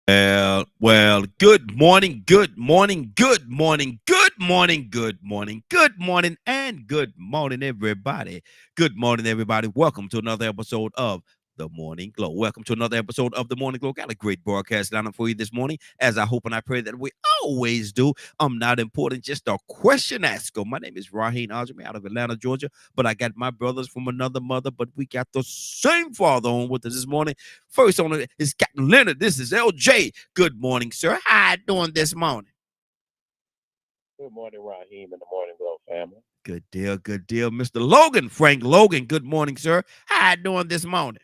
Good morning, good morning, good morning, good morning, good morning, good morning, and good morning, everybody. Good morning, everybody. Welcome to another episode of The Morning Glow. Welcome to another episode of The Morning Glow. Got a great broadcast lineup for you this morning, as I hope and I pray that we always do. I'm not important, just a question asker. My name is Raheem Ajami out of Atlanta, Georgia, but I got my brothers from another mother, but we got the same father on with us this morning. First on it is Captain Leonard. This is LJ. Good morning, sir. How you doing this morning? Good morning, Raheem and the Morning Glow family. Good deal, good deal. Mr. Logan, Frank Logan. Good morning, sir. How you doing this morning?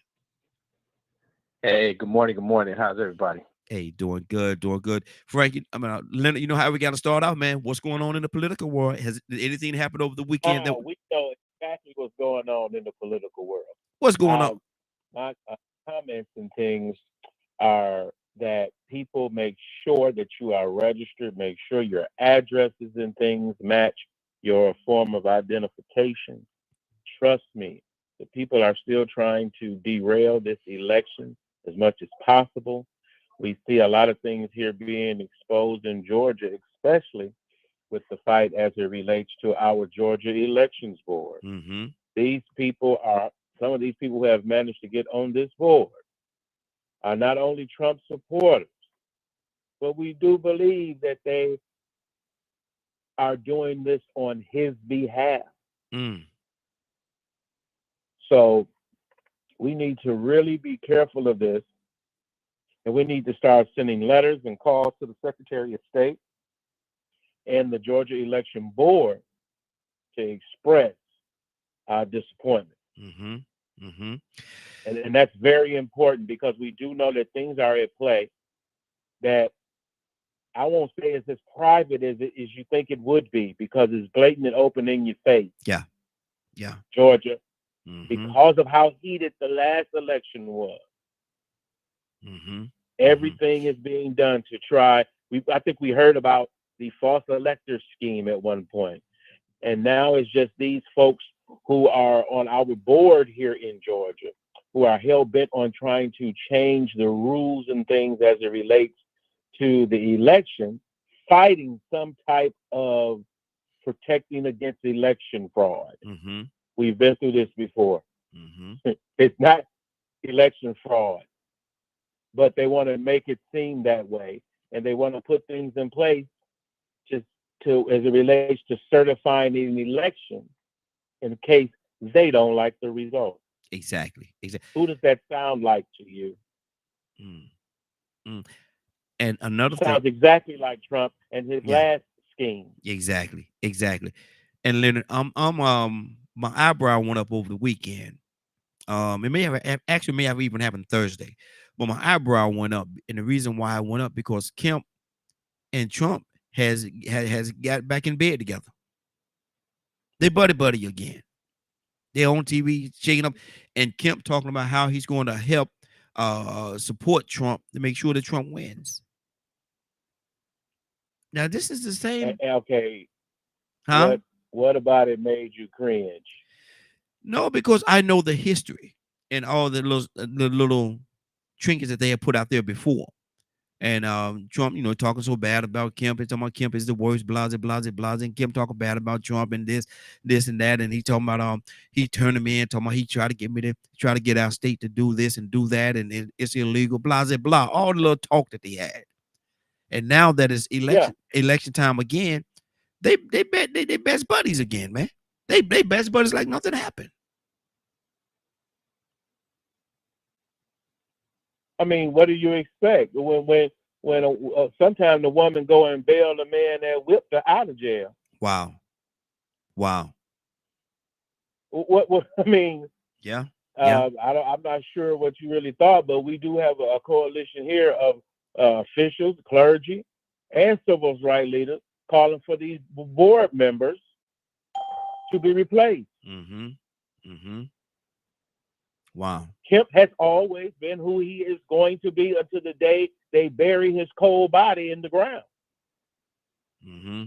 Hey, good morning. Good morning. How's everybody? Hey, doing good, doing good. Frank, Leonard, you know how we got to start off, man. What's going on in the political world? Did anything happen over the weekend? We know exactly what's going on in the political world. What's going on? My comments and things are that people make sure that you are registered, make sure your addresses and things match your form of identification. Trust me, the people are still trying to derail this election as much as possible. We see a lot of things here being exposed in Georgia, especially with the fight as it relates to our Georgia Elections Board. Mm-hmm. These people are some of these people who have managed to get on this board are not only Trump supporters, but we do believe that they are doing this on his behalf. Mm. So we need to really be careful of this, and we need to start sending letters and calls to the Secretary of State and the Georgia Election Board to express our disappointment. Mm-hmm. Mm-hmm. And that's very important because we do know that things are at play that I won't say it's as private as you think it would be because it's blatant and open in your face. Yeah. Yeah. Georgia, Mm-hmm. because of how heated the last election was, Mm-hmm. everything is being done to try. I think we heard about the false elector scheme at one point, and now it's just these folks who are on our board here in Georgia who are hell bent on trying to change the rules and things as it relates to the election, fighting some type of protecting against election fraud. Mm-hmm. We've been through this before. Mm-hmm. It's not election fraud, but they want to make it seem that way, and they want to put things in place just to as it relates to certifying an election in case they don't like the result. Exactly. Exactly. Who does that sound like to you? Mm. Mm. And another thing. Sounds exactly like Trump and his Yeah. last scheme. Exactly. Exactly. And Leonard, my eyebrow went up over the weekend. It may have actually may have even happened Thursday, but my eyebrow went up, and the reason why it went up because Kemp and Trump has got back in bed together. They buddy again. They're on TV shaking up, and Kemp talking about how he's going to help support Trump to make sure that Trump wins. Now this is the same, Okay, huh? what about it made you cringe? No, because I know the history and all the little trinkets that they have put out there before. And Trump, talking so bad about Kemp and talking about Kemp is the worst, blase, blase, blase. And Kemp talking bad about Trump and this and that. And he talking about he turned him in, talking about he tried to get me to try to get our state to do this and do that, and it's illegal, blase, blah. All the little talk that they had. And now that it's Yeah, election time again, they best buddies again, man. They best buddies like nothing happened. I mean, what do you expect when sometimes the woman go and bail the man that whipped her out of jail? Wow. Wow. What I mean, Yeah. Yeah. I'm not sure what you really thought, but we do have a coalition here of officials, clergy, and civil rights leaders calling for these board members to be replaced. Mm-hmm. Mm-hmm. Wow. Kemp has always been who he is going to be until the day they bury his cold body in the ground. Mm-hmm.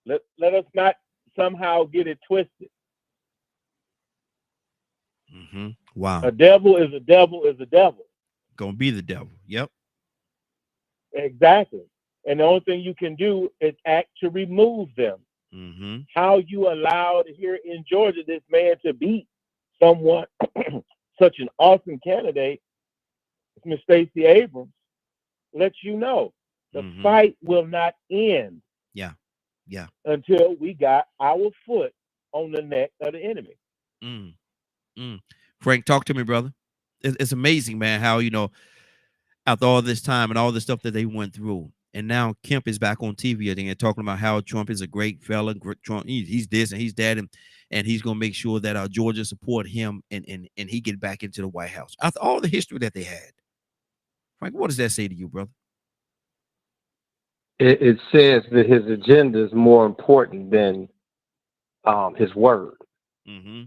Let us not somehow get it twisted. Mm-hmm. Wow. A devil is a devil is a devil. Gonna be the devil. Yep. Exactly. And the only thing you can do is act to remove them. Mm-hmm. How you allowed here in Georgia this man to beat someone, such an awesome candidate, Miss Stacey Abrams, lets you know the Mm-hmm. fight will not end Yeah. Yeah. until we got our foot on the neck of the enemy. Mm. Mm. Frank, talk to me, brother. It's amazing, man, how, after all this time and all the stuff that they went through, and now Kemp is back on TV again talking about how Trump is a great fella. Trump, he's this and he's that, and he's gonna make sure that Georgia support him and he get back into the White House. After all the history that they had, Frank, what does that say to you, brother? It says that his agenda is more important than his word. Mm-hmm.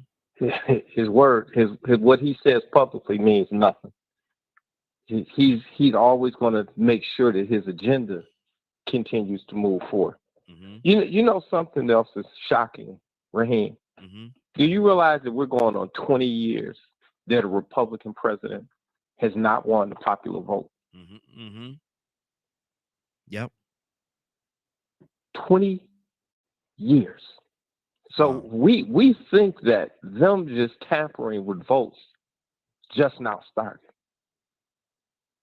His word, his what he says publicly means nothing. He's always going to make sure that his agenda continues to move forward. Mm-hmm. You know something else is shocking, Raheem. Mm-hmm. Do you realize that we're going on 20 years that a Republican president has not won the popular vote? Mm-hmm. Mm-hmm. Yep. 20 years. So Wow. we think that them just tampering with votes just now started.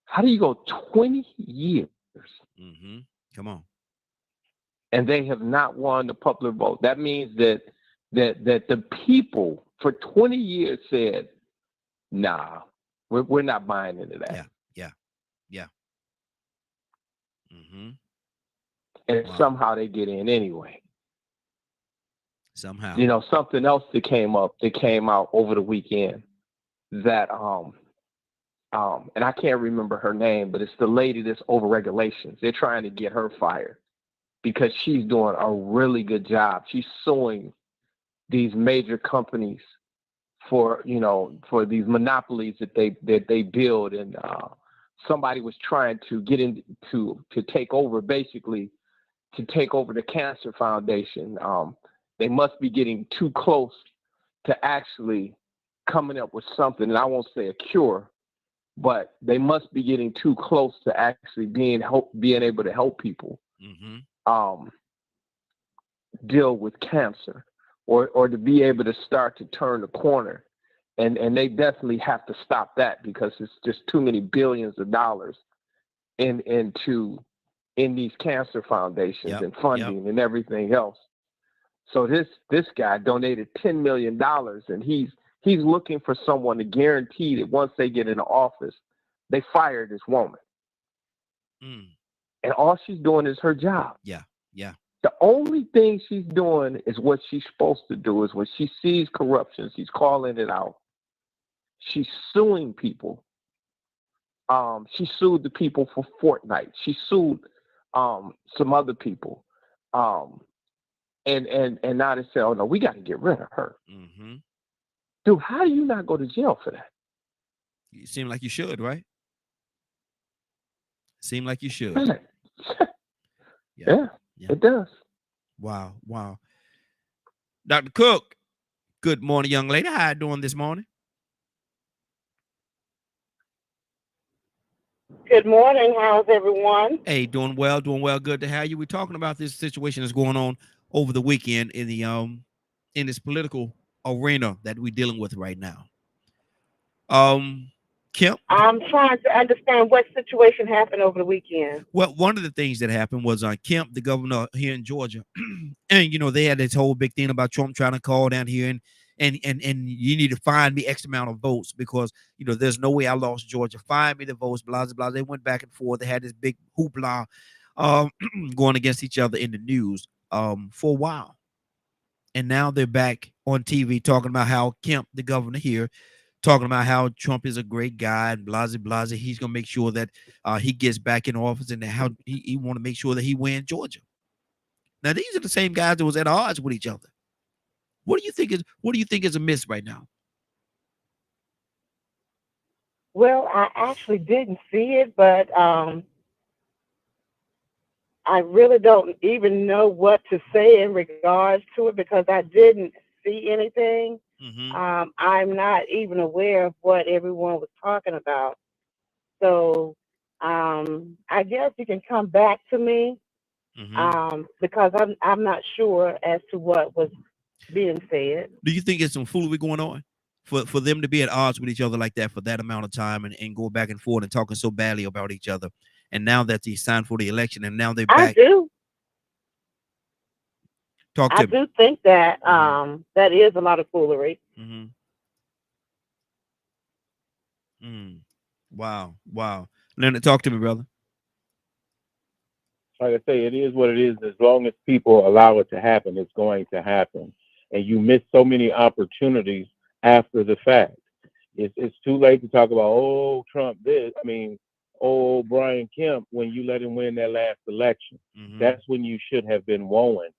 How do you go 20 years Mm-hmm. Come on. and they have not won the popular vote? That means that the people for 20 years said, nah, we're not buying into that. Yeah. Yeah. Yeah. Mm-hmm. And Wow. somehow they get in anyway. Somehow. You know, something else that came out over the weekend that and I can't remember her name, but it's the lady that's over regulations. They're trying to get her fired because she's doing a really good job. She's suing these major companies for these monopolies that they build, and somebody was trying to get in to take over, basically to take over the Cancer Foundation. They must be getting too close to actually coming up with something, and I won't say a cure, but they must be getting too close to actually being able to help people Mm-hmm. deal with cancer, or to be able to start to turn the corner. And they definitely have to stop that because it's just too many billions of dollars in these cancer foundations Yep. and funding and everything else. So this guy donated $10 million, and he's looking for someone to guarantee that once they get into office, they fire this woman. Mm. And all she's doing is her job. Yeah. Yeah. The only thing she's doing is what she's supposed to do. Is when she sees corruption, she's calling it out. She's suing people. She sued the people for Fortnite. She sued some other people. And now they say, oh no, we got to get rid of her. Mm-hmm. Dude, how do you not go to jail for that? You seem like you should, right? Seem like you should. Right. Yeah. Yeah, it does. Wow. Wow. Dr. Cook, good morning, young lady. How you doing this morning? Good morning. How's everyone? Hey, doing well, doing well. Good to have you. We're talking about this situation that's going on over the weekend in the in this political arena that we're dealing with right now. Kemp. I'm trying to understand what situation happened over the weekend. Well, one of the things that happened was Kemp, the governor here in Georgia, and they had this whole big thing about Trump trying to call down here and you need to find me X amount of votes because there's no way I lost Georgia. Find me the votes, blah blah blah. They went back and forth. They had this big hoopla going against each other in the news for a while, and now they're back on TV talking about how Kemp, the governor here, talking about how Trump is a great guy and blah blah. He's gonna make sure that he gets back in office and how he want to make sure that he wins Georgia. Now these are the same guys that was at odds with each other. What do you think is amiss right now? Well, I actually didn't see it, but I really don't even know what to say in regards to it because I didn't see anything. Mm-hmm. I'm not even aware of what everyone was talking about. So I guess you can come back to me because I'm not sure as to what was being said. Do you think it's some foolery going on for them to be at odds with each other like that for that amount of time and go back and forth and talking so badly about each other? And now that they signed for the election and now they're I back. do. Talk I to me. do think that that is a lot of foolery. Wow. Wow. Leonard, talk to me, brother. Like I say, it is what it is. As long as people allow it to happen, it's going to happen. And you miss so many opportunities after the fact. It's too late to talk about, oh, Trump this. I mean, oh, Brian Kemp, when you let him win that last election. That's when you should have been wooing.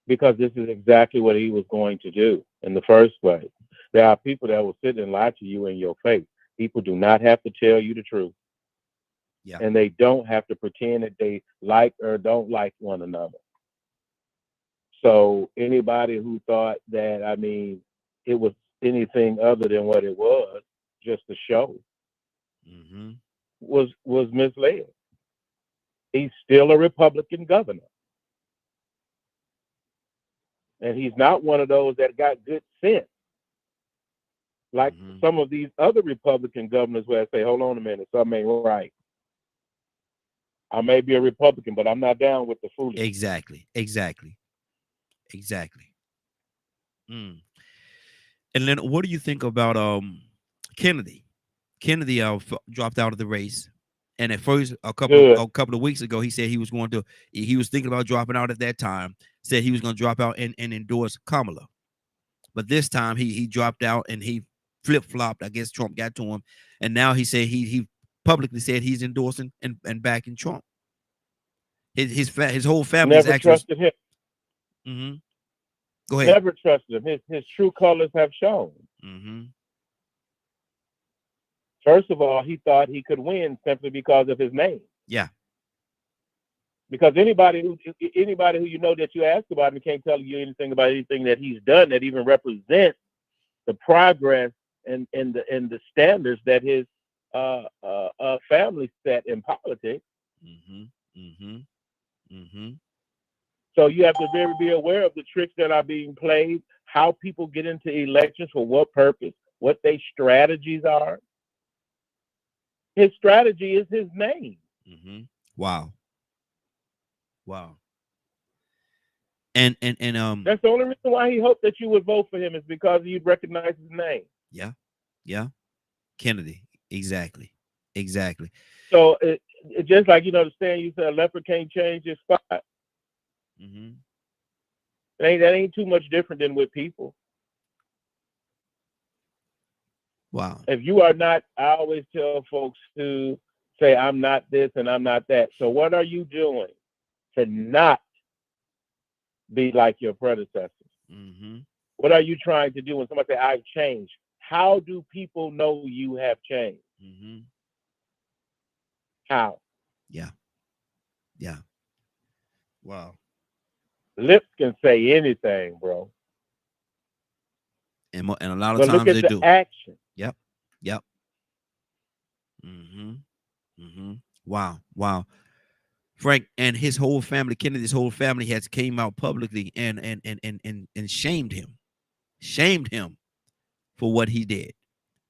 Because this is exactly what he was going to do in the first place. There are people that will sit and lie to you in your face. People do not have to tell you the truth. Yeah. And they don't have to pretend that they like or don't like one another. So anybody who thought that, I mean, it was anything other than what it was, just a show, was misled. He's still a Republican governor. And he's not one of those that got good sense. Like some of these other Republican governors where I say, hold on a minute, something ain't right. I may be a Republican, but I'm not down with the foolishness. Exactly. And then what do you think about Kennedy? Kennedy dropped out of the race. And at first, a couple of weeks ago, he said he was thinking about dropping out at that time, said he was going to drop out and endorse Kamala. But this time he dropped out and he flip-flopped. I guess Trump got to him. And now he said he publicly said he's endorsing and backing Trump. His whole family never trusted him. Go ahead. Never trusted him. His true colors have shown. First of all, he thought he could win simply because of his name. Yeah. Because anybody who you know that you ask about him can't tell you anything about anything that he's done that even represents the progress and the standards that his family set in politics. So you have to be aware of the tricks that are being played, how people get into elections, for what purpose, what their strategies are. His strategy is his name. Wow. And that's the only reason why he hoped that you would vote for him, is because you'd recognize his name. Yeah. Kennedy. Exactly. So it just like, the saying you said, a leopard can't change his spot. That ain't too much different than with people. Wow. If you are not, I always tell folks to say, I'm not this and I'm not that. So what are you doing to not be like your predecessors? What are you trying to do when somebody say, I've changed? How do people know you have changed? How? Yeah. Wow. Lips can say anything, bro. And a lot of times look at they the do. Action. Yep. Wow. Frank and his whole family, Kennedy's whole family, has came out publicly and shamed him for what he did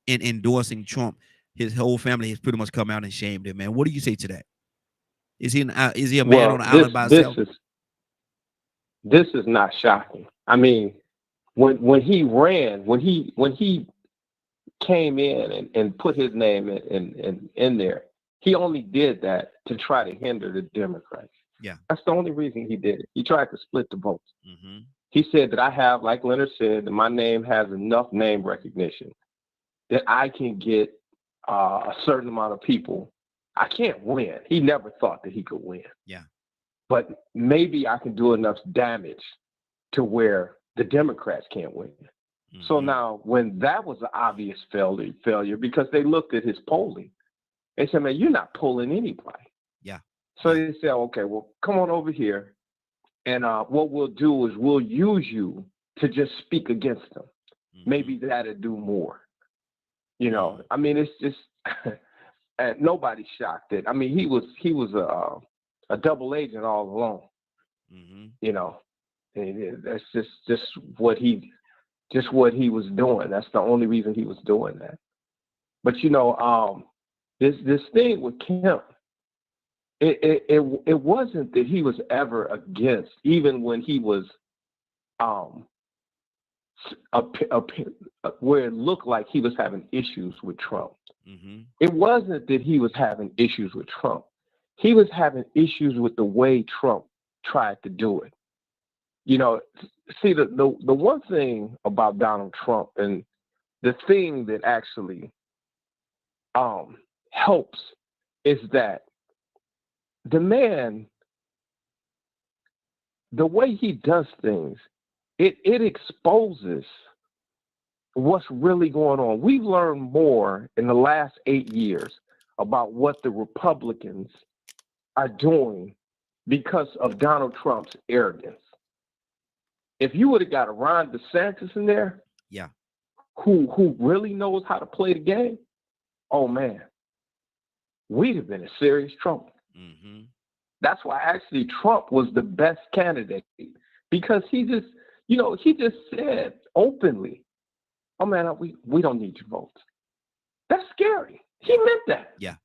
in endorsing Trump. His whole family has pretty much come out and shamed him, man. What do you say to that? Is he a man on an island by himself? This is not shocking. I mean, when he ran, when he came in and put his name in there, he only did that to try to hinder the Democrats. Yeah. That's the only reason he did it. He tried to split the votes. He said that I have, like Leonard said, that my name has enough name recognition that I can get a certain amount of people. I can't win. He never thought that he could win. Yeah. But maybe I can do enough damage to where the Democrats can't win. So now, when that was an obvious failure, because they looked at his polling, they said, man, you're not polling anybody. Yeah. So they said, okay, well, come on over here. And what we'll do is we'll use you to just speak against them. Maybe that'll do more. I mean, it's just, and nobody's shocked that. I mean, he was a double agent all along. Mm-hmm. You know, and that's just what he was doing. That's the only reason he was doing that. But you know, this thing with Kemp, it wasn't that he was ever against, even when he was where it looked like he was having issues with Trump. Mm-hmm. It wasn't that he was having issues with Trump. He was having issues with the way Trump tried to do it. You know, see, the one thing about Donald Trump, and the thing that actually helps, is that the man, the way he does things, it exposes what's really going on. We've learned more in the last 8 years about what the Republicans are doing because of Donald Trump's arrogance. If you would have got a Ron DeSantis in there, yeah, who really knows how to play the game, oh man, we'd have been in serious trouble. Mm-hmm. That's why actually Trump was the best candidate, because he just said openly, oh man, we don't need your votes. That's scary. He meant that. Yeah.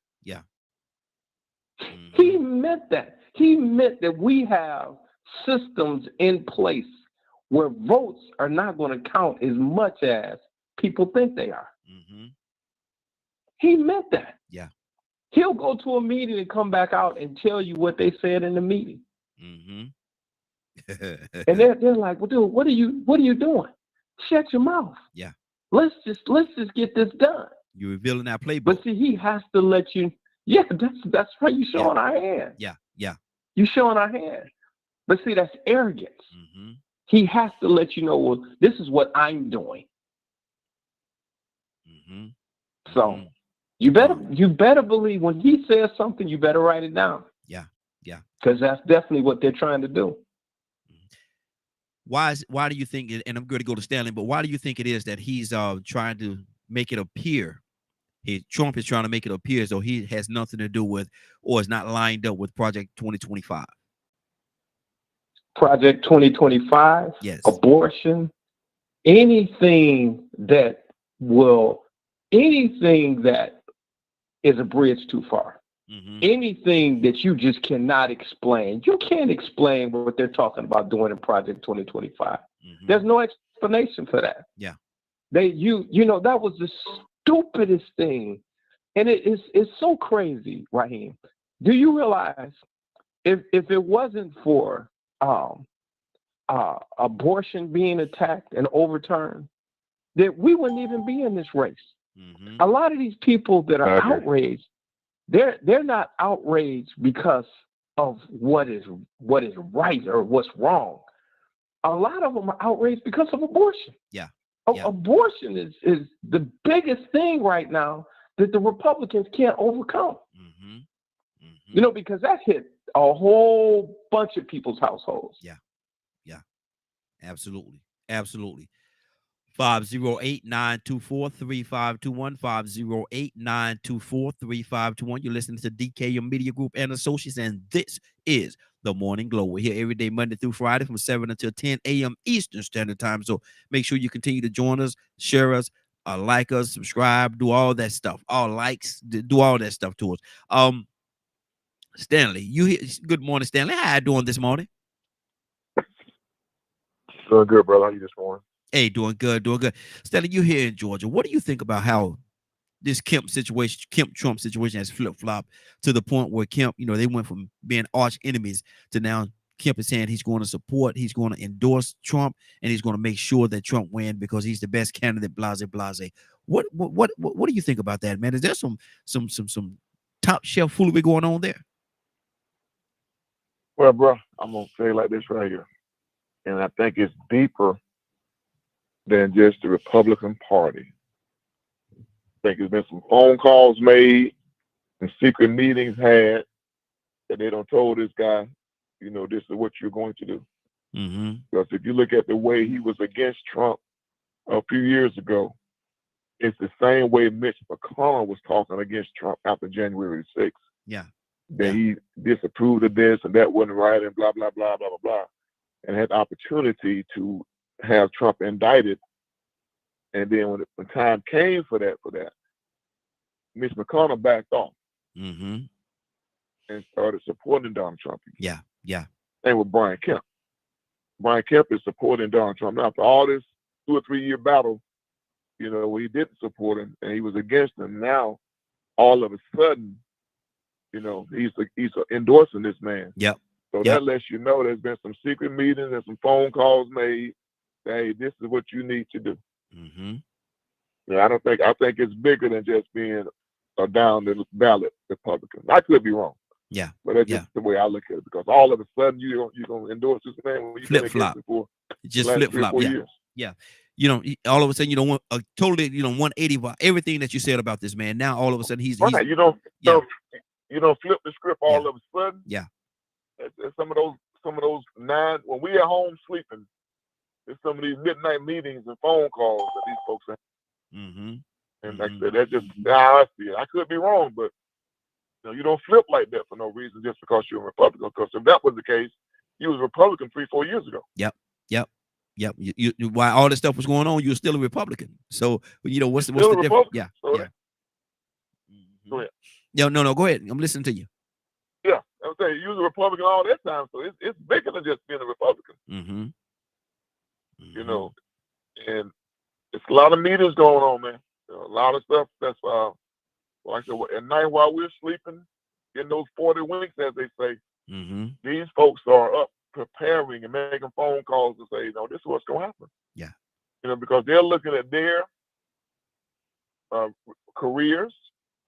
Mm-hmm. He meant that. He meant that we have systems in place where votes are not going to count as much as people think they are. Mm-hmm. He meant that. Yeah. He'll go to a meeting and come back out and tell you what they said in the meeting. Mm-hmm. And they're like, well, dude, what are you doing? Shut your mouth. Yeah. Let's just get this done. You're revealing that playbook. But see, he has to let you. Yeah, that's right. You showing our hand. Yeah. You showing our hand. But see, that's arrogance. Mm-hmm. He has to let you know, well, this is what I'm doing. Mm-hmm. So Mm-hmm. you better believe when he says something, you better write it down. Yeah. Because that's definitely what they're trying to do. Why do you think, and I'm going to go to Stanley, but why do you think it is that he's trying to make it appear, Trump is trying to make it appear as though he has nothing to do with, or is not lined up with Project 2025? Project 2025, yes, abortion, anything that is a bridge too far. mm-hmm. Anything that you just cannot explain. You can't explain what they're talking about doing in Project 2025. Mm-hmm. There's no explanation for that. Yeah. You know, that was the stupidest thing. And it's so crazy, Raheem. Do you realize if it wasn't for abortion being attacked and overturned, that we wouldn't even be in this race. Mm-hmm. A lot of these people that are outraged, they're not outraged because of what is right or what's wrong. A lot of them are outraged because of abortion. Yeah. Abortion is the biggest thing right now that the Republicans can't overcome. Mm-hmm. Mm-hmm. You know, because that hit a whole bunch of people's households. Yeah. Absolutely. 508-924-3521, 508-924-3521. You're listening to DK Media Group and Associates, and this is The Morning Glow. We're here every day, Monday through Friday, from 7 until 10 a.m. Eastern Standard Time. So make sure you continue to join us, share us, like us, subscribe, do all that stuff. All likes, do all that stuff to us. Stanley, good morning, Stanley. How you doing this morning? Doing good, brother. How you this morning? Hey, doing good. Stanley, you here in Georgia. What do you think about how this Kemp Trump situation has flip-flopped to the point where Kemp, they went from being arch enemies to now Kemp is saying he's going to support, he's going to endorse Trump, and he's going to make sure that Trump wins because he's the best candidate, blase. What do you think about that, man? Is there some top shelf foolery going on there? Well, bro, I'm going to say it like this right here. And I think it's deeper than just the Republican Party. I think there's been some phone calls made and secret meetings had that they don't told this guy, this is what you're going to do. Mm-hmm. Because if you look at the way he was against Trump a few years ago, it's the same way Mitch McConnell was talking against Trump after January 6th. Yeah. That he disapproved of this and that wasn't right and blah, blah, blah, blah, blah, blah. And had the opportunity to have Trump indicted. And then when time came for that, Mitch McConnell backed off Mm-hmm. and started supporting Donald Trump. Yeah. Yeah. And with Brian Kemp. Brian Kemp is supporting Donald Trump. Now, after all this 2 or 3 year battle, you know, where he didn't support him and he was against him, now all of a sudden, you know, he's endorsing this man. Yep. So Yep. that lets you know there's been some secret meetings and some phone calls made. Hey, this is what you need to do. Mm-hmm. Yeah, I think it's bigger than just being a down the ballot Republican. I could be wrong. Yeah. But that's Yeah. just the way I look at it, because all of a sudden you're gonna endorse this man when you've been Flip-flop. against him for Just the last flip 3 or flop. 4 Yeah. years. Yeah. You know, all of a sudden, you don't want a totally, 180 about everything that you said about this man. Now, all of a sudden, he's Right. You don't flip the script all Yeah. of a sudden. Yeah. It's some of those 9 when we at home sleeping, there's some of these midnight meetings and phone calls that these folks have. Mm-hmm. And like I said, that's just how I see it. I could be wrong, but you don't flip like that for no reason just because you're a Republican. Because if that was the case, you was a Republican 3-4 years ago. Yep. You while all this stuff was going on, you were still a Republican. So what's the difference? Yeah. So Yeah. Go ahead. No. Go ahead. I'm listening to you. Yeah, I'm saying you was a Republican all that time, so it's bigger than just being a Republican. Mm-hmm. You know, and it's a lot of meetings going on, man. A lot of stuff that's like I said, at night while we're sleeping, getting those 40 winks, as they say. Mm-hmm. These folks are up preparing and making phone calls to say, this is what's going to happen. Yeah. Because they're looking at their careers,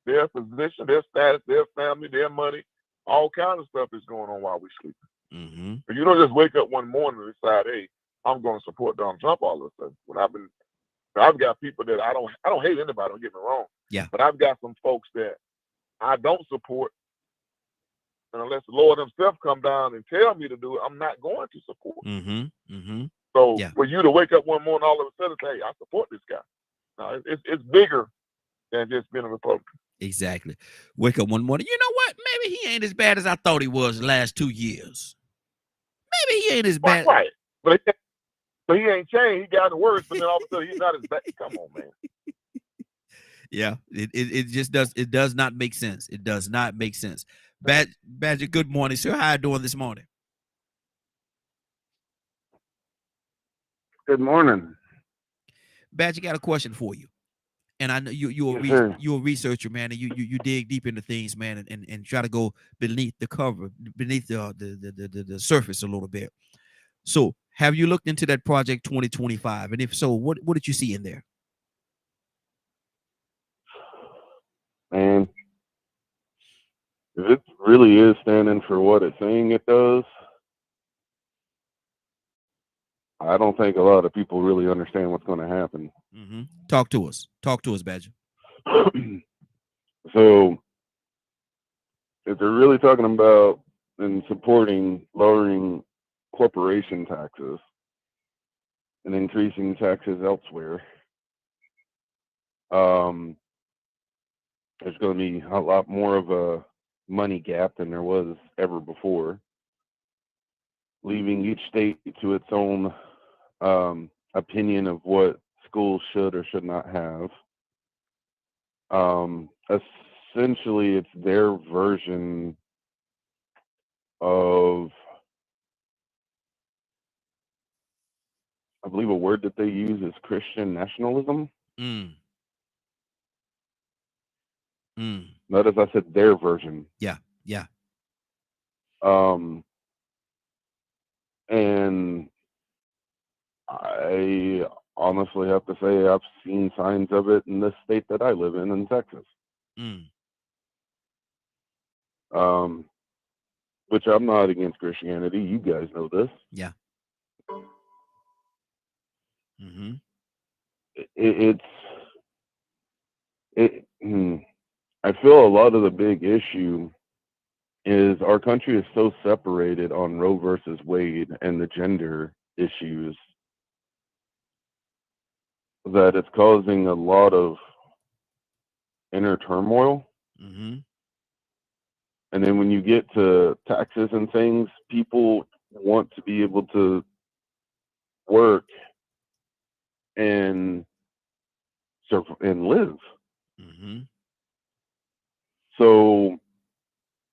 their position, their status, their family, their money. All kinds of stuff is going on while we're sleeping. Mm-hmm. But you don't just wake up one morning and decide, hey, I'm going to support Donald Trump all of a sudden. When I've got people that I don't hate anybody, don't get me wrong. Yeah. But I've got some folks that I don't support. And unless the Lord himself come down and tell me to do it, I'm not going to support. Mm-hmm. Mm-hmm. So Yeah. for you to wake up one morning all of a sudden and say, hey, I support this guy. No, it's bigger than just being a Republican. Exactly. Wake up one morning. You know what? Maybe he ain't as bad as I thought he was the last 2 years. Maybe he ain't as bad. Right. But he ain't changed. He got worse, but then all of a sudden he's not as bad. Come on, man. Yeah. It just does. It does not make sense. It does not make sense. Badger, good morning, sir. How you doing this morning? Good morning. Badger, got a question for you. And I know you're a researcher, man, and you dig deep into things, man, and try to go beneath the cover, beneath the surface a little bit. So, have you looked into that Project 2025? And if so, what did you see in there? And if it really is standing for what it's saying it does, I don't think a lot of people really understand what's going to happen. Mm-hmm. Talk to us, Badger. So, if they're really talking about and supporting lowering corporation taxes and increasing taxes elsewhere, there's going to be a lot more of a money gap than there was ever before, leaving each state to its own opinion of what schools should or should not have. Essentially, it's their version of, I believe a word that they use is Christian nationalism. Notice I said their version. Yeah. And I honestly have to say I've seen signs of it in the state that I live in Texas. Which I'm not against Christianity. You guys know this. Yeah. Mm-hmm. I feel a lot of the big issue is our country is so separated on Roe versus Wade and the gender issues that it's causing a lot of inner turmoil. Mm-hmm. And then when you get to taxes and things, people want to be able to work and live. Mm-hmm. So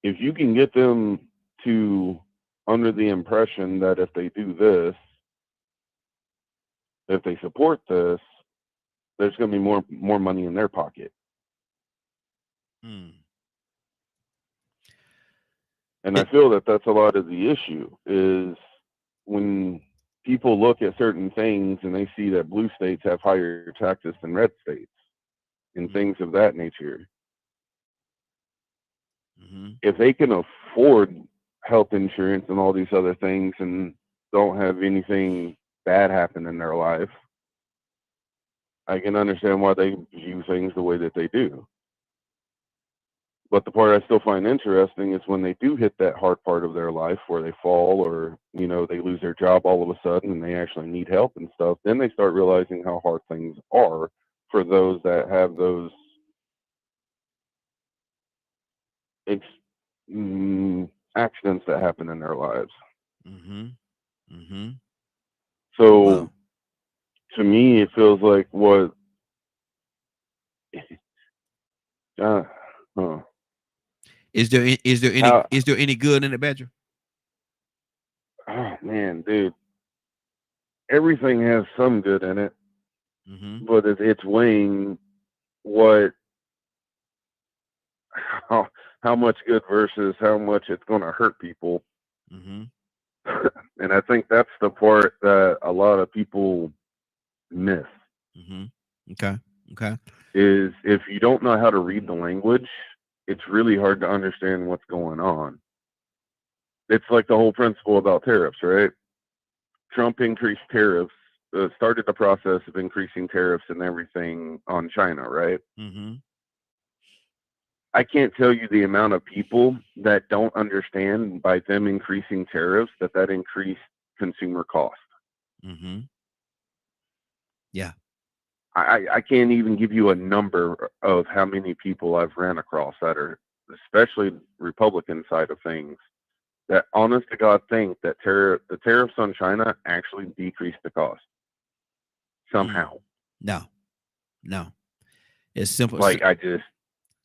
if you can get them to under the impression that if they do this, if they support this, there's going to be more money in their pocket. Mm. And I feel that that's a lot of the issue is when people look at certain things and they see that blue states have higher taxes than red states and things of that nature. Mm-hmm. If they can afford health insurance and all these other things and don't have anything bad happen in their life, I can understand why they view things the way that they do. But the part I still find interesting is when they do hit that hard part of their life where they fall or, you know, they lose their job all of a sudden and they actually need help and stuff, then they start realizing how hard things are for those that have those accidents that happen in their lives. Mm-hmm. Mm-hmm. So Wow. to me, it feels like what Is there any good in it, Badger? Oh man, dude, everything has some good in it, Mm-hmm. but it's weighing how much good versus how much it's going to hurt people. Mm-hmm. And I think that's the part that a lot of people miss. Mm-hmm. Okay. Is if you don't know how to read the language, it's really hard to understand what's going on. It's like the whole principle about tariffs, right? Trump increased tariffs, started the process of increasing tariffs and everything on China, right? Mm-hmm. I can't tell you the amount of people that don't understand by them increasing tariffs that increased consumer cost. Mm-hmm. Yeah. I can't even give you a number of how many people I've ran across that are, especially Republican side of things, that honest to God think that the tariffs on China actually decreased the cost somehow. No. It's simple. Like I just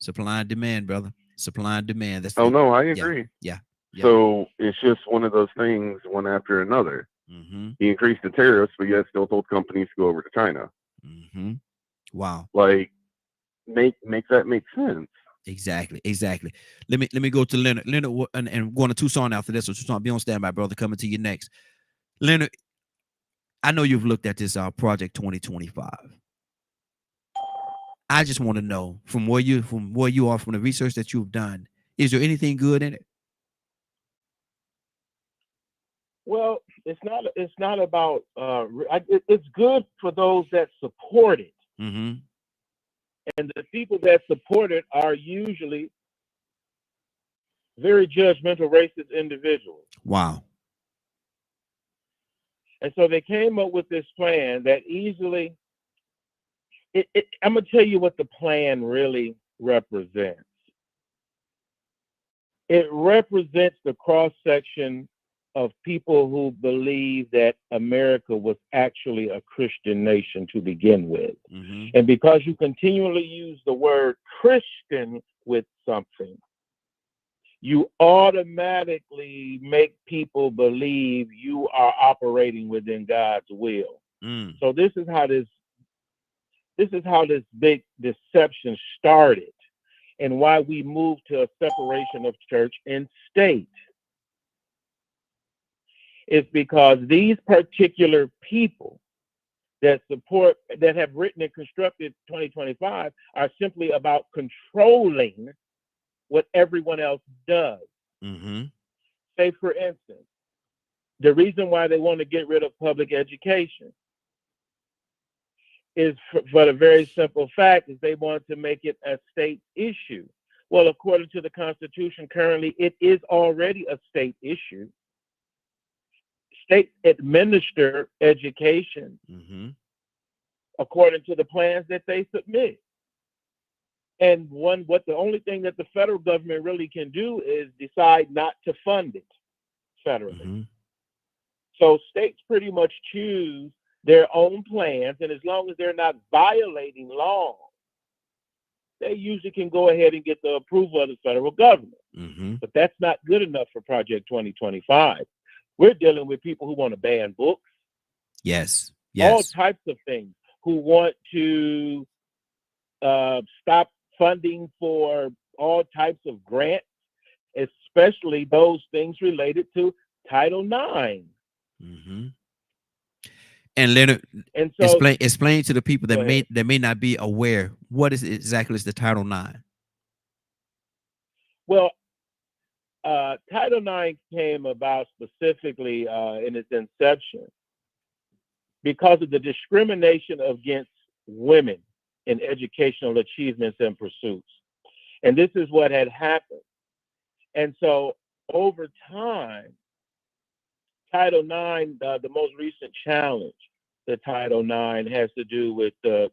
Supply and demand, brother. Supply and demand. That's no, I agree. Yeah. So it's just one of those things, one after another. Mm-hmm. He increased the tariffs, but yet still told companies to go over to China. Mm-hmm. Wow. Like, make that make sense. Exactly. Let me go to Leonard. Leonard, and going to Tucson after this. So Tucson, be on standby, brother. Coming to you next. Leonard, I know you've looked at this Project 2025. I just want to know from where you are, from the research that you've done, is there anything good in it? Well, it's not about. It's good for those that support it, Mm-hmm. and the people that support it are usually very judgmental, racist individuals. Wow. And so they came up with this plan that easily. I'm gonna tell you what the plan really represents. It represents the cross section of people who believe that America was actually a Christian nation to begin with. Mm-hmm. And because you continually use the word Christian with something, you automatically make people believe you are operating within God's will. Mm. So this is how this big deception started, and why we moved to a separation of church and state. It's because these particular people that have written and constructed 2025 are simply about controlling what everyone else does. Mm-hmm. Say, for instance, the reason why they want to get rid of public education is for the very simple fact is they want to make it a state issue. Well, according to the Constitution, currently it is already a state issue. States administer education. Mm-hmm. according to the plans that they submit. And the only thing that the federal government really can do is decide not to fund it federally. Mhm. So states pretty much choose their own plans, and as long as they're not violating law, they usually can go ahead and get the approval of the federal government. Mhm. But that's not good enough for Project 2025. We're dealing with people who want to ban books, Yes. all Yes. types of things, who want to stop funding for all types of grants, especially those things related to Title IX. Mhm. And Leonard, And so, explain to the people Go ahead. that may not be aware what is exactly is the Title IX. well, Title IX came about specifically in its inception because of the discrimination against women in educational achievements and pursuits. And this is what had happened. And so over time, Title IX, the most recent challenge to Title IX has to do with the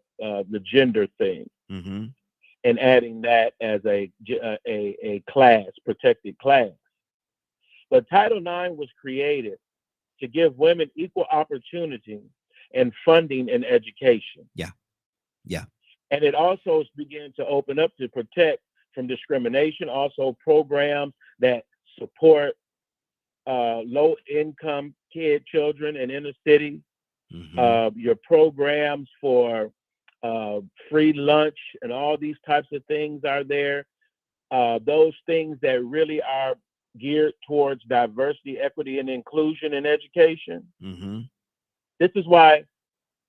gender thing Mm-hmm. and adding that as a class, protected class. But Title IX was created to give women equal opportunity and funding in education. Yeah. Yeah. And it also began to open up to protect from discrimination, also programs that support low-income children in inner cities, Mm-hmm. your programs for free lunch and all these types of things are there. Those things that really are geared towards diversity, equity, and inclusion in education. Mm-hmm. This is why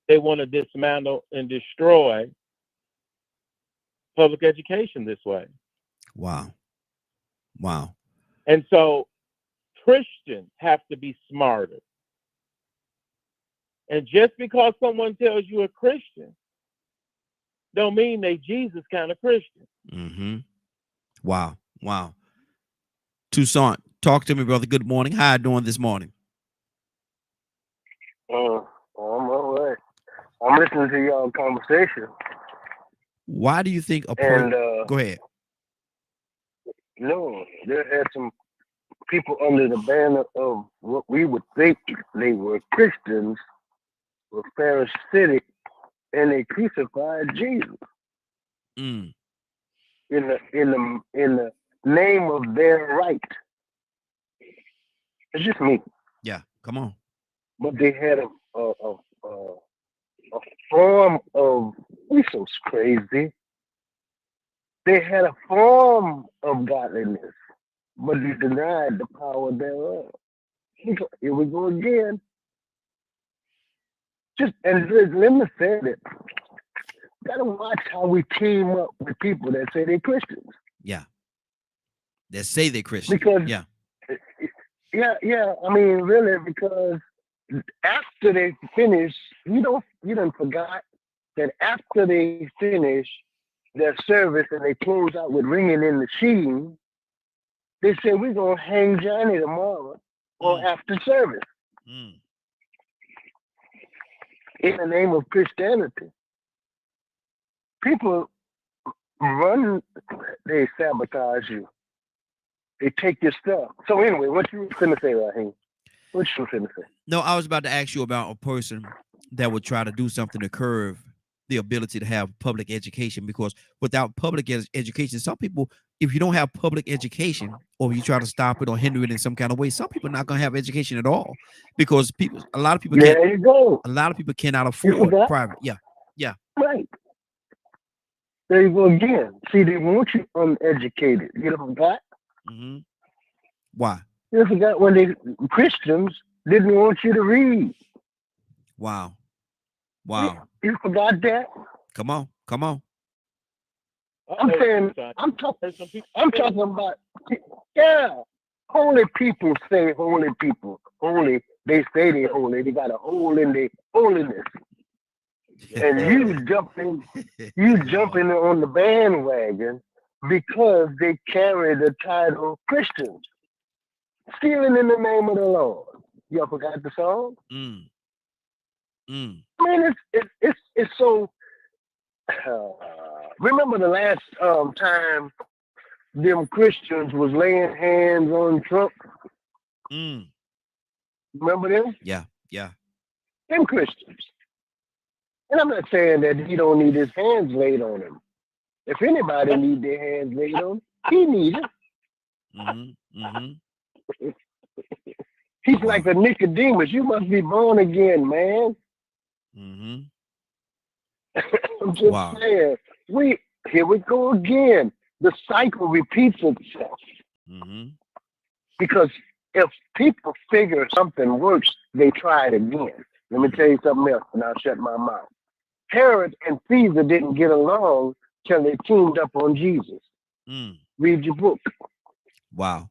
they want to dismantle and destroy public education this way. Wow. Wow. And so Christians have to be smarter. And just because someone tells you a Christian, don't mean they Jesus kind of Christian. Mm-hmm. Wow. Wow. Toussaint, talk to me, brother. Good morning. How you doing this morning? I'm all right. I'm listening to y'all conversation, Why do you think a and person? Go ahead. no, there had some people under the banner of what we would think they were Christians, were Pharisaic, and they crucified Jesus Mm. in the name of their right. It's just me, Yeah. Come on. but they had a form of, we so crazy. They had a form of godliness, but they denied the power thereof. Here we go again. Let me say that. Gotta watch how we team up with people that say they're Christians. Yeah. That say they're Christian. Because Yeah. yeah. I mean, really, because after they finish, you don't forgot that after they finish their service and they close out with ringing in the sheen, they say we're gonna hang Johnny tomorrow or after service in the name of Christianity. People run, they sabotage you. They take your stuff. So anyway, what you finna say, Raheem? What you finna say? No, I was about to ask you about a person that would try to do something to curb the ability to have public education, because without public education, some people, if you don't have public education or you try to stop it or hinder it in some kind of way, some people are not going to have education at all, because a lot of people There you go. a lot of people cannot You afford forgot? private. Yeah. Yeah. Right. There you go again. See, they want you uneducated. You know forgot? Mm-hmm. Why? You forgot when they Christians didn't want you to read. Wow. Wow. You forgot that? Come on. Come on. I'm saying, I'm talking about, yeah, holy people say holy people. Holy, they say they holy. They got a hole in their holiness. And you jumping on the bandwagon because they carry the title Christians. Stealing in the name of the Lord. Y'all forgot the song? I mean, it's so. Remember the last time them Christians was laying hands on Trump? Remember them? Yeah. Them Christians. And I'm not saying that he don't need his hands laid on him. If anybody need their hands laid on, he needs it. He's like a Nicodemus. You must be born again, man. I'm just saying. Here we go again. The cycle repeats itself. Because if people figure something works, they try it again. Let me tell you something else, and I'll shut my mouth. Herod and Caesar didn't get along till they teamed up on Jesus. Read your book. Wow.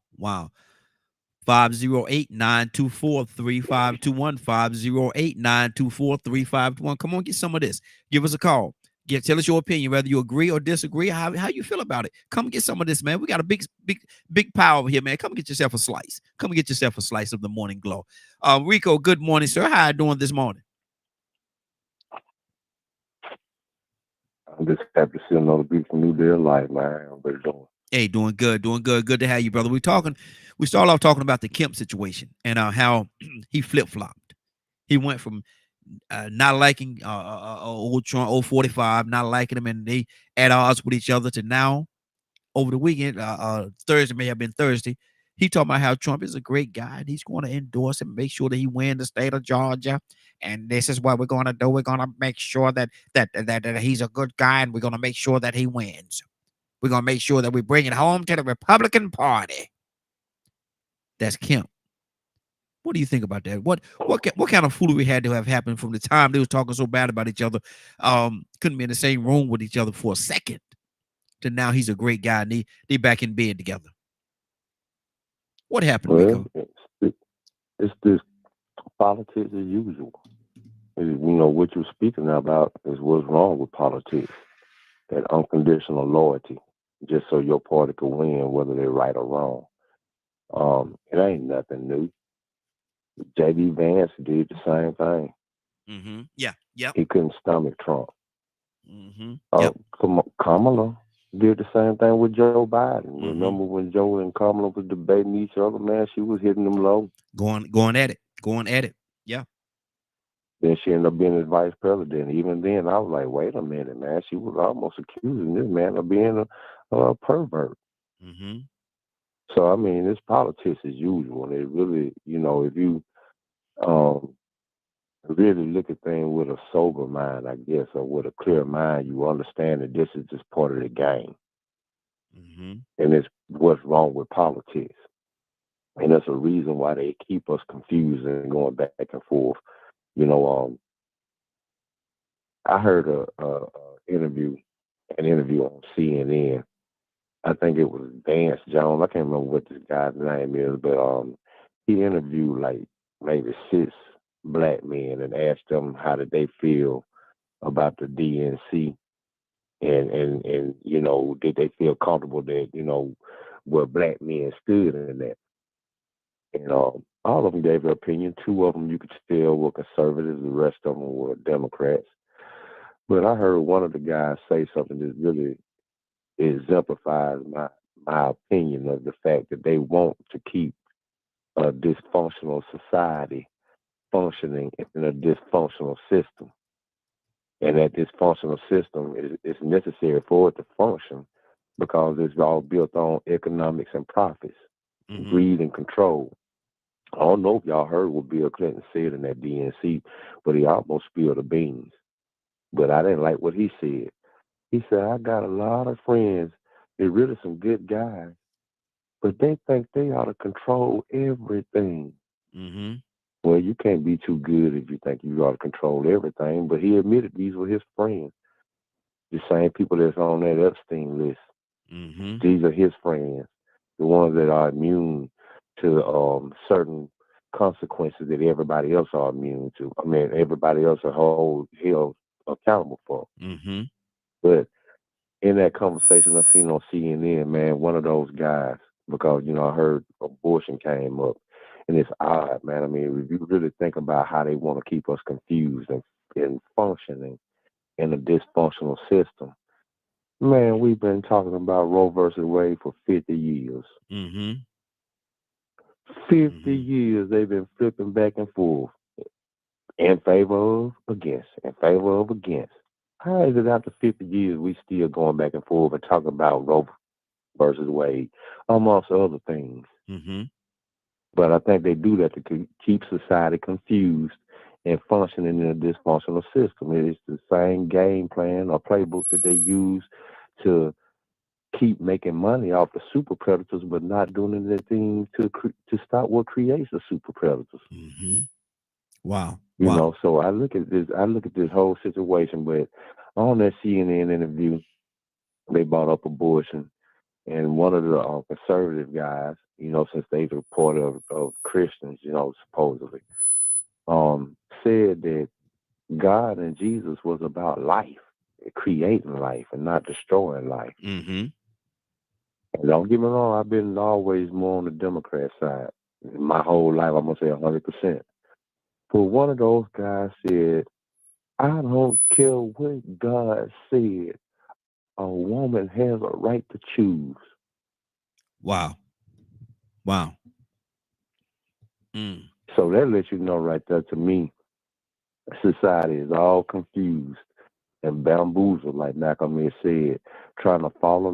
508-924-3521. 508-924-3521. Come on, get some of this. Give us a call. Tell us your opinion, whether you agree or disagree, how you feel about it. Come get some of this, man. We got a big pile over here, man. Come get yourself a slice. Come get yourself a slice of the morning glow. Rico, good morning, sir. How you doing this morning? I'm just happy to see another beautiful new day of life, man. How you doing? Hey, doing good. Good to have you, brother. We started off talking about the Kemp situation and how he flip-flopped. He went from not liking old Trump, old 45, not liking him, and they at odds with each other, to now over the weekend, Thursday, may have been Thursday, he talking about how Trump is a great guy and he's going to endorse him, make sure that he wins the state of Georgia. And this is what we're going to do. We're going to make sure that he's a good guy, and we're going to make sure that he wins. We're going to make sure that we bring it home to the Republican Party. That's Kemp. What do you think about that? What kind of foolery had to have happened from the time they was talking so bad about each other, couldn't be in the same room with each other for a second, to now he's a great guy and they back in bed together? What happened, Rico? It's this politics as usual. What you're speaking about is what's wrong with politics. That unconditional loyalty, just so your party could win, whether they're right or wrong. It ain't nothing new. J.D. Vance did the same thing. Yeah. He couldn't stomach Trump. Yep. Kamala did the same thing with Joe Biden. Remember when Joe and Kamala was debating each other, man? She was hitting them low. Going at it. Yeah. Then she ended up being his vice president. Even then, I was like, wait a minute, man. She was almost accusing this man of being a pervert. So, I mean, it's politics as usual. And it really, if you really look at things with a sober mind, I guess, or with a clear mind, you understand that this is just part of the game. And it's what's wrong with politics. And that's a reason why they keep us confused and going back and forth. I heard an interview on CNN. I think it was Vance Jones. I can't remember what this guy's name is, but he interviewed like maybe 6 black men and asked them how did they feel about the DNC, and did they feel comfortable that where black men stood in that. And all of them gave their opinion. 2 of them you could tell were conservatives. The rest of them were Democrats. But I heard one of the guys say something that really exemplifies my opinion of the fact that they want to keep a dysfunctional society functioning in a dysfunctional system. And that dysfunctional system is necessary for it to function because it's all built on economics and profits, greed and control. I don't know if y'all heard what Bill Clinton said in that DNC, but he almost spilled the beans. But I didn't like what he said. He said, I got a lot of friends. They're really some good guys, but they think they ought to control everything. Well, you can't be too good if you think you ought to control everything. But he admitted these were his friends. The same people that's on that Epstein list. These are his friends. The ones that are immune to certain consequences that everybody else are immune to. I mean, everybody else are held accountable for. But in that conversation I seen on CNN, man, one of those guys, because, I heard abortion came up. And it's odd, man. I mean, if you really think about how they want to keep us confused and and functioning in a dysfunctional system. Man, we've been talking about Roe versus Wade for 50 years. Mm-hmm. 50 years they've been flipping back and forth. In favor of, against, in favor of, against. How is it after 50 years we still going back and forth and talking about Roe versus Wade, amongst other things? Mm-hmm. But I think they do that to keep society confused and functioning in a dysfunctional system. It is the same game plan or playbook that they use to keep making money off the super predators, but not doing anything to stop what creates the super predators. Mm-hmm. Wow. You know, so I look at this whole situation, but on that CNN interview, they brought up abortion, and one of the conservative guys, you know, since they're a part of Christians, you know, supposedly, said that God and Jesus was about life, creating life, and not destroying life. Mm-hmm. And don't get me wrong, I've been always more on the Democrat side. My whole life, I'm gonna say 100%. But one of those guys said, I don't care what God said. A woman has a right to choose. Wow. Mm. So that lets you know right there, to me, society is all confused and bamboozled, like Malcolm X said, trying to follow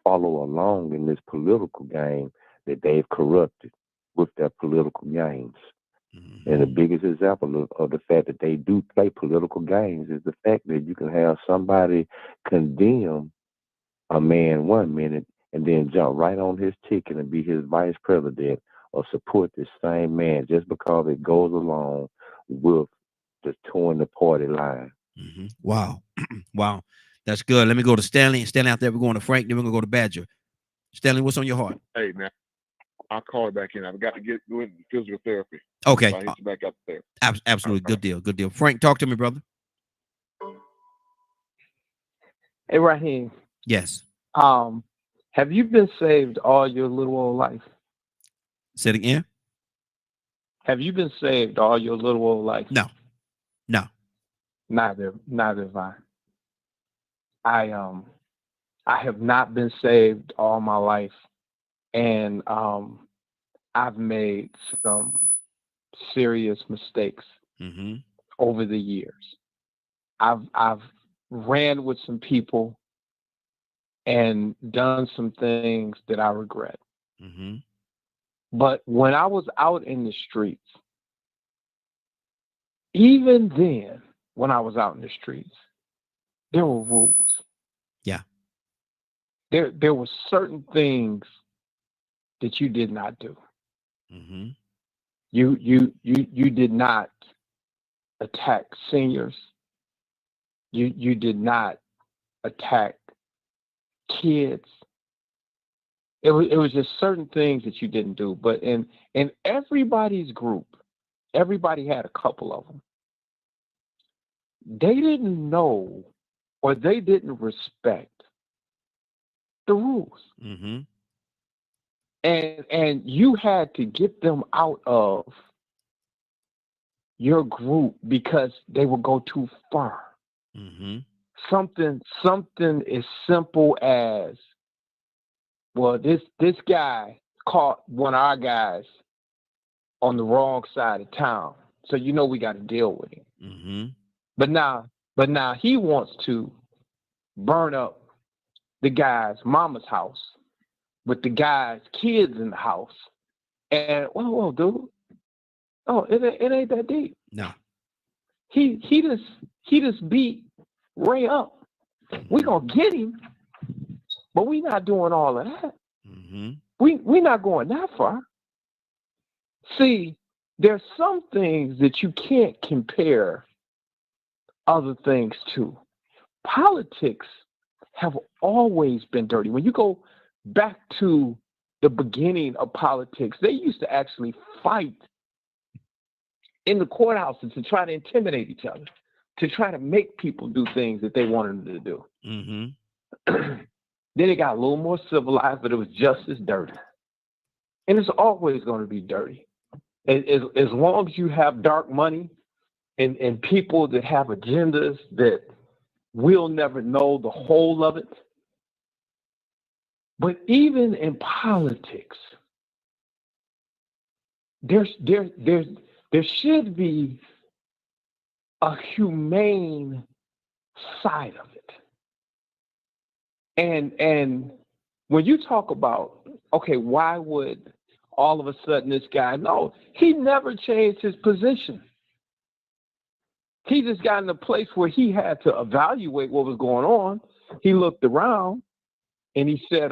along in this political game that they've corrupted with their political games. Mm-hmm. And the biggest example of the fact that they do play political games is the fact that you can have somebody condemn a man 1 minute and then jump right on his ticket and be his vice president or support this same man just because it goes along with just towing the party line. Mm-hmm. Wow. Wow. That's good. Let me go to Stanley. Stanley out there, we're going to Frank, then we're going to go to Badger. Stanley, what's on your heart? Hey, man, I'll call it back in. I've got to go into physical therapy. Okay. So I'll hit you back out there. Absolutely. Good deal. Good deal. Frank, talk to me, brother. Hey, Raheem. Yes. Have you been saved all your little old life? Say it again. Have you been saved all your little old life? No. Neither have I. I have not been saved all my life, and I've made some serious mistakes over the years. I've ran with some people and done some things that I regret. Mm-hmm. But when I was out in the streets, even then, when I was out in the streets, there were rules. Yeah. There were certain things that you did not do. Mm-hmm. You did not attack seniors. You did not attack kids. It was just certain things that you didn't do. But in everybody's group, everybody had a couple of them. They didn't know or they didn't respect the rules. Mm-hmm. And you had to get them out of your group because they would go too far. Mm-hmm. Something as simple as, well, this guy caught one of our guys on the wrong side of town, so you know we got to deal with him. Mm-hmm. But now he wants to burn up the guy's mama's house with the guy's kids in the house. And whoa, dude, oh, it ain't that deep. No, he just beat Ray up. We gonna get him, but we not doing all of that. Mm-hmm. We not going that far. See, there's some things that you can't compare other things to. Politics have always been dirty. When you go back to the beginning of politics, they used to actually fight in the courthouses to try to intimidate each other, to try to make people do things that they wanted them to do. Mm-hmm. Then it got a little more civilized, but it was just as dirty. And it's always going to be dirty. As long as you have dark money and people that have agendas that we'll never know the whole of it. But even in politics, there should be a humane side of it. And when you talk about, okay, why would all of a sudden this guy, no, he never changed his position. He just got in a place where he had to evaluate what was going on. He looked around and he said,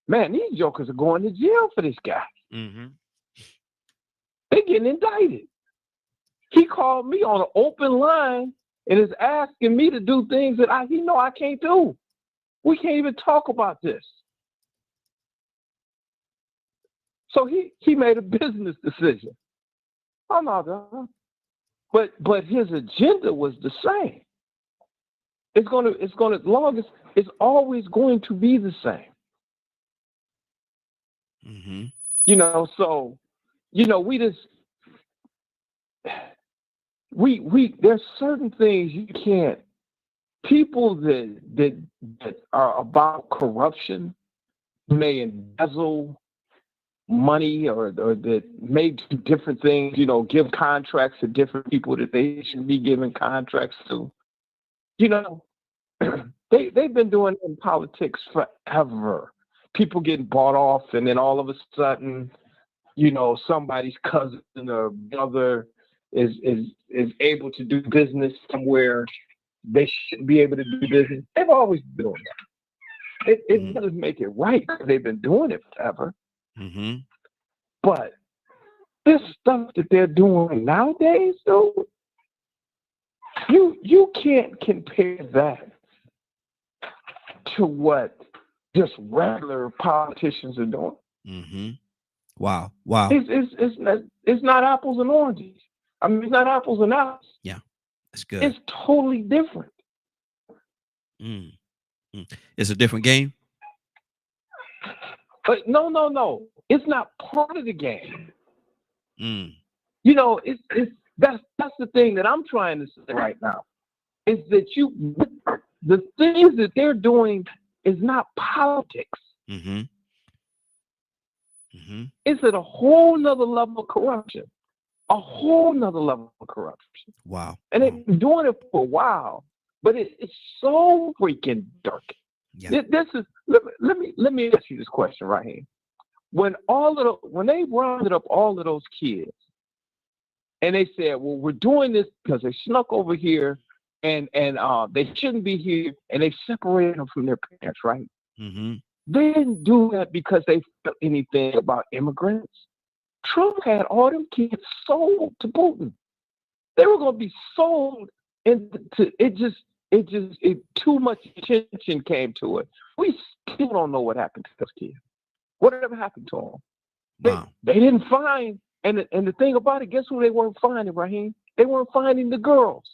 man, these jokers are going to jail for this guy. Mm-hmm. They're getting indicted. He called me on an open line and is asking me to do things that I can't do. We can't even talk about this. So he made a business decision. Oh no, but his agenda was the same. It's always going to be the same. Mm-hmm. So we there's certain things you can't. People that are about corruption may embezzle money or that may do different things, give contracts to different people that they shouldn't be giving contracts to. They've been doing it in politics forever. People getting bought off, and then all of a sudden, somebody's cousin or brother is able to do business somewhere they shouldn't be able to do business. They've always been doing that. It doesn't make it right. They've been doing it forever. Mm-hmm. But this stuff that they're doing nowadays, though, you can't compare that to what just regular politicians are doing. Mm-hmm. Wow. It's not apples and oranges. I mean, it's not apples and apples. Yeah, that's good. It's totally different. It's a different game. But no. It's not part of the game. That's the thing that I'm trying to say right now. Is that the things that they're doing is not politics. Mm-hmm. Mm-hmm. It's at a whole nother level of corruption. A whole nother level of corruption. Wow. And they've been doing it for a while, but it's so freaking dark. Yeah. Let me ask you this question right here. When they rounded up all of those kids, and they said, "Well, we're doing this because they snuck over here, and they shouldn't be here," and they separated them from their parents, right? Mm-hmm. They didn't do that because they felt anything about immigrants. Trump had all them kids sold to Putin. They were going to be sold, and too much attention came to it. We still don't know what happened to those kids. Whatever happened to them? Wow. They didn't find, and the thing about it, guess who they weren't finding, Raheem? They weren't finding the girls.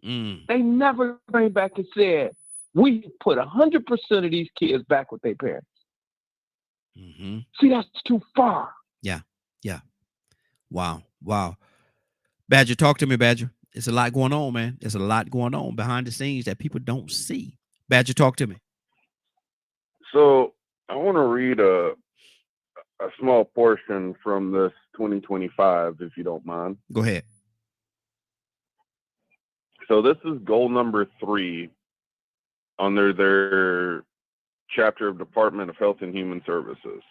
They never came back and said, we put 100% of these kids back with their parents. Mm-hmm. See, that's too far. Yeah. Wow. Badger, talk to me, Badger. It's a lot going on, man. There's a lot going on behind the scenes that people don't see. Badger, talk to me. So I want to read a small portion from this 2025, if you don't mind. Go ahead. So this is goal number 3 under their chapter of Department of Health and Human Services.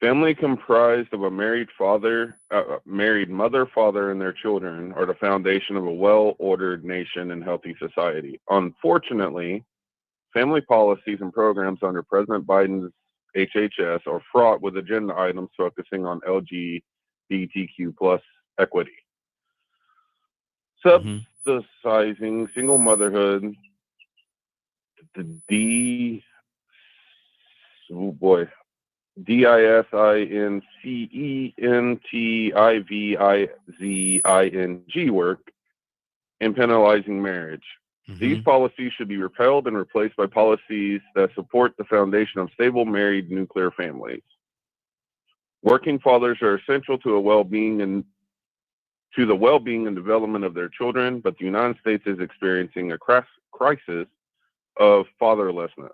Family comprised of a married mother, father, and their children are the foundation of a well-ordered nation and healthy society. Unfortunately, family policies and programs under President Biden's HHS are fraught with agenda items focusing on LGBTQ plus equity, subsidizing single motherhood, DISINCENTIVIZING work, and penalizing marriage. These policies should be repealed and replaced by policies that support the foundation of stable married nuclear families. Working fathers are essential to a well-being and to the well-being and development of their children, but the United States is experiencing a crisis of fatherlessness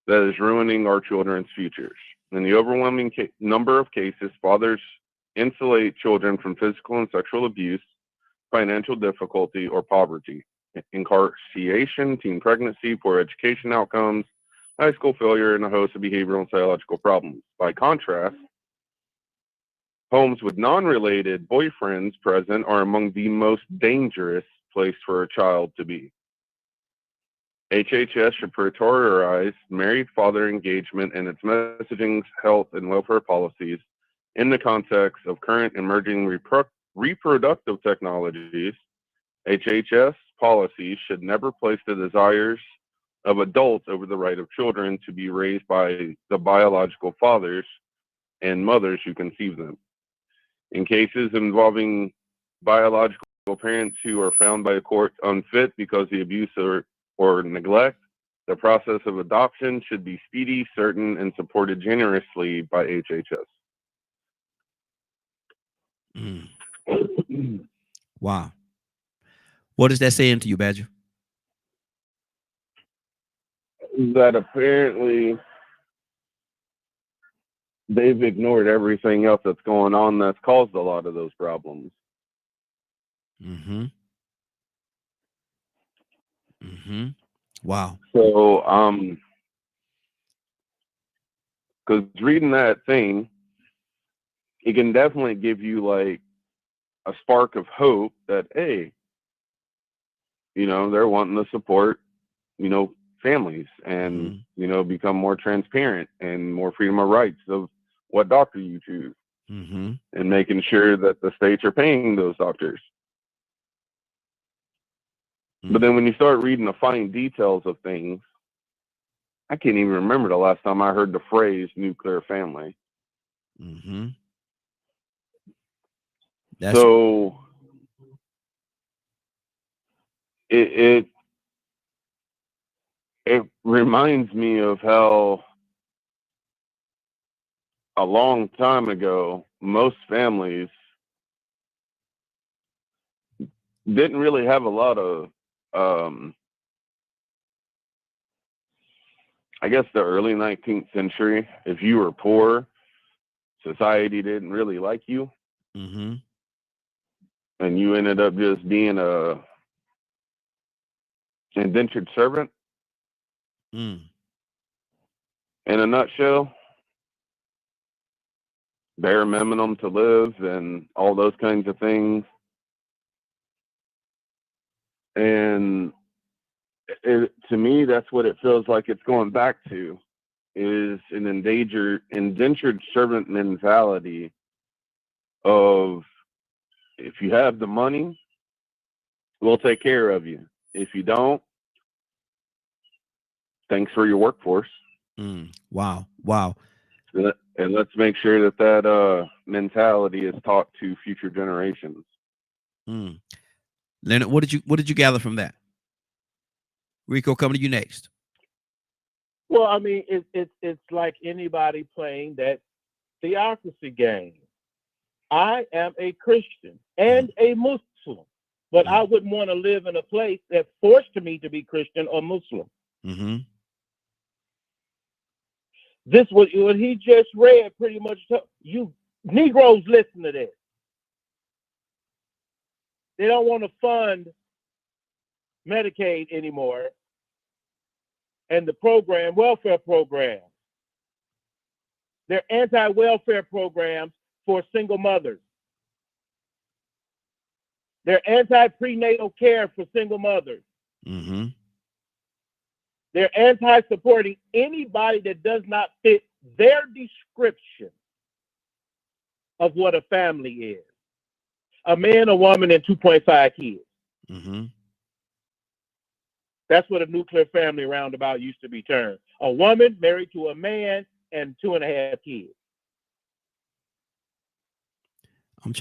that is ruining our children's futures. In the overwhelming number of cases, fathers insulate children from physical and sexual abuse, financial difficulty, or poverty, incarceration, teen pregnancy, poor education outcomes, high school failure, and a host of behavioral and psychological problems. By contrast, homes with non-related boyfriends present are among the most dangerous place for a child to be. HHS should prioritize married father engagement in its messaging, health, and welfare policies in the context of current emerging reproductive technologies. HHS policies should never place the desires of adults over the right of children to be raised by the biological fathers and mothers who conceive them. In cases involving biological parents who are found by a court unfit because of the abuse or neglect, the process of adoption should be speedy, certain, and supported generously by HHS. Wow. What is that saying to you, Badger? That apparently they've ignored everything else that's going on that's caused a lot of those problems. Wow. So, because reading that thing, it can definitely give you like a spark of hope that, hey, they're wanting to support, families and, become more transparent and more freedom of rights of what doctor you choose and making sure that the states are paying those doctors. But then when you start reading the fine details of things, I can't even remember the last time I heard the phrase nuclear family. So it reminds me of how a long time ago, most families didn't really have a lot of, I guess the early 19th century, if you were poor, society didn't really like you. And you ended up just being a indentured servant. In a nutshell, bare minimum to live and all those kinds of things. And to me, that's what it feels like it's going back to, is an indentured servant mentality of, if you have the money, we'll take care of you. If you don't, thanks for your workforce. Wow. And let's make sure that mentality is taught to future generations. Leonard, what did you gather from that? Rico, coming to you next. Well, I mean, it's like anybody playing that theocracy game. I am a Christian and a Muslim, but I wouldn't want to live in a place that forced me to be Christian or Muslim. This what he just read pretty much. You Negroes listen to this. They don't want to fund Medicaid anymore and the welfare programs. They're anti-welfare programs for single mothers. They're anti-prenatal care for single mothers. They're anti-supporting anybody that does not fit their description of what a family is. A man, a woman, and 2.5 kids. That's what a nuclear family roundabout used to be termed. A woman married to a man and 2.5 kids.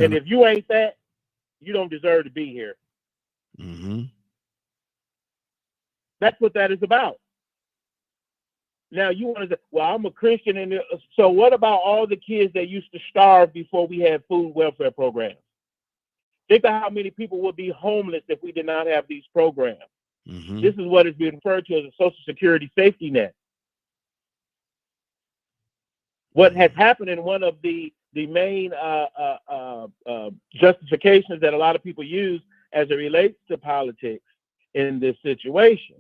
And if you ain't that, you don't deserve to be here. That's what that is about. Now you want to say, well, I'm a Christian, and so what about all the kids that used to starve before we had food welfare programs? Think of how many people would be homeless if we did not have these programs. Mm-hmm. This is what is being referred to as a Social Security safety net. What has happened in one of the main justifications that a lot of people use as it relates to politics in this situation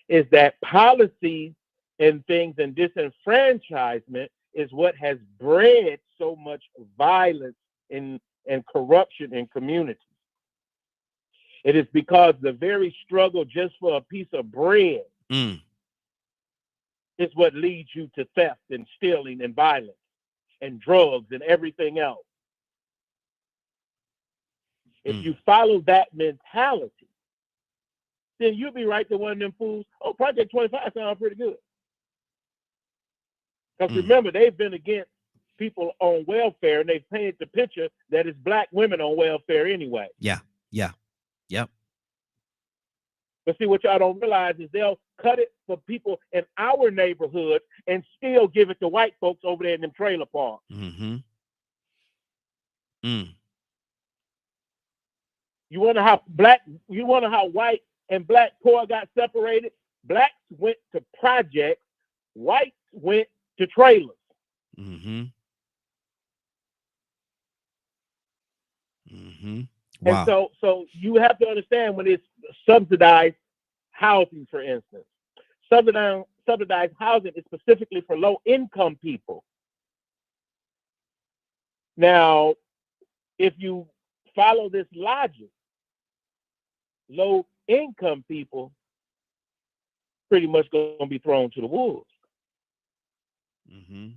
is that policies and things and disenfranchisement is what has bred so much violence and corruption in communities. It is because the very struggle just for a piece of bread is what leads you to theft and stealing and violence and drugs and everything else. If you follow that mentality, then you'll be right to one of them fools. Oh, Project 25 sounds pretty good. Because remember, they've been against people on welfare, and they've painted the picture that it's black women on welfare anyway. Yeah. Yep. But see, what y'all don't realize is they'll cut it for people in our neighborhood and still give it to white folks over there in them trailer parks. Mm-hmm. You wonder how white and black poor got separated? Blacks went to projects, whites went to trailers. Mm-hmm. Wow. And so you have to understand when it's subsidized housing, for instance. Subsidized housing is specifically for low-income people. Now, if you follow this logic, low-income people pretty much going to be thrown to the wolves. Mm-hmm.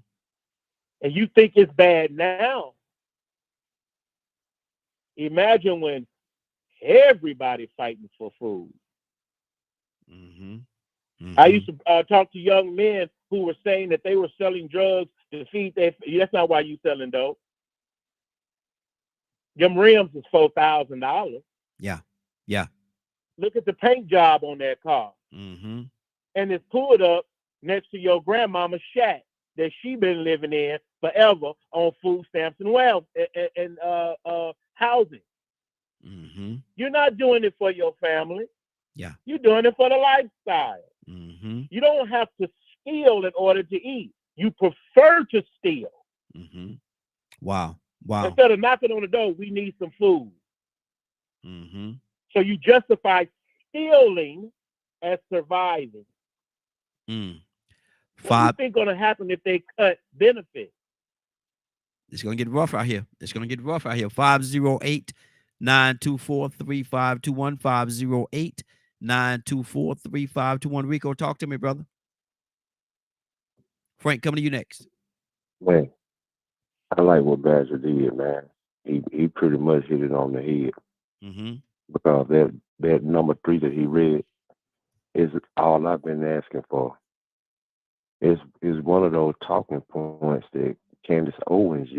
And you think it's bad now. Imagine when everybody fighting for food. I used to talk to young men who were saying that they were selling drugs to feed their. That's not why you selling dope. Them rims is $4,000. Yeah. Look at the paint job on that car. Mm-hmm. And it's pulled up next to your grandmama's shack that she been living in forever on food stamps and housing. Mm-hmm. You're not doing it for your family. Yeah. You're doing it for the lifestyle. Mm-hmm. You don't have to steal in order to eat. You prefer to steal. Mm-hmm. Wow. Instead of knocking on the door, we need some food. Mm-hmm. So you justify stealing as surviving. What do you think going to happen if they cut benefits? It's going to get rough out here. 508-924-3521. 508-924-3521. Rico, talk to me, brother. Frank, coming to you next. Man, I like what Badger did, man. He pretty much hit it on the head. Mm-hmm. Because that number 3 that he read is all I've been asking for. Is one of those talking points that Candace Owens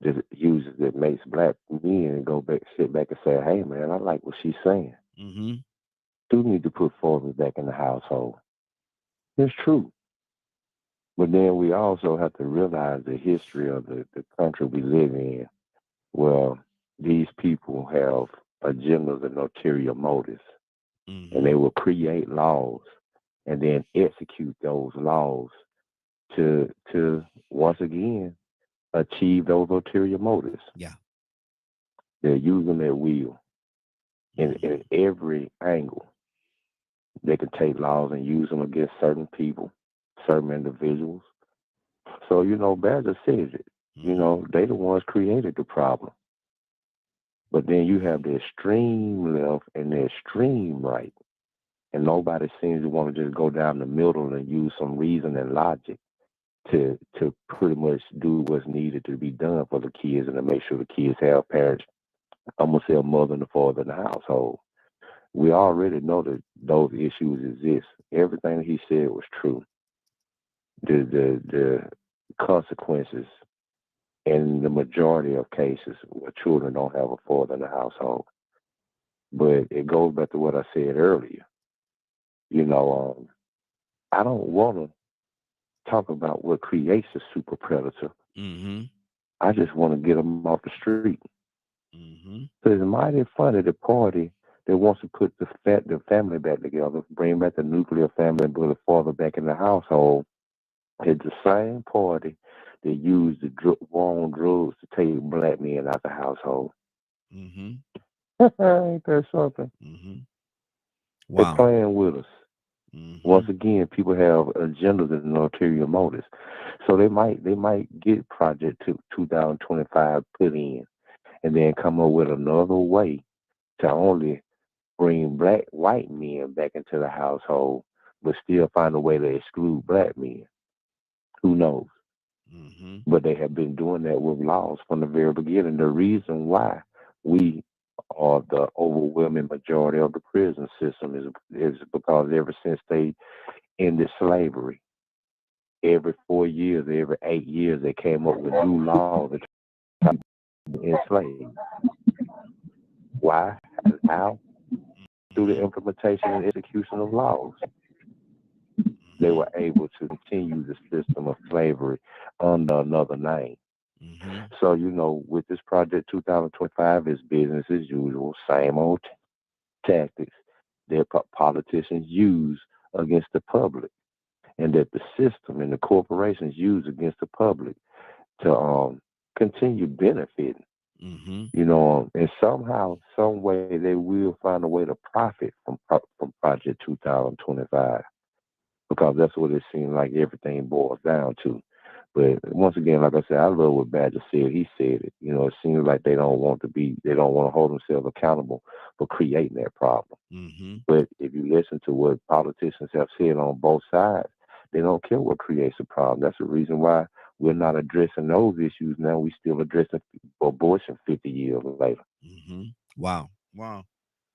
that makes black men go back, sit back and say, hey, man, I like what she's saying. Mm-hmm. Do need to put formulas back in the household. It's true. But then we also have to realize the history of the country we live in. Well, these people have agendas and ulterior motives. Mm-hmm. And they will create laws and then execute those laws to once again achieve those ulterior motives. Yeah. They're using their will in every angle. They can take laws and use them against certain people, certain individuals. So, Badger says it. They the ones created the problem. But then you have the extreme left and the extreme right. And nobody seems to want to just go down the middle and use some reason and logic to pretty much do what's needed to be done for the kids and to make sure the kids have parents. I'm going to say a mother and a father in the household. We already know that those issues exist. Everything that he said was true. The consequences in the majority of cases where children don't have a father in the household. But it goes back to what I said earlier. I don't want to talk about what creates a super predator. Mm-hmm. I just want to get them off the street. So it's mighty funny, the party that wants to put the family back together, bring back the nuclear family and put the father back in the household. It's the same party that used the wrong drugs to take black men out the household. Ain't that something? They're Wow. playing with us. Once again, people have agendas and ulterior motives, so they might get Project 2025 put in, and then come up with another way to only bring white men back into the household, but still find a way to exclude black men. Who knows? But they have been doing that with laws from the very beginning. The reason why we are the overwhelming majority of the prison system is because ever since they ended slavery, every 4 years, every 8 years, they came up with new laws that try to enslave. Why? How? Through the implementation and execution of laws. They were able to continue the system of slavery under another name. So, with this Project 2025, it's business as usual, same old tactics that politicians use against the public, and that the system and the corporations use against the public to continue benefiting. And somehow, some way, they will find a way to profit from Project 2025, because that's what it seems like everything boils down to. But once again, like I said, I love what Badger said. He said it. It seems like they don't want to hold themselves accountable for creating that problem. But if you listen to what politicians have said on both sides, they don't care what creates a problem. That's the reason why we're not addressing those issues now. We still addressing abortion 50 years later. Wow.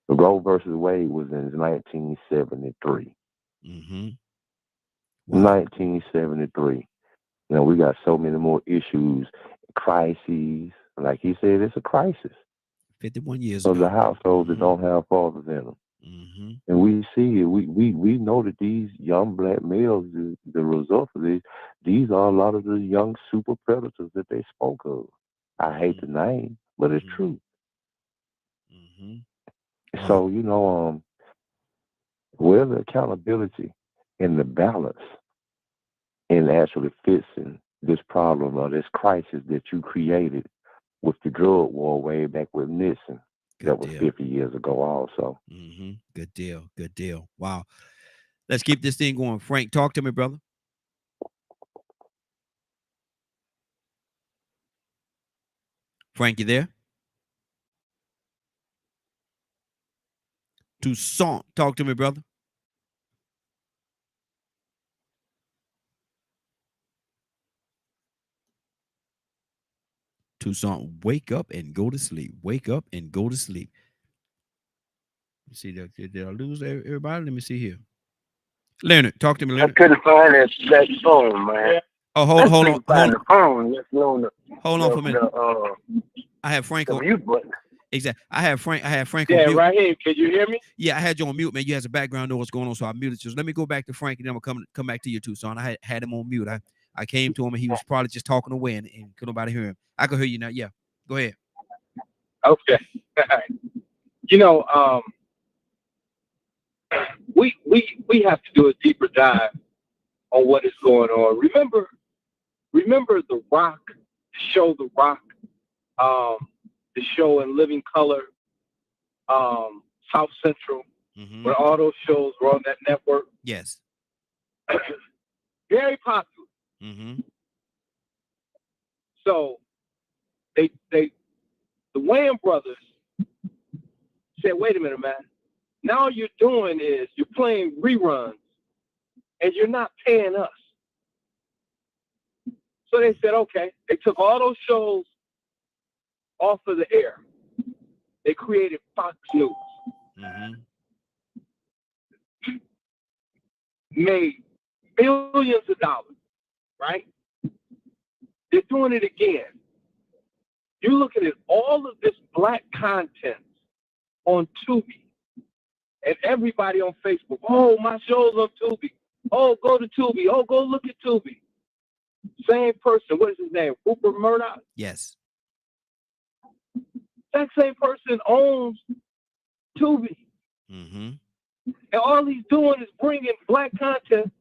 Roe versus Wade was in 1973. 1973. We got so many more issues, crises. Like he said, it's a crisis. 51 years of ago. the households that don't have fathers in them. And we see it. We know that these young black males, the result of these are a lot of the young super predators that they spoke of. I hate the name, but it's true. So, where the accountability and the balance in actually fixing this problem or this crisis that you created with the drug war way back with Nixon? That was 50 years ago also. Good deal. Wow. Let's keep this thing going. Frank, talk to me, brother. Frank, you there? Toussaint, talk to me, brother. Toussaint, wake up and go to sleep. Wake up and go to sleep. You see, did I lose everybody? Let me see here. Leonard, talk to me, Leonard. I couldn't find that phone, man. Oh, hold on. The phone. Hold on for a minute. I have Frank on mute button. Exactly. I have Frank yeah, on mute. Right here. Can you hear me? Yeah, I had you on mute, man. You had some background noise going on, so I muted you. So let me go back to Frank, and then I'm gonna come back to you, Toussaint. I had him on mute. I came to him, and he was probably just talking away, and could nobody hear him. I can hear you now. Yeah, go ahead. Okay. We have to do a deeper dive on what is going on. Remember The Rock, the show The Rock, the show in living color, South Central, when all those shows were on that network. Yes. Very popular. So the Wayans brothers said, wait a minute, man. Now all you're doing is you're playing reruns and you're not paying us. So they said, okay. They took all those shows off of the air. They created Fox News. Made billions of dollars, right? They're doing it again. You're looking at all of this black content on Tubi. And everybody on Facebook, oh, my show's on Tubi. Oh, go to Tubi. Oh, go look at Tubi. Same person. What is his name? Rupert Murdoch? Yes. that same person owns Tubi. Mm-hmm. And all he's doing is bringing black content.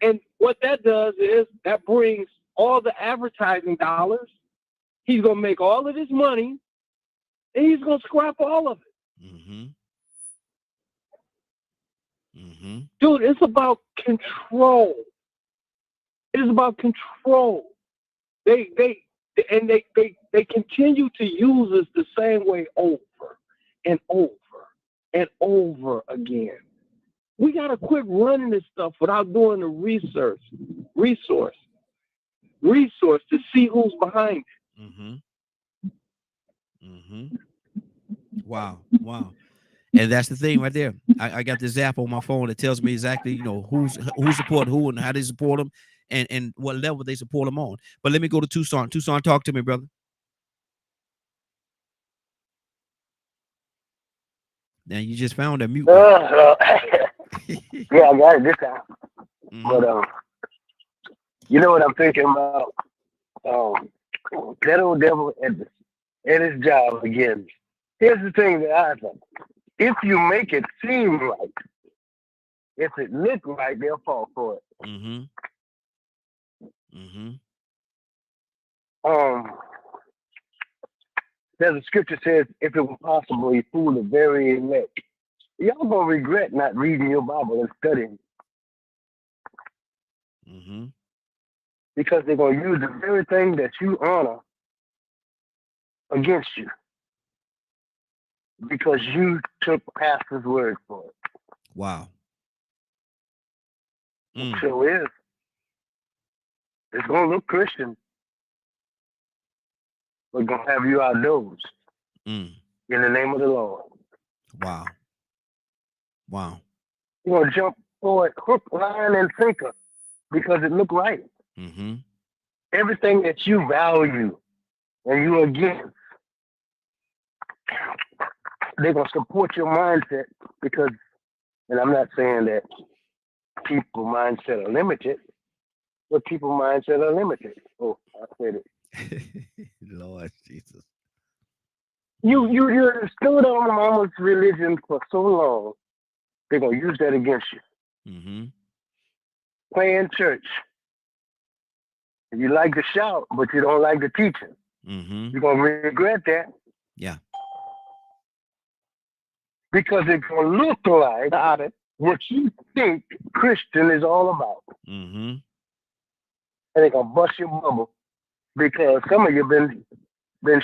And what that does is that brings all the advertising dollars. He's going to make all of his money, and he's going to scrap all of it. Mm-hmm. Mm-hmm. Dude, it's about control. It is about control. They continue to use us the same way over and over and over again. We gotta quit running this stuff without doing the resource to see who's behind it. Mm-hmm. Mm-hmm. Wow. And that's the thing right there. I got this app on my phone that tells me exactly, who support who and how they support them and what level they support them on. But let me go to Tucson. Tucson, talk to me, brother. Now you just found a mute. Yeah, I got it this time. Mm-hmm. But you know what I'm thinking about? That old devil at his job again. Here's the thing that I think. If you make it seem right, if it looks right, they'll fall for it. Mm-hmm. Mm-hmm. There's a scripture says, if it were possible, he fool the very elect. Y'all gonna regret not reading your Bible and studying. Mm-hmm. Because they're gonna use the very thing that you honor against you. Because you took pastor's word for it. Wow. It sure is. It's gonna look Christian. We're gonna have you outdoors. In the name of the Lord. Wow. You're gonna jump for it, hook, line, and sinker, because it look right. Mm-hmm. Everything that you value and you against, they're gonna support your mindset because, and I'm not saying that people mindset are limited, but people mindset are limited. Oh, I said it. Lord Jesus. You stood on mama's religion for so long, they're gonna use that against you. Mm-hmm. Playing church. You like to shout, but you don't like the teaching. Mm-hmm. You're gonna regret that. Yeah. Because it's gonna look like what you think Christian is all about. Mm-hmm. And they're gonna bust your bubble because some of you been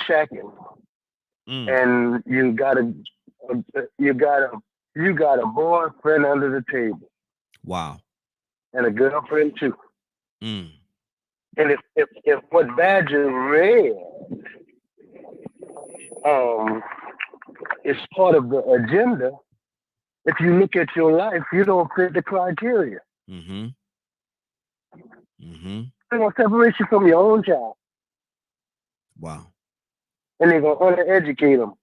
shacking. And you got a boyfriend under the table. Wow. And a girlfriend too. And if what Badger read is part of the agenda, if you look at your life, you don't fit the criteria. Mm-hmm. Mm-hmm. They're gonna separate you from your own child. Wow. And they're gonna undereducate them.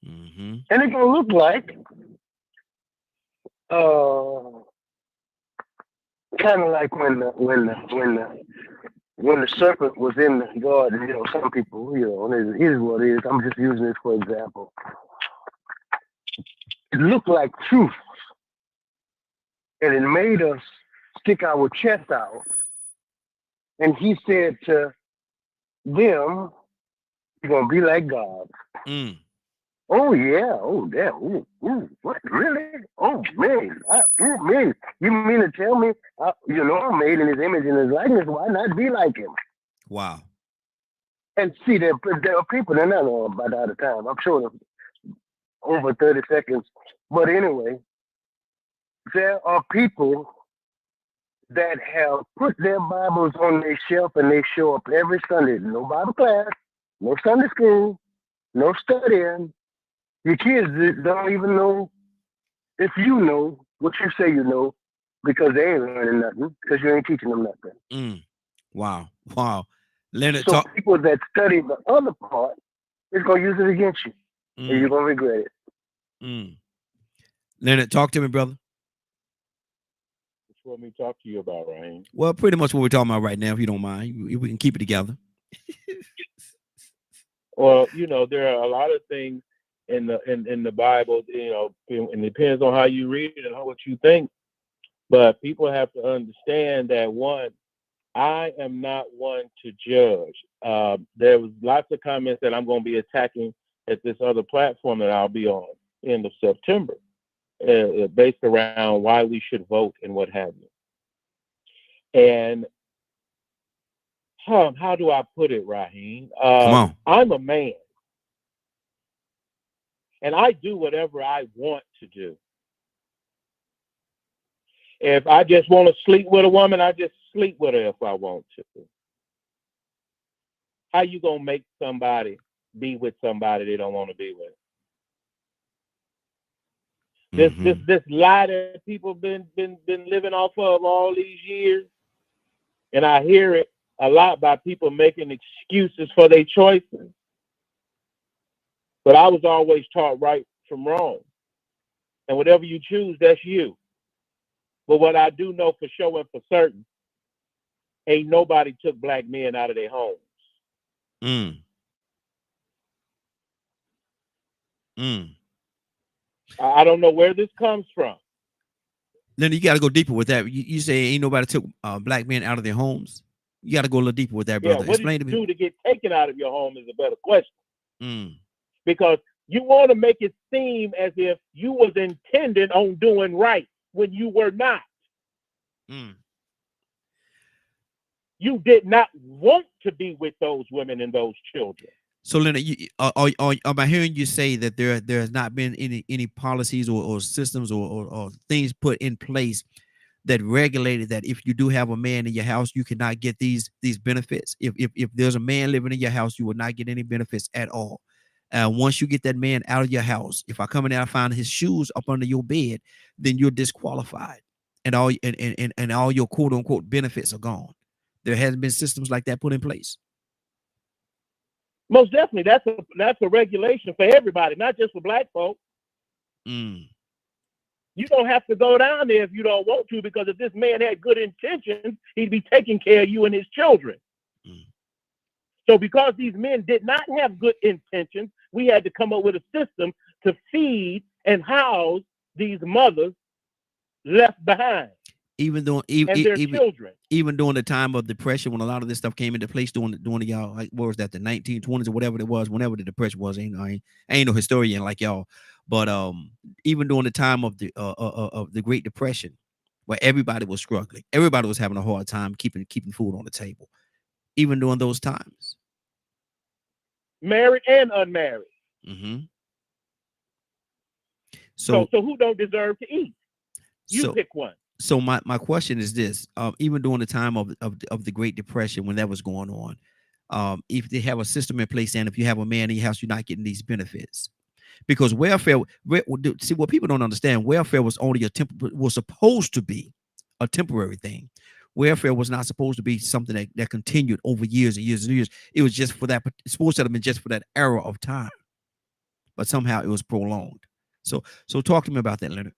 Mm-hmm. And it's gonna look like kind of like when the serpent was in the garden. Some people, here's what it is. I'm just using this for example. It looked like truth, and it made us stick our chest out. And he said to them, "You're gonna be like God." Oh yeah, oh yeah, what really? Oh man, man, you mean to tell me, I'm made in His image and His likeness? Why not be like Him? Wow. And see, there are people. They're not about out of time. I'm sure them over 30 seconds. But anyway, there are people that have put their Bibles on their shelf and they show up every Sunday. No Bible class, no Sunday school, no studying. Your kids don't even know if you know what you say you know because they ain't learning nothing because you ain't teaching them nothing. Wow. Leonard, so people that study the other part is going to use it against you and you're going to regret it. Leonard, talk to me, brother. What you want me to talk to you about, Raheem? Well, pretty much what we're talking about right now, if you don't mind. We can keep it together. Well, there are a lot of things in the Bible, and it depends on how you read it and what you think. But people have to understand that, one, I am not one to judge. There was lots of comments that I'm going to be attacking at this other platform that I'll be on end of September, based around why we should vote and what have you. And how do I put it, Raheem? Come on. I'm a man, and I do whatever I want to do. If I just want to sleep with a woman, I just sleep with her if I want to. How you gonna make somebody be with somebody they don't want to be with? This lie that people been living off of all these years, and I hear it a lot by people making excuses for their choices. But I was always taught right from wrong, and whatever you choose, that's you. But what I do know for sure and for certain, ain't nobody took black men out of their homes. I don't know where this comes from. Then you got to go deeper with that. You say ain't nobody took black men out of their homes. You got to go a little deeper with that, brother. Yeah, what Explain did to you me. do to get taken out of your home is a better question. Because you want to make it seem as if you was intended on doing right when you were not. You did not want to be with those women and those children. So, Leonard, am I hearing you say that there has not been any policies or systems or things put in place that regulated that if you do have a man in your house, you cannot get these benefits? If there's a man living in your house, you will not get any benefits at all. Once you get that man out of your house, if I come in there, I find his shoes up under your bed, then you're disqualified, and all your quote unquote benefits are gone. There hasn't been systems like that put in place. Most definitely, that's a regulation for everybody, not just for black folks. You don't have to go down there if you don't want to, because if this man had good intentions, he'd be taking care of you and his children. So because these men did not have good intentions, we had to come up with a system to feed and house these mothers left behind. Even during the time of depression, when a lot of this stuff came into place during y'all, like, what was that, the 1920s or whatever it was, whenever the depression was. I ain't no historian like y'all, but even during the time of the Great Depression, where everybody was struggling, everybody was having a hard time keeping food on the table, even during those times, married and unmarried. So who don't deserve to eat? You pick one. So my question is this: even during the time of the Great Depression, when that was going on, if they have a system in place, and if you have a man in your house, you're not getting these benefits, because welfare. See, what people don't understand: welfare was only was supposed to be a temporary thing. Welfare was not supposed to be something that continued over years and years and years. It was just for that. It's supposed to have been just for that era of time, but somehow it was prolonged. So talk to me about that, Leonard.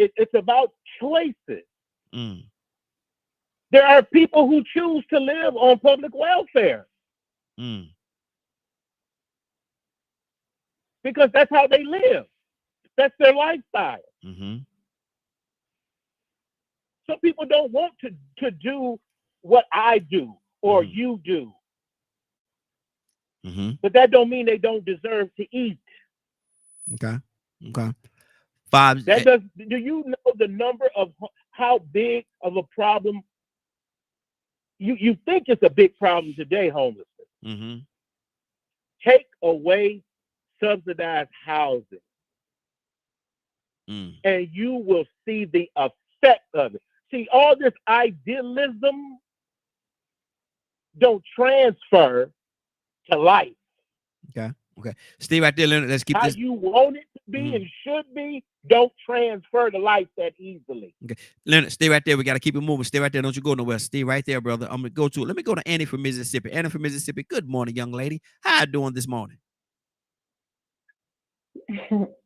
It's about choices. There are people who choose to live on public welfare because that's how they live. That's their lifestyle. Some people don't want to do what I do or you do. But that don't mean they don't deserve to eat. Okay. Do you know the number of how big of a problem you think it's a big problem today, homelessness? Take away subsidized housing, and you will see the effect of it. See, all this idealism don't transfer to life. Okay. Stay right there, Leonard. Let's keep how this. you want it to be and should be. Don't transfer to life that easily. Okay, Leonard, stay right there. We got to keep it moving. Stay right there. Don't you go nowhere. Stay right there, brother. Let me go to Annie from Mississippi. Annie from Mississippi. Good morning, young lady. How you doing this morning?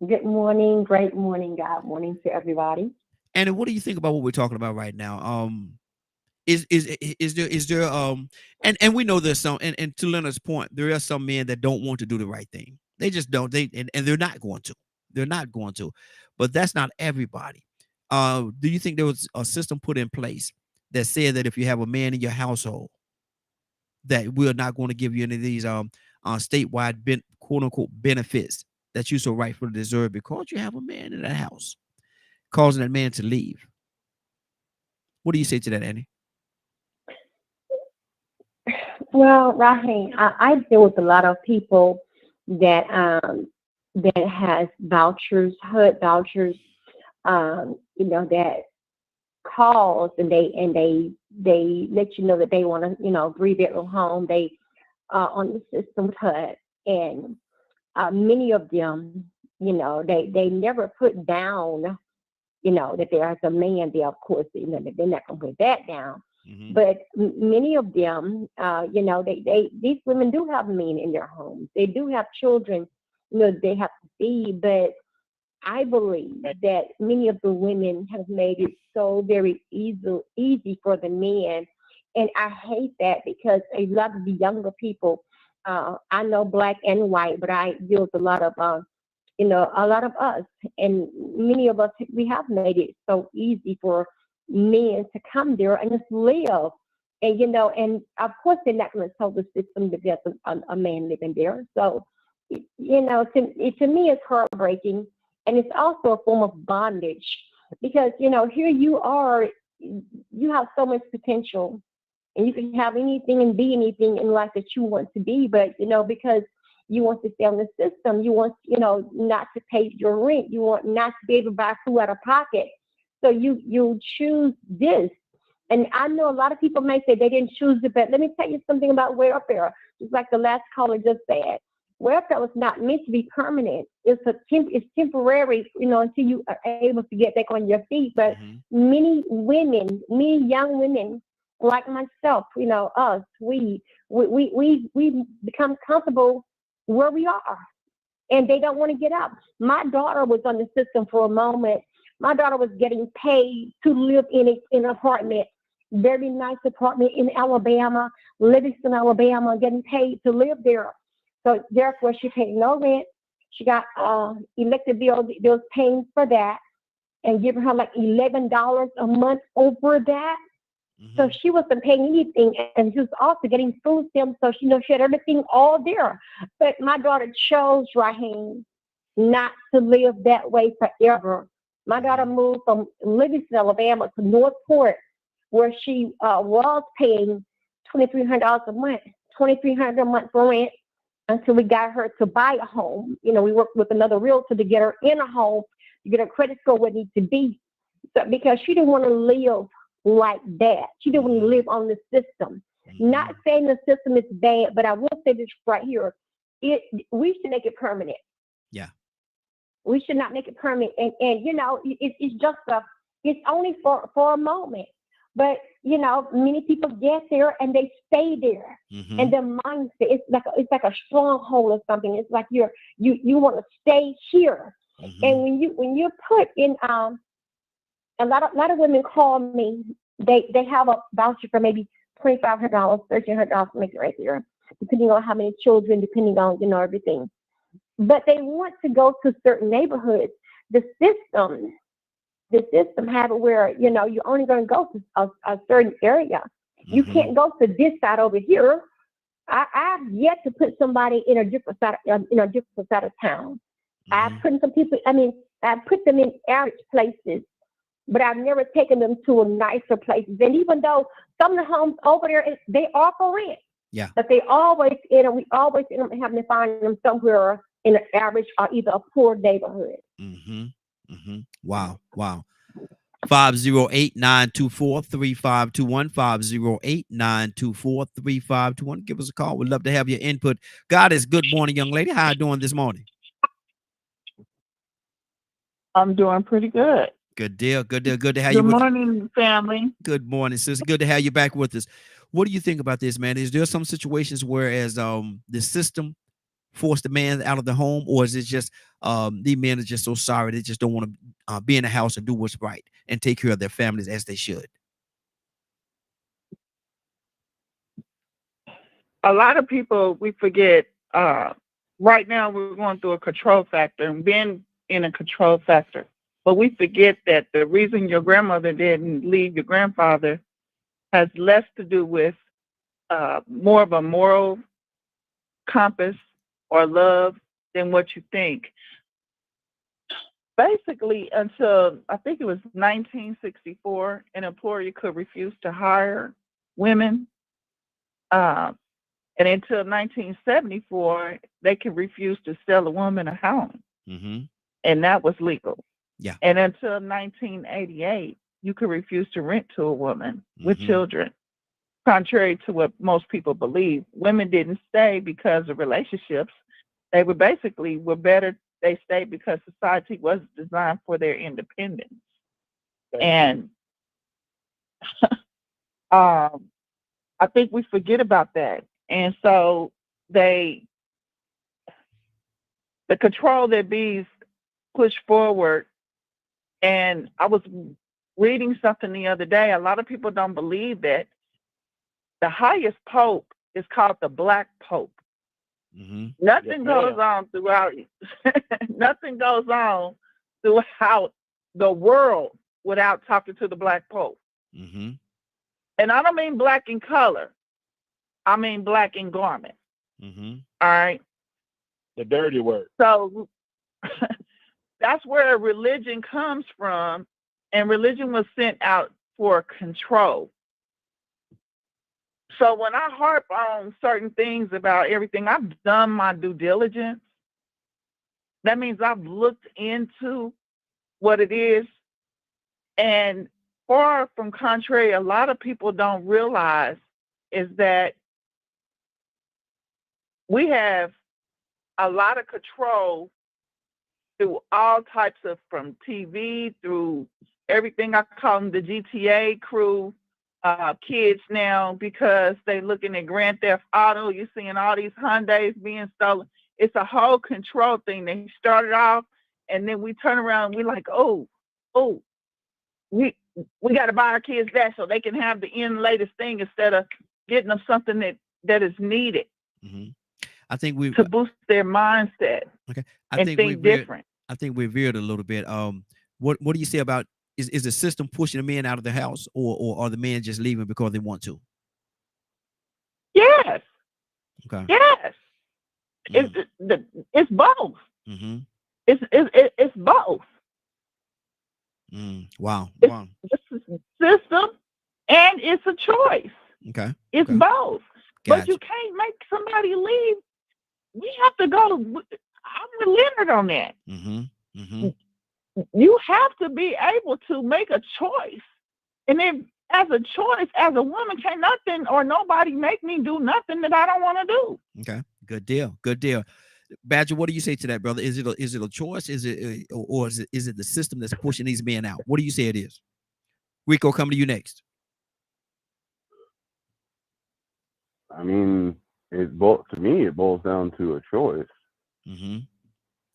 Good morning. Great morning, God. Morning to everybody. Annie, what do you think about what we're talking about right now? Is there and we know there's some, and to Leonard's point, there are some men that don't want to do the right thing. They just don't. And they're not going to. They're not going to. But that's not everybody. Do you think there was a system put in place that said that if you have a man in your household, that we're not going to give you any of these statewide quote unquote benefits that you so rightfully deserve because you have a man in that house, causing that man to leave? What do you say to that, Annie? Well, Raheem, I deal with a lot of people that that has vouchers, HUD vouchers, that calls and they let you know that they want to, 3-bedroom home. They on the system with HUD, and many of them, they never put down, that there's a man there. Of course, that they're not going to put that down. But many of them, these women do have men in their homes. They do have children, they have to feed. But I believe that many of the women have made it so very easy for the men. And I hate that, because a lot of the younger people, I know black and white, but I deal with a lot of, a lot of us. And many of us, we have made it so easy for men to come there and just live. And, and of course they're not going to tell the system that there's a man living there. So, to me it's heartbreaking. And it's also a form of bondage, because, here you are, you have so much potential, and you can have anything and be anything in life that you want to be. But, because you want to stay on the system, you want, not to pay your rent, you want not to be able to buy food out of pocket. So you choose this. And I know a lot of people may say they didn't choose it, but let me tell you something about welfare. Just like the last caller just said, welfare was not meant to be permanent. It's temporary, until you are able to get back on your feet. But many young women like myself, us, we become comfortable where we are, and they don't want to get up. My daughter was on the system for a moment. My daughter was getting paid to live in an apartment, very nice apartment in Alabama, Livingston, Alabama, getting paid to live there. So therefore, she paid no rent. She got electric bills paying for that, and giving her like $11 a month over that. So she wasn't paying anything, and she was also getting food stamps. So she had everything all there. But my daughter chose, Raheem, not to live that way forever. My daughter moved from Livingston, Alabama to Northport, where she was paying $2,300 a month, $2,300 a month for rent, until we got her to buy a home. We worked with another realtor to get her in a home, to get her credit score where it needs to be. So, because she didn't want to live like that. She didn't want to live on the system. Not saying the system is bad, but I will say this right here. We should make it permanent. Yeah. We should not make it permanent. And it's just it's only for a moment. But, many people get there and they stay there. And their mindset, it's like a stronghold or something. It's like you want to stay here. And when you're put in, a lot of women call me, they have a voucher for maybe $2,500, $1,300 to make it right there, depending on how many children, depending on, everything. But they want to go to certain neighborhoods. The system have it where, you're only going to go to a certain area. You can't go to this side over here. I've yet to put somebody in a different side of town. I've put some people, I've put them in average places, but I've never taken them to a nicer places. And even though some of the homes over there, they are for rent. Yeah. But we always end up having to find them somewhere in an average or either a poor neighborhood. Wow. 508-924-3521, 508-924-3521. Give us a call. We'd love to have your input. Goddess, good morning, young lady. How are you doing this morning? I'm doing pretty good. Good deal. Good to have you. Good morning, family. Good morning, sister. Good to have you back with us. What do you think about this, man? Is there some situations whereas the system forced the man out of the home, or is it just the men are just so sorry they just don't want to be in the house and do what's right and take care of their families as they should? a lot of people, we forget, right now we're going through a control factor and being in a control factor. But we forget that the reason your grandmother didn't leave your grandfather has less to do with more of a moral compass or love than what you think. Basically, until I think it was 1964, an employer could refuse to hire women. And until 1974, they could refuse to sell a woman a home. Mm-hmm. And that was legal. Yeah. And until 1988, you could refuse to rent to a woman with children. Contrary to what most people believe, women didn't stay because of relationships. They were better. They stayed because society was designed for their independence. And I think we forget about that. And so the control that bees push forward. And I was reading something the other day. A lot of people don't believe that the highest pope is called the Black Pope. Mm-hmm. Nothing goes on throughout. Nothing goes on throughout the world without talking to the Black Pope. Mm-hmm. And I don't mean black in color. I mean black in garment. Mm-hmm. All right. The dirty word. So that's where religion comes from, and religion was sent out for control. So when I harp on certain things about everything, I've done my due diligence. That means I've looked into what it is. And far from contrary, a lot of people don't realize is that we have a lot of control through all types of, from TV through everything. I call them the GTA crew. Kids now, because they looking at Grand Theft Auto, you're seeing all these Hyundais being stolen. It's a whole control thing. They started off, and then we turn around and we're like, we got to buy our kids that so they can have the latest thing instead of getting them something that is needed. Mm-hmm. I think we to boost their mindset. Okay, I think different. I think we veered a little bit. What do you say about is the system pushing the men out of the house, or are the men just leaving because they want to? Yes. Okay. Yes. It's both. Mm-hmm. It's both. Wow. It's a system and it's a choice. Okay. It's both. Gotcha. But you can't make somebody leave. We have to go to. I'm with Leonard on that. Mm-hmm. Mm-hmm. You have to be able to make a choice. And then as a choice, as a woman, can't nothing or nobody make me do nothing that I don't want to do. Okay. Good deal. Good deal. Badger, what do you say to that, brother? Is it a choice? Is it or is it the system that's pushing these men out? What do you say it is? Rico, come to you next. I mean, to me, it boils down to a choice. Mm-hmm.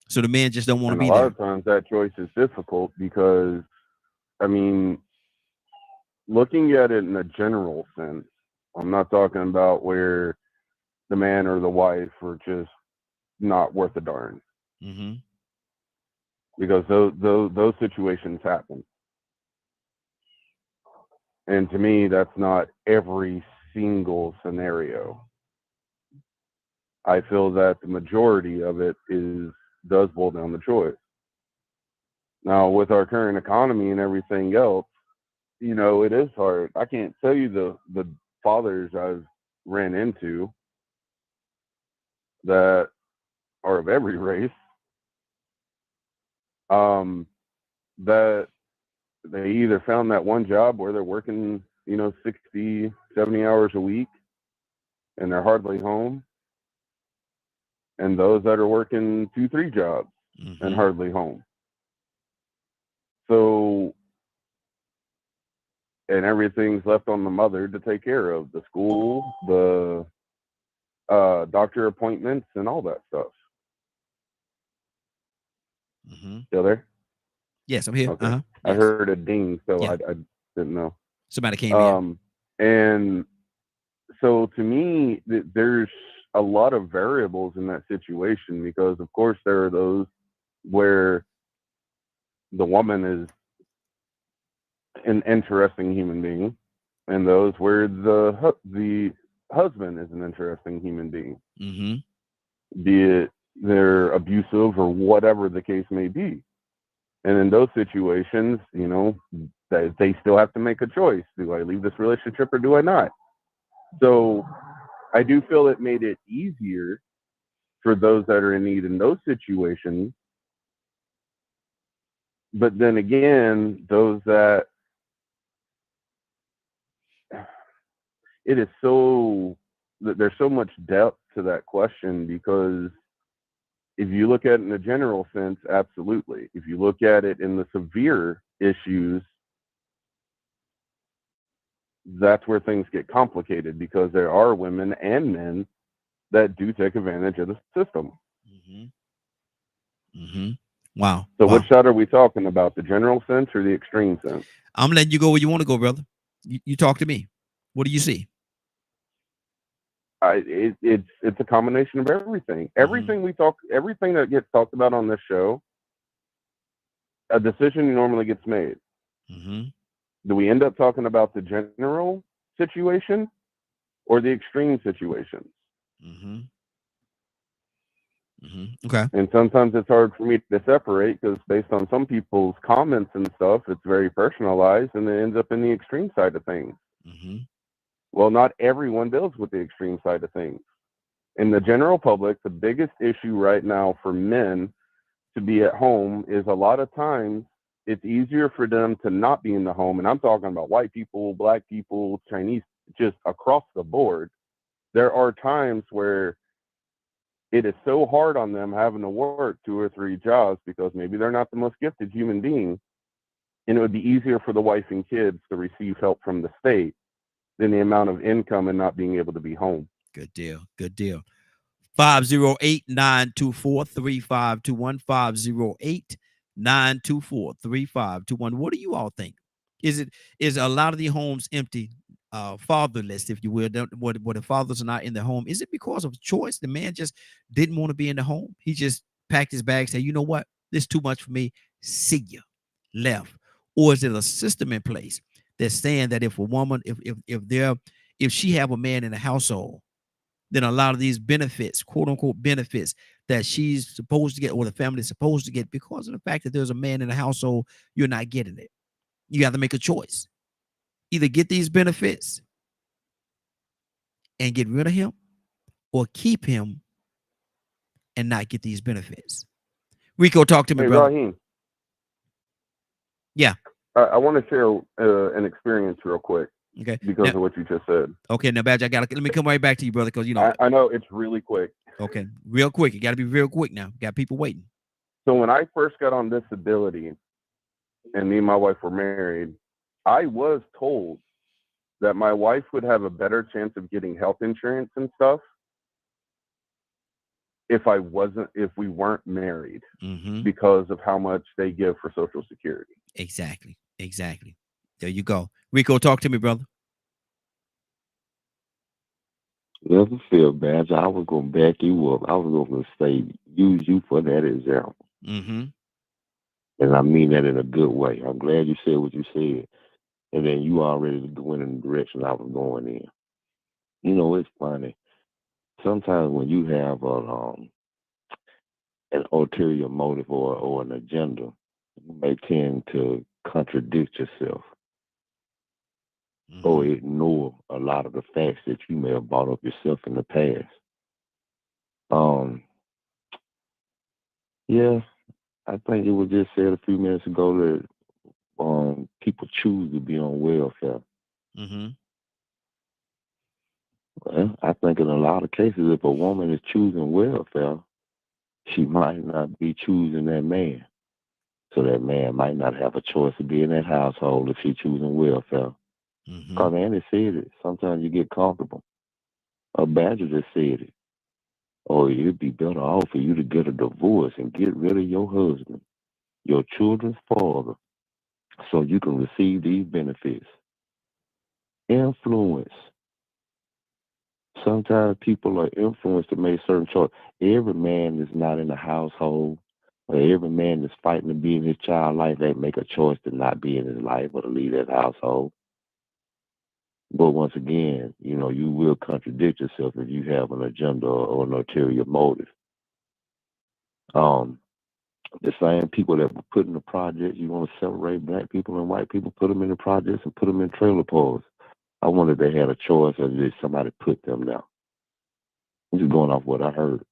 So the men just don't want to be there. A lot there. of times that choice is difficult because, I mean, looking at it in a general sense, I'm not talking about where the man or the wife are just not worth a darn. Mm-hmm. Because those situations happen. And to me, that's not every single scenario. I feel that the majority of it does boil down to choice. Now, with our current economy and everything else, you know, it is hard. I can't tell you the fathers I've ran into that are of every race, that they either found that one job where they're working, 60, 70 hours a week and they're hardly home, and those that are working 2-3 jobs and hardly home. So, and everything's left on the mother to take care of: the school, the doctor appointments, and all that stuff. Still there? Yes, I'm here. Okay. Yes. I heard a ding, so Yeah. I didn't know. Somebody came in. And So to me, there's a lot of variables in that situation, because of course there are those where the woman is an interesting human being, and those where the husband is an interesting human being, be it they're abusive or whatever the case may be. And in those situations, you know, they still have to make a choice. Do I leave this relationship or do I not? So I do feel it made it easier for those that are in need in those situations. But then again, those that there's so much depth to that question, because if you look at it in a general sense, absolutely. If you look at it in the severe issues, that's where things get complicated, because there are women and men that do take advantage of the system. Wow. So which side are we talking about, the general sense or the extreme sense? I'm letting you go where you want to go, brother. You talk to me. What do you see? It's a combination of everything. Everything that gets talked about on this show, a decision normally gets made. Do we end up talking about the general situation or the extreme situations? Okay. And sometimes it's hard for me to separate, because based on some people's comments and stuff, it's very personalized, and it ends up in the extreme side of things. Well, not everyone deals with the extreme side of things. In the general public, the biggest issue right now for men to be at home is a lot of times it's easier for them to not be in the home. And I'm talking about white people, black people, Chinese, just across the board. There are times where it is so hard on them having to work 2 or 3 jobs, because maybe they're not the most gifted human being. And it would be easier for the wife and kids to receive help from the state than the amount of income and not being able to be home. Good deal. Good deal. 508-924-3521. 508-924-3521. What do you all think? Is a lot of the homes empty, fatherless, if you will, where the fathers are not in the home? Is it because of choice? The man just didn't want to be in the home. He just packed his bags, said, you know what? This is too much for me. See ya. Left. Or is it a system in place that's saying that if a woman, if she have a man in the household, then a lot of these benefits, quote unquote benefits, that she's supposed to get, or the family is supposed to get, because of the fact that there's a man in the household, you're not getting it. You have to make a choice. Either get these benefits and get rid of him, or keep him and not get these benefits. Rico, talk to me, brother. Raheem. Yeah. I want to share an experience real quick. Okay. Because of what you just said. Okay, now, Badge, let me come right back to you, brother, because, you know. I know it's really quick. Okay, real quick. You got to be real quick now. Got people waiting. So when I first got on disability and me and my wife were married, I was told that my wife would have a better chance of getting health insurance and stuff if we weren't married, because of how much they give for Social Security. Exactly. There you go. Rico, talk to me, brother. Never feel bad. I was going to back you up. I was going to say, use you for that example. And I mean that in a good way. I'm glad you said what you said. And then you already went in the direction I was going in. You know, it's funny. Sometimes when you have an ulterior motive or an agenda, you may tend to contradict yourself. Or ignore a lot of the facts that you may have brought up yourself in the past. Yeah, I think it was just said a few minutes ago that people choose to be on welfare. Well, I think in a lot of cases, if a woman is choosing welfare, she might not be choosing that man. So that man might not have a choice to be in that household if she's choosing welfare. Because Andy said it. Sometimes you get comfortable. A Badger just said it. Or it'd be better off for you to get a divorce and get rid of your husband, your children's father, so you can receive these benefits. Influence. Sometimes people are influenced to make certain choices. Every man is not in the household, or every man is fighting to be in his child's life. They make a choice to not be in his life or to leave that household. But once again, you will contradict yourself if you have an agenda or an ulterior motive. Um, the same people that were put in the projects, you want to separate black people and white people, put them in the projects and put them in trailer parks. I wonder if they had a choice or did somebody put them there. I'm just going off what I heard.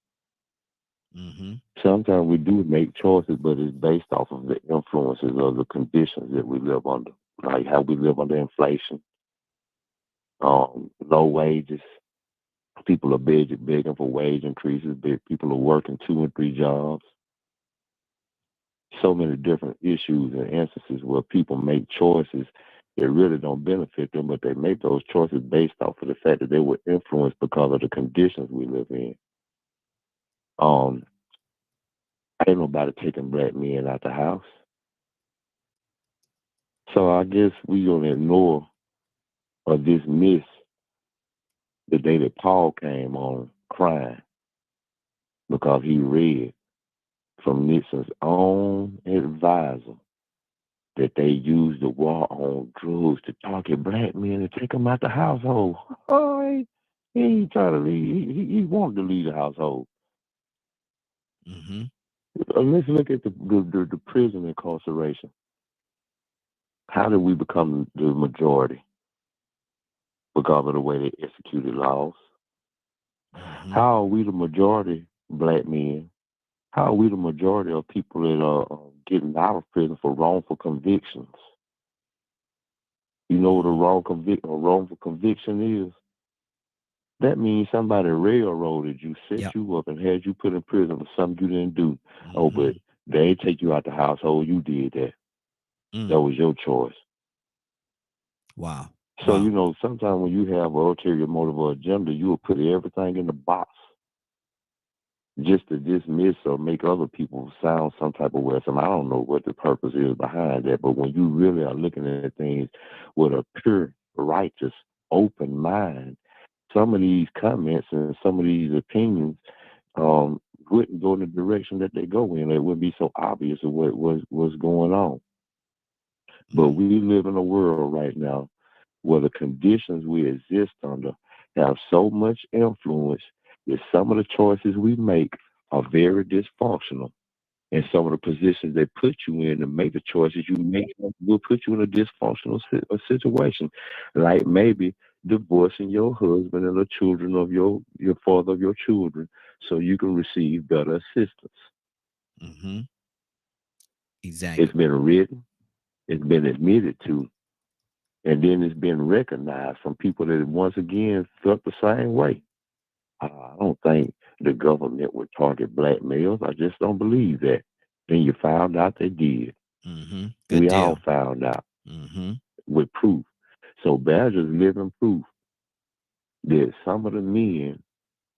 Mm-hmm. Sometimes we do make choices, but it's based off of the influences of the conditions that we live under, like how we live under inflation, low wages. People are begging for wage increases. People are working 2 and 3 jobs. So many different issues and instances where people make choices that really don't benefit them, but they make those choices based off of the fact that they were influenced because of the conditions we live in. Ain't nobody taking black men out the house. So I guess we gonna ignore or dismiss the day that Paul came on crying because he read from Nixon's own advisor that they used the war on drugs to target black men and take them out the household. Oh, he ain't trying to leave. He wanted to leave the household. Mm-hmm. Let's look at the prison incarceration. How did we become the majority? Because of the way they executed laws. Mm-hmm. How are we the majority, black men? How are we the majority of people that are getting out of prison for wrongful convictions? You know what a wrongful conviction is? That means somebody railroaded you, set you up, and had you put in prison for something you didn't do. Mm-hmm. Oh, but they ain't take you out the household. You did that. That was your choice. Wow. So, sometimes when you have an ulterior motive or agenda, you will put everything in the box just to dismiss or make other people sound some type of way. I don't know what the purpose is behind that, but when you really are looking at things with a pure, righteous, open mind, some of these comments and some of these opinions wouldn't go in the direction that they go in. It wouldn't be so obvious of what was going on. But we live in a world right now where the conditions we exist under have so much influence that some of the choices we make are very dysfunctional. And some of the positions they put you in to make the choices you make will put you in a dysfunctional situation. Like maybe divorcing your husband and the children of your father of your children so you can receive better assistance. Mm-hmm. Exactly. It's been written, it's been admitted to, and then it's been recognized from people that once again felt the same way. I don't think the government would target black males. I just don't believe that. Then you found out they did. Mm-hmm. We all found out with proof. So Badger's living proof that some of the men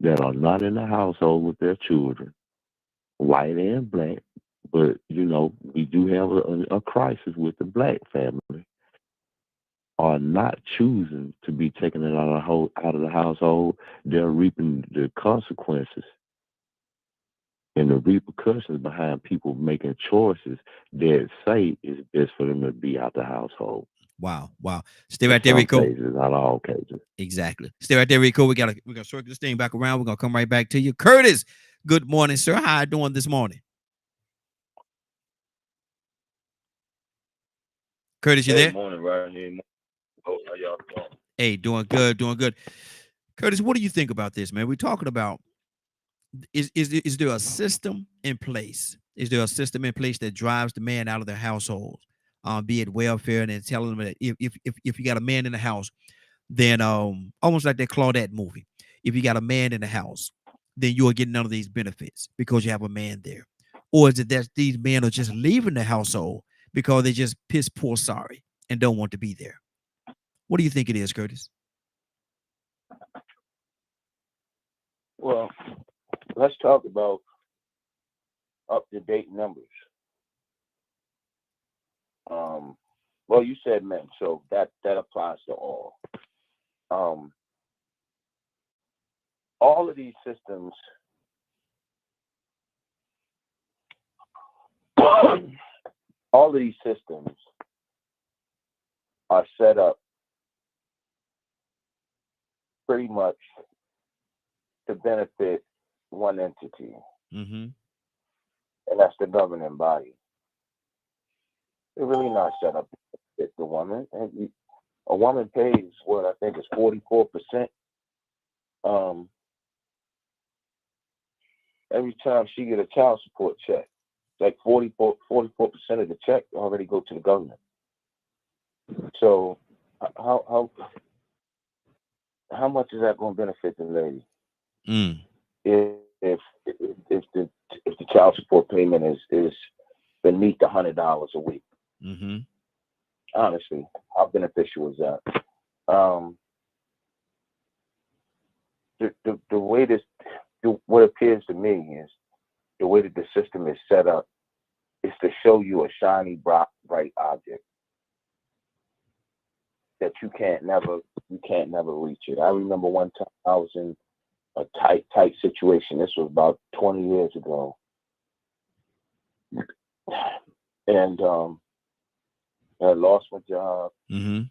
that are not in the household with their children, white and black, but we do have a crisis with the black family, are not choosing to be taken out of the household. They're reaping the consequences and the repercussions behind people making choices that say it's best for them to be out the household. Wow. Stay right there, Rico. Some cases, not all cases. Exactly. Stay right there, Rico. We're gonna circle this thing back around. We're gonna come right back to you. Curtis, good morning, sir. How you doing this morning? Curtis, you there? Good morning, Rodney. How y'all doing? Hey, doing good. Curtis, what do you think about this, man? We're talking about is there a system in place? Is there a system in place that drives the man out of their household, be it welfare, and then telling them that if you got a man in the house, then almost like that Claudette movie, if you got a man in the house, then you will get none of these benefits because you have a man there, or is it that these men are just leaving the household because they just piss poor sorry and don't want to be there? What do you think it is, Curtis? Well, let's talk about up-to-date numbers. Well, you said men, so that applies to all. all of these systems, all of these systems are set up pretty much to benefit one entity, Mm-hmm. and that's the governing body. They're really not set up to benefit the woman. And a woman pays what I think is 44%. Every time she get a child support check, like 44% of the check already go to the government. So how much is that going to benefit the lady? Mm. If the child support payment is beneath $100 a week? Mm-hmm. Honestly, how beneficial is that? The way what appears to me is the way that the system is set up is to show you a shiny, bright object that you can't never reach it. I remember one time I was in a tight situation. This was about 20 years ago, and I lost my job, Mm-hmm.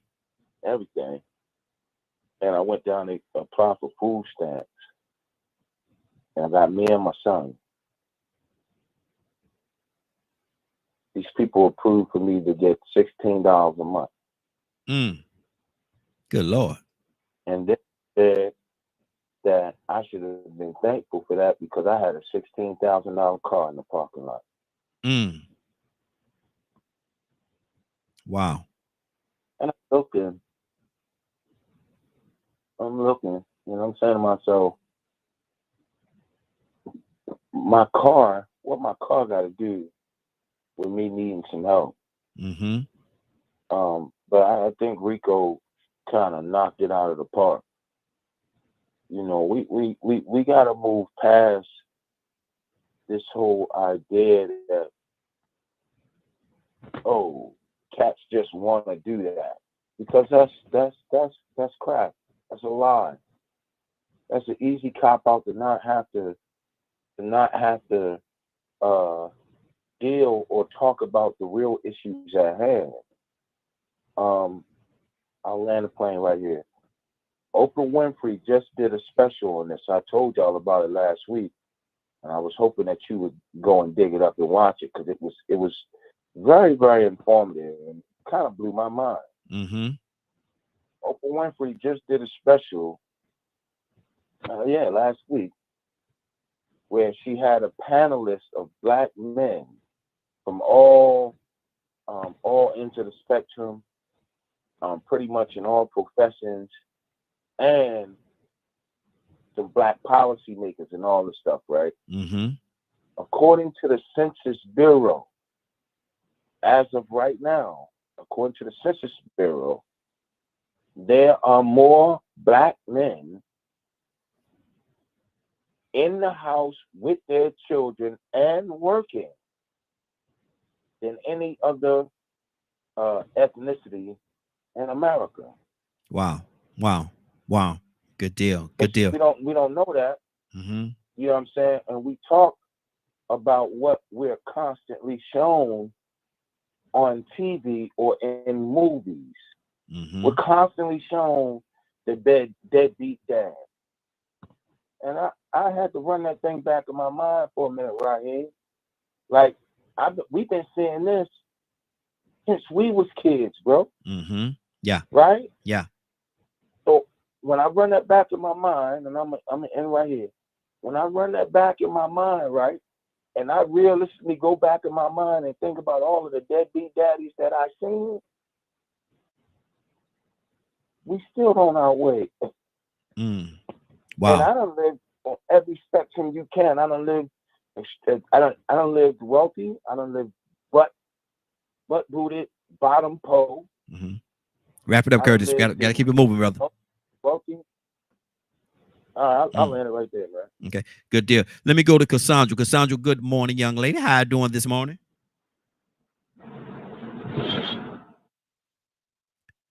everything, and I went down to apply for food stamps, and I got me and my son. These people approved for me to get $16 a month. Mm. Good Lord. And they said that I should have been thankful for that because I had a $16,000 car in the parking lot. Mm. Wow. And I'm looking, you know, I'm saying to myself, what my car got to do with me needing some help? Mm-hmm. But I think Rico kind of knocked it out of the park. You know, we got to move past this whole idea that, oh, cats just want to do that, because that's crap. That's a lie. That's an easy cop out to not have to deal or talk about the real issues at hand. I'll land the plane right here. Oprah Winfrey just did a special on this. I told y'all about it last week, and I was hoping that you would go and dig it up and watch it, because it was very, very informative and kind of blew my mind. Mm-hmm. Oprah Winfrey just did a special, last week, where she had a panelist of black men from all ends of the spectrum, pretty much in all professions, and some black policymakers and all this stuff, right? Mm-hmm. According to the Census Bureau, as of right now, according to the Census Bureau, there are more black men in the house with their children and working than any other ethnicity in America. Wow. Wow. Wow. Good deal. Good deal. We don't know that. Mm-hmm. You know what I'm saying? And we talk about what we're constantly shown on TV or in movies. Mm-hmm. We're constantly shown the deadbeat dad. And I had to run that thing back in my mind for a minute, Raheem. Like, we've been seeing this since we was kids, bro. Mm-hmm. Yeah. Right? Yeah. So when I run that back in my mind, and I'm gonna end right here. When I run that back in my mind, right, and I realistically go back in my mind and think about all of the deadbeat daddies that I seen, we still don't outweigh. Mm. And I Wow. don't live on every spectrum you can. I don't live wealthy. I don't live butt booted, bottom pole. Mm-hmm. Wrap it up, I don't Curtis. live Gotta keep it moving, brother. wealthy. I'll land it right there, man. Okay, good deal. Let me go to Cassandra. Cassandra, good morning, young lady. How you doing this morning?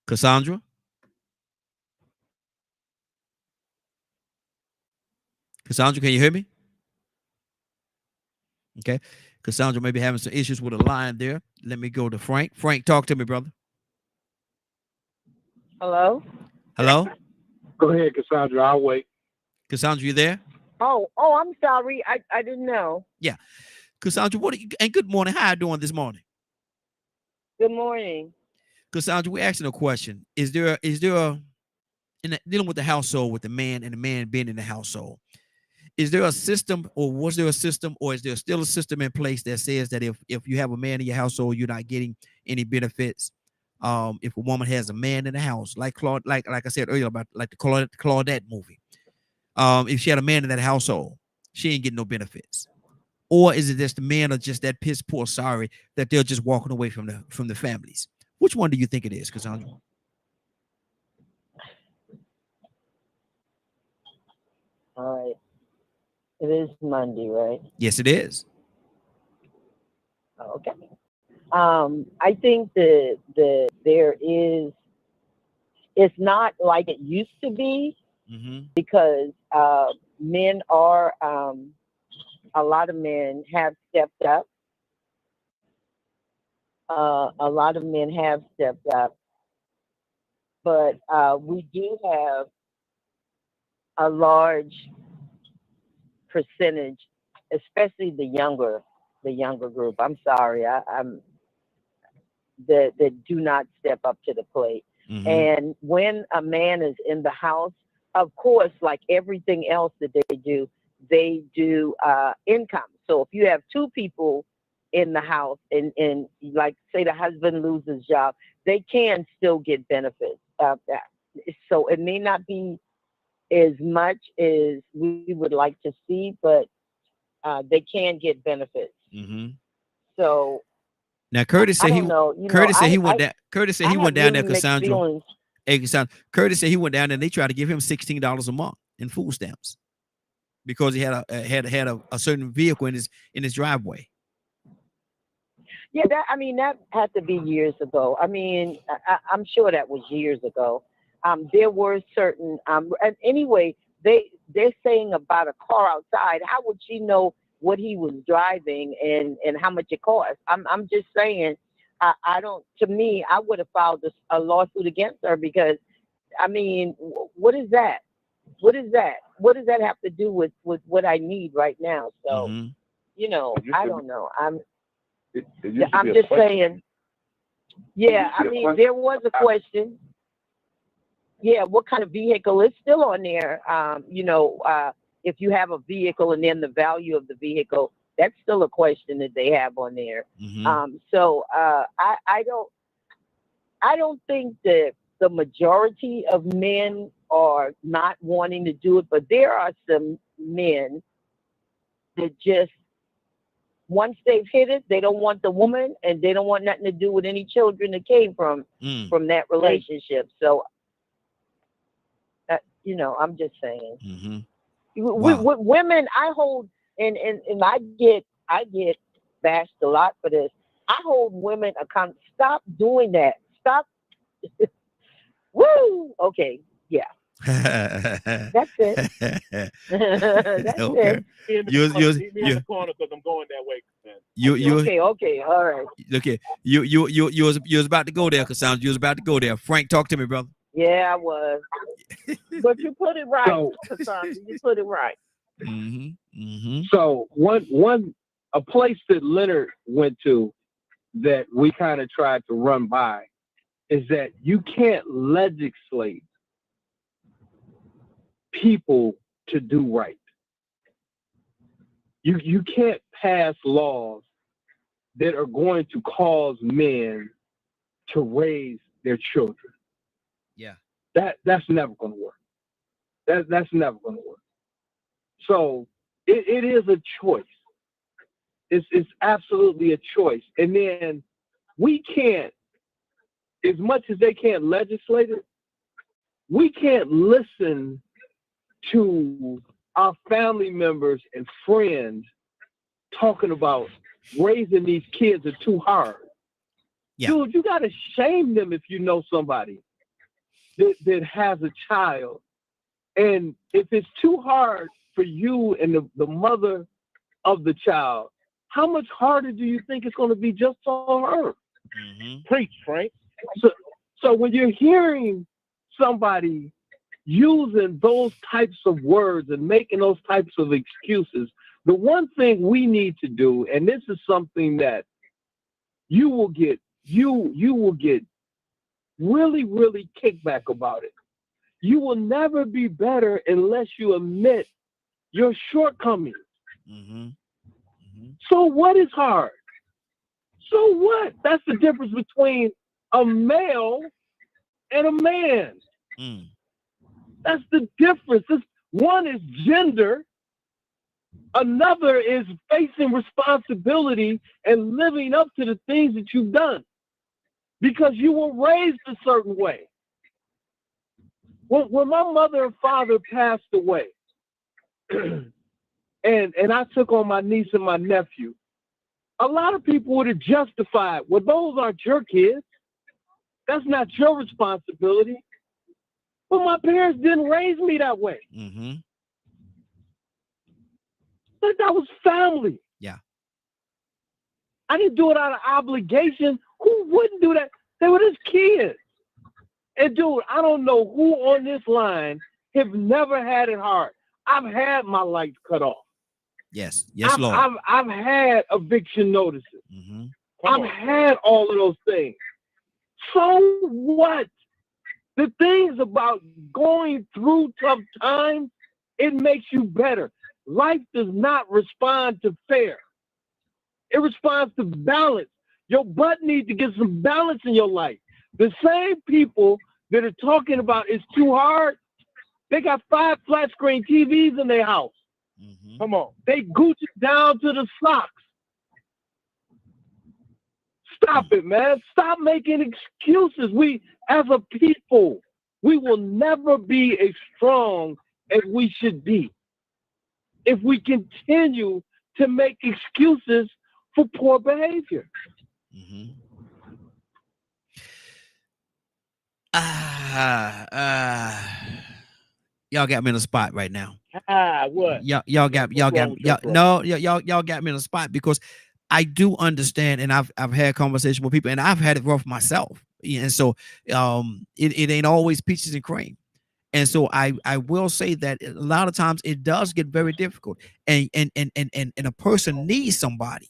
Cassandra? Cassandra, can you hear me? Okay. Cassandra may be having some issues with a line there. Let me go to Frank. Frank, talk to me, brother. Hello? Hello? Go ahead, Cassandra. I'll wait. Cassandra, you there? Oh, I'm sorry. I didn't know. Yeah. Cassandra, and good morning. How are you doing this morning? Good morning. Cassandra, we're asking a question. Is there dealing with the household with the man and the man being in the household? Is there a system, or was there a system, or is there still a system in place that says that if you have a man in your household, you're not getting any benefits? If a woman has a man in the house, like I said earlier about like the Claudette movie, if she had a man in that household, she ain't getting no benefits. Or is it just the men are just that piss poor sorry that they're just walking away from the families? Which one do you think it is, Cassandra? All right. It is Monday, right? Yes, it is. Okay. I think that there is. It's not like it used to be because men are. A lot of men have stepped up. A lot of men have stepped up, but we do have a large percentage, especially the younger group. I'm sorry, I'm that do not step up to the plate. And when a man is in the house, of course, like everything else that they do income. So if you have two people in the house and like say the husband loses job, they can still get benefits. So it may not be as much as we would like to see, but they can get benefits. So now Curtis said Curtis said he went down there, Cassandra. Hey, Cassandra, Curtis said he went down there and they tried to give him $16 a month in food stamps because he had a certain vehicle in his driveway. Yeah, that had to be years ago. I mean, I'm sure that was years ago. There were certain and anyway, they're saying about a car outside. How would she know what he was driving and how much it cost? I'm just saying. I don't. To me, I would have filed a lawsuit against her because, I mean, what is that? What is that? What does that have to do with what I need right now? So, I don't know. I'm just saying. Yeah, I mean, there was a question. Yeah, what kind of vehicle is still on there? If you have a vehicle and then the value of the vehicle, that's still a question that they have on there. So I don't think that the majority of men are not wanting to do it, but there are some men that just once they've hit it, they don't want the woman and they don't want nothing to do with any children that came from that relationship. So I'm just saying. With women, I hold and I get bashed a lot for this. I hold women accountable. Stop doing that. Stop. Woo. Okay. Yeah. That's it. That's okay. it. You're in the corner because I'm going that way. Okay. All right. Okay. You was about to go there, Cassandra. You was about to go there. Frank, talk to me, brother. Yeah, I was. But you put it right, Cassandra. You put it right. So a place that Leonard went to that we kind of tried to run by is that you can't legislate people to do right. You can't pass laws that are going to cause men to raise their children. Yeah. That's never going to work. That's never going to work. So it is a choice. It's absolutely a choice. And then we can't, as much as they can't legislate it, we can't listen to our family members and friends talking about raising these kids are too hard. Yeah. Dude, you got to shame them if you know somebody that has a child And if it's too hard for you and the mother of the child, how much harder do you think it's going to be just for her? Preach, Frank. So when you're hearing somebody using those types of words and making those types of excuses, the one thing we need to do, and this is something that you will get really, really kickback about it. You will never be better unless you admit your shortcomings. So what is hard? So what? That's the difference between a male and a man. That's the difference. One is gender. Another is facing responsibility and living up to the things that you've done because you were raised a certain way. When my mother and father passed away, and I took on my niece and my nephew, a lot of people would have justified, well, those aren't your kids. That's not your responsibility. But my parents didn't raise me that way. But that was family. Yeah. I didn't do it out of obligation. Who wouldn't do that? They were just kids. And dude, I don't know who on this line have never had it hard. I've had my lights cut off. Yes, Lord. I've had eviction notices. I've had all of those things. So what? The things about going through tough times, it makes you better. Life does not respond to fair. It responds to balance. Your butt needs to get some balance in your life. The same people that are talking about it's too hard, they got 5 flat screen TVs in their house. Come on. They Gucci down to the socks. Stop it, man. Stop making excuses. We, as a people, we will never be as strong as we should be if we continue to make excuses for poor behavior. Y'all got me in a spot right now. What? Y'all got me in a spot because I do understand, and I've had conversations with people, and I've had it rough myself. And so it ain't always peaches and cream. And so I will say that a lot of times it does get very difficult. And a person needs somebody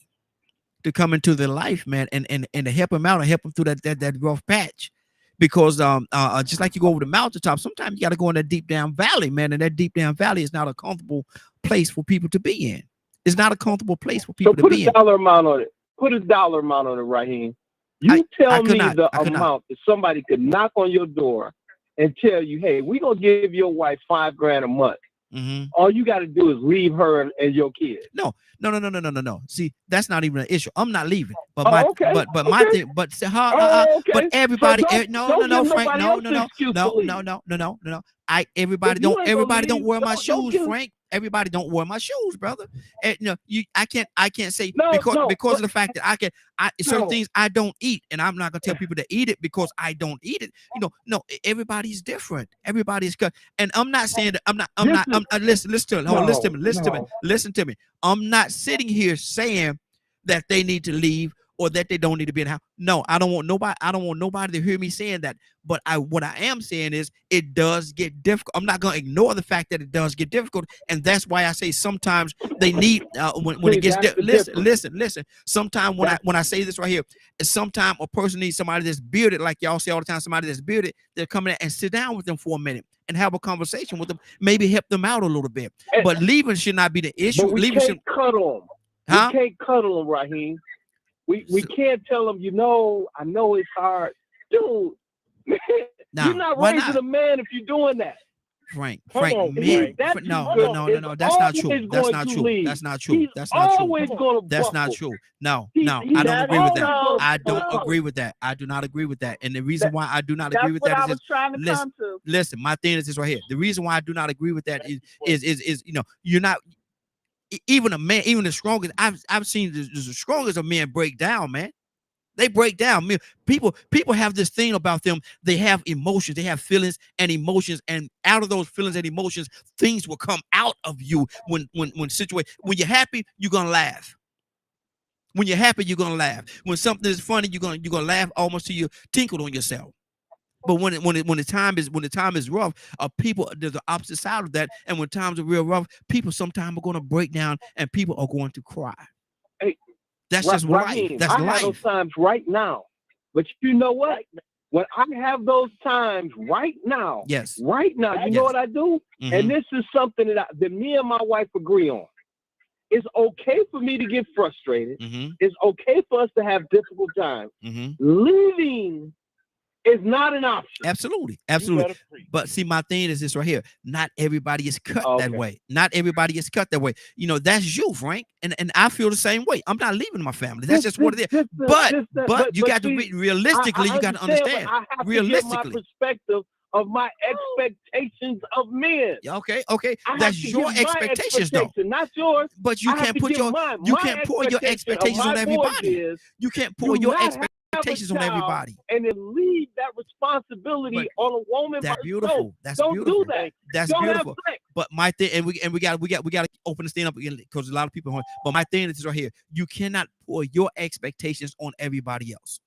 to come into their life, man, and to help them out and help them through that rough patch. Because just like you go over the mountaintop, sometimes you got to go in that deep down valley, man. And that deep down valley is not a comfortable place for people to be in. It's not a comfortable place for people to be in. So put a dollar amount on it. Put a dollar amount on it, Raheem. You tell me the amount that somebody could knock on your door and tell you, hey, we're going to give your wife $5,000 a month. All you got to do is leave her and your kids. No. See, that's not even an issue. I'm not leaving. But my thing, but everybody, Frank, no. Everybody don't wear my shoes, Frank. Everybody don't wear my shoes, brother. And, I can't say because of the fact that certain things I don't eat, and I'm not gonna tell people to eat it because I don't eat it. No, everybody's different. Everybody's good, and I'm not saying that listen to me. I'm not sitting here saying that they need to leave or that they don't need to be in the house. No, I don't want nobody to hear me saying that. But what I am saying is it does get difficult. I'm not going to ignore the fact that it does get difficult. And that's why I say sometimes they need, when it gets listen. Sometimes when I say this right here, sometimes a person needs somebody that's bearded, like y'all say all the time, somebody that's bearded, they're coming in and sit down with them for a minute and have a conversation with them, maybe help them out a little bit. But leaving should not be the issue. But we can't cuddle them. We can't cuddle them, Raheem. We can't tell them, I know it's hard. Dude, you're not raising a man if you're doing that. Frank, no, that's not true. That's not true. No, I don't agree with that. I don't agree with that. I do not agree with that. And the reason why I do not agree with that is listen, my thing is this right here. The reason why I do not agree with that is you're not even a man, even the strongest. I've seen the strongest of men break down, man. They break down. People have this thing about them. They have emotions, they have feelings and emotions, and out of those feelings and emotions, things will come out of you when you're happy, you're gonna laugh. When you're happy, you're gonna laugh. When something is funny, you're gonna laugh almost till you tinkle on yourself. But when the time is rough, people, there's the opposite side of that. And when times are real rough, people sometimes are going to break down and people are going to cry. Hey, that's just life. Raheem, That's I life. have those times right now. But you know what? When I have those times right now, yes, right now, you know what I do? Mm-hmm. And this is something that me and my wife agree on. It's okay for me to get frustrated. Mm-hmm. It's okay for us to have difficult times. Mm-hmm. Leaving is not an option. Absolutely. But see, my thing is this right here. Not everybody is cut that way. Not everybody is cut that way. You know, that's you, Frank. And I feel the same way. I'm not leaving my family. That's just what it is. But you got to be realistically, you got to understand. I have realistically. to get my perspective of my expectations of men. Okay. That's your expectations, though. Not yours. But you can't put your pour your expectations on everybody. You can't pour your expectations on everybody. And then leave that responsibility on a woman. That's beautiful. That's don't beautiful. do that. That's don't beautiful. But my thing, and we got to open this thing up again because a lot of people. But my thing is right here: you cannot pour your expectations on everybody else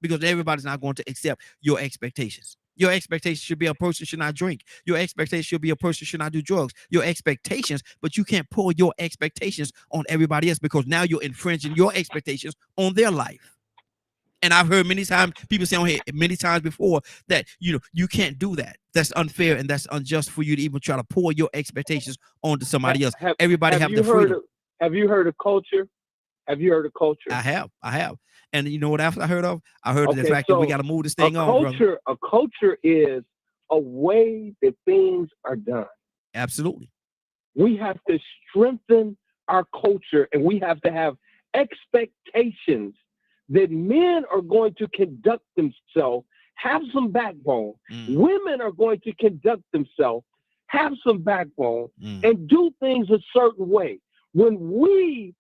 because everybody's not going to accept your expectations. Your expectation should be a person should not drink. Your expectation should be a person should not do drugs. Your expectations, but you can't pour your expectations on everybody else because now you're infringing your expectations on their life. And I've heard many times people say on here many times before that you can't do that. That's unfair and that's unjust for you to even try to pour your expectations onto somebody else. Everybody have the freedom. Have you heard of culture? Have you heard of culture? I have. And you know what else I heard of? I heard of the fact that we got to move this thing on. A culture is a way that things are done. Absolutely. We have to strengthen our culture and we have to have expectations that men are going to conduct themselves, have some backbone. Women are going to conduct themselves, have some backbone, and do things a certain way. When we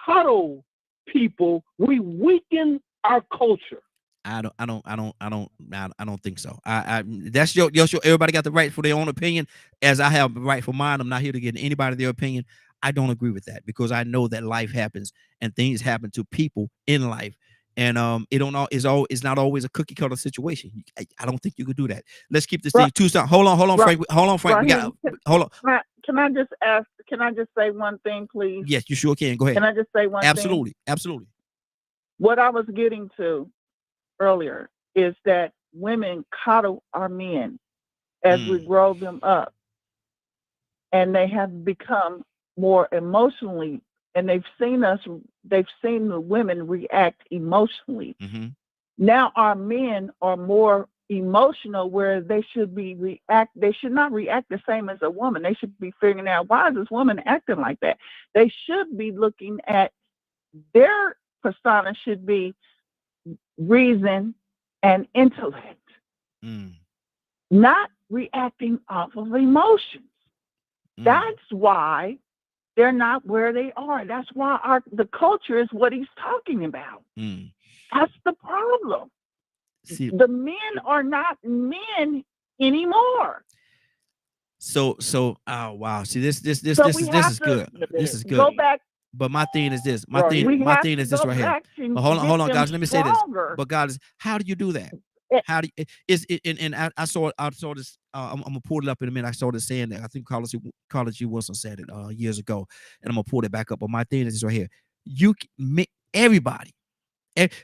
cuddle people, we weaken our culture. I don't think so. That's your everybody got the right for their own opinion, as I have the right for mine. I'm not here to get anybody their opinion. I don't agree with that because I know that life happens and things happen to people in life. And it's not always a cookie cutter situation. I don't think you could do that. Let's keep this thing two stop. Hold on, Frank. Hold on, Frank. Hold on. Can I just ask? Can I just say one thing, please? Yes, you sure can. Go ahead. Can I just say one thing? Absolutely. What I was getting to earlier is that women coddle our men as we grow them up, and they have become more emotionally, and they've seen the women react emotionally. Now our men are more emotional, where they should not react the same as a woman. They should be figuring out, why is this woman acting like that? They should be looking at their persona should be reason and intellect, not reacting off of emotions. That's why they're not where they are. That's why the culture is what he's talking about. That's the problem. See, the men are not men anymore. So oh wow. See, this is good. This is good. Go back. But my thing is this. My thing is this right here. But hold on, guys. Let me say this. But guys, how do you do that? How do you, and I saw this. I'm gonna pull it up in a minute. I saw this saying that I think Carlos G. Wilson said it years ago, and I'm gonna pull it back up. But my thing is this right here. You make everybody.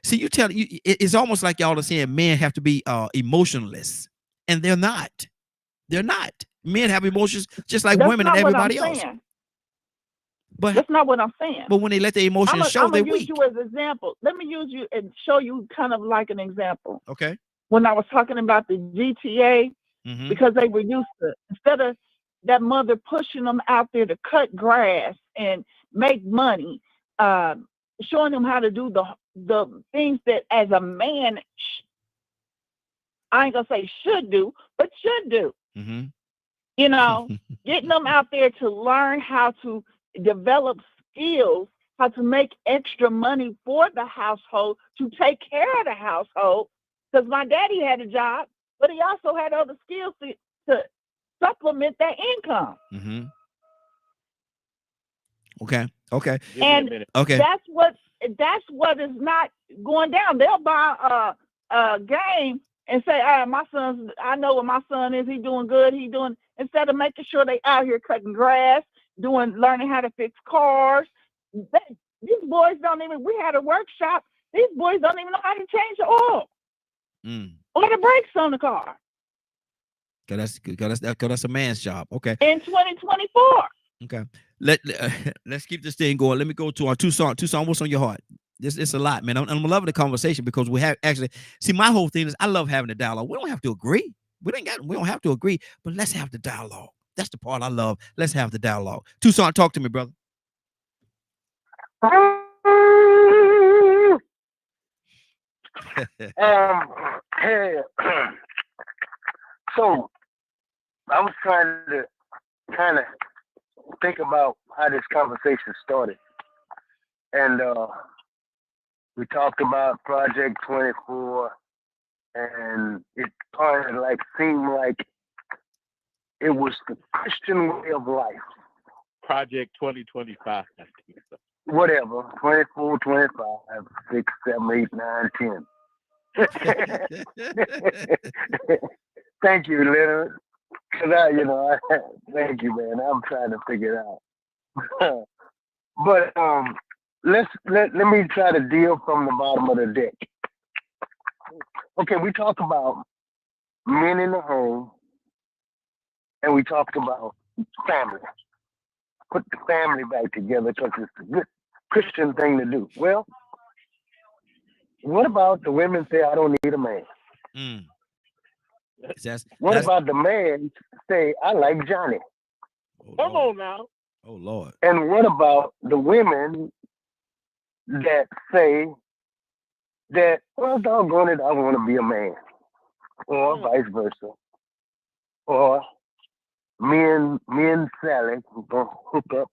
See, you tell you it's almost like y'all are saying men have to be emotionless, and they're not. They're not. Men have emotions just like women and everybody else. But that's not what I'm saying. But when they let their emotions show, they're weak. I'm gonna use you as an example. Let me use you and show you kind of like an example. Okay. When I was talking about the GTA, because they were used to, instead of that mother pushing them out there to cut grass and make money, showing them how to do the things that as a man, I ain't gonna say should do, but should do. You know, getting them out there to learn how to develop skills how to make extra money for the household to take care of the household. Because my daddy had a job, but he also had other skills to supplement that income. Mm-hmm. Okay. Okay. And Okay. that's what is not going down. They'll buy a game and say, I know what my son is. He doing good. He doing, instead of making sure they out here cutting grass, learning how to fix cars. These boys don't even, we had a workshop. These boys don't even know how to change the oil or the brakes on the car. Cause that's a man's job. Okay. In 2024. Okay. Let's keep this thing going. Let me go to our Tucson. Tucson, what's on your heart? It's a lot, man. I'm loving the conversation because we have actually see my whole thing is I love having a dialogue. We don't have to agree. We don't have to agree, but let's have the dialogue. That's the part I love. Let's have the dialogue. Tucson, talk to me, brother. Hey, so I was trying to kind of think about how this conversation started, and we talked about Project 24, and it kind of like seemed like it was the Christian way of life. Project 2025. Whatever, 24, 25, 6, 7, 8, 9, 10. Thank you, Leonard. Thank you, man. I'm trying to figure it out. But let me try to deal from the bottom of the deck. Okay, we talked about men in the home, and we talked about family. Put the family back together because it's a good Christian thing to do. Well, what about the women say, I don't need a man? What about the man say, I like Johnny? Come on now. Oh, Lord. And what about the women that say that, well, doggone it, I want to be a man? Or vice versa. Or me and Sally gonna hook up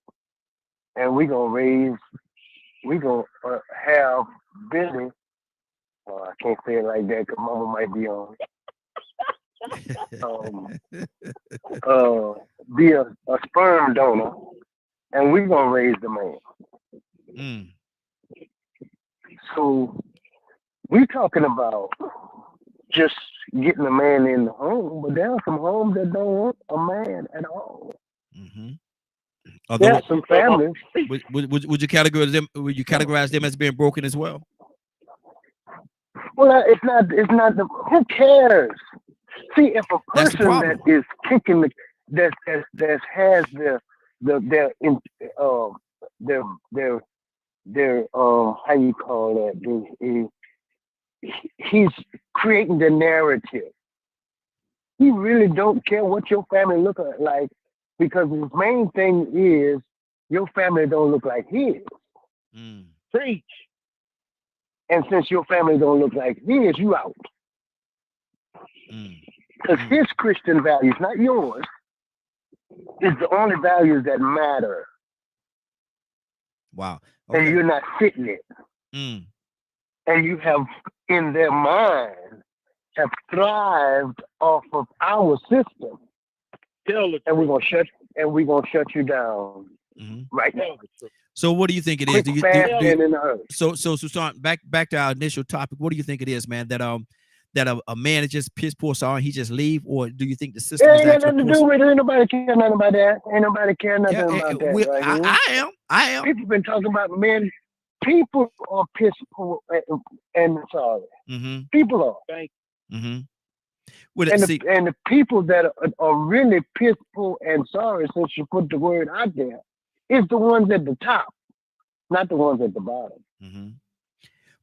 and we gonna have Billy. I can't say it like that because Mama might be on. Be a sperm donor, and we gonna raise the man. So we talking about just getting a man in the home, but there are some homes that don't want a man at all. There are some families. Would you categorize them? Would you categorize them as being broken as well? Well, it's not the. Who cares? See, if a person that is kicking that has their how you call that? He's creating the narrative. He really don't care what your family look like because his main thing is your family don't look like his. Preach. And since your family don't look like his, you out. Because his Christian values, not yours, is the only values that matter. Wow. Okay. And you're not fitting it. And you have, in their mind, have thrived off of our system. And we're gonna shut you down right now. So what do you think it is? So Susan, back to our initial topic. What do you think it is, man? That a man is just piss poor sorry, he just leave, or do you think the system is ain't nothing to do with it? Ain't nobody care nothing about that. Ain't nobody care nothing about that. I am. People been talking about men. People are piss poor and sorry. People are. And the people that are really piss poor and sorry, since you put the word out there, is the ones at the top, not the ones at the bottom.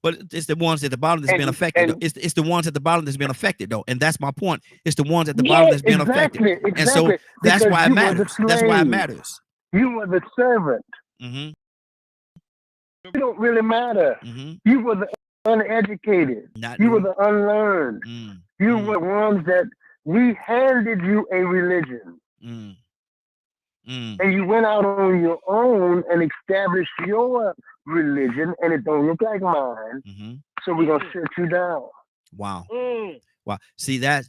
But it's the ones at the bottom that's been affected. It's the ones at the bottom that's been affected, though, and that's my point. It's the ones at the bottom that's been affected, and so that's why it matters. That's why it matters. You were the servant. You don't really matter. You were the uneducated. You were the unlearned. You were ones that we handed you a religion. and you went out on your own and established your religion, and it don't look like mine. Mm-hmm. So we're gonna sit you down. Wow. Wow. See that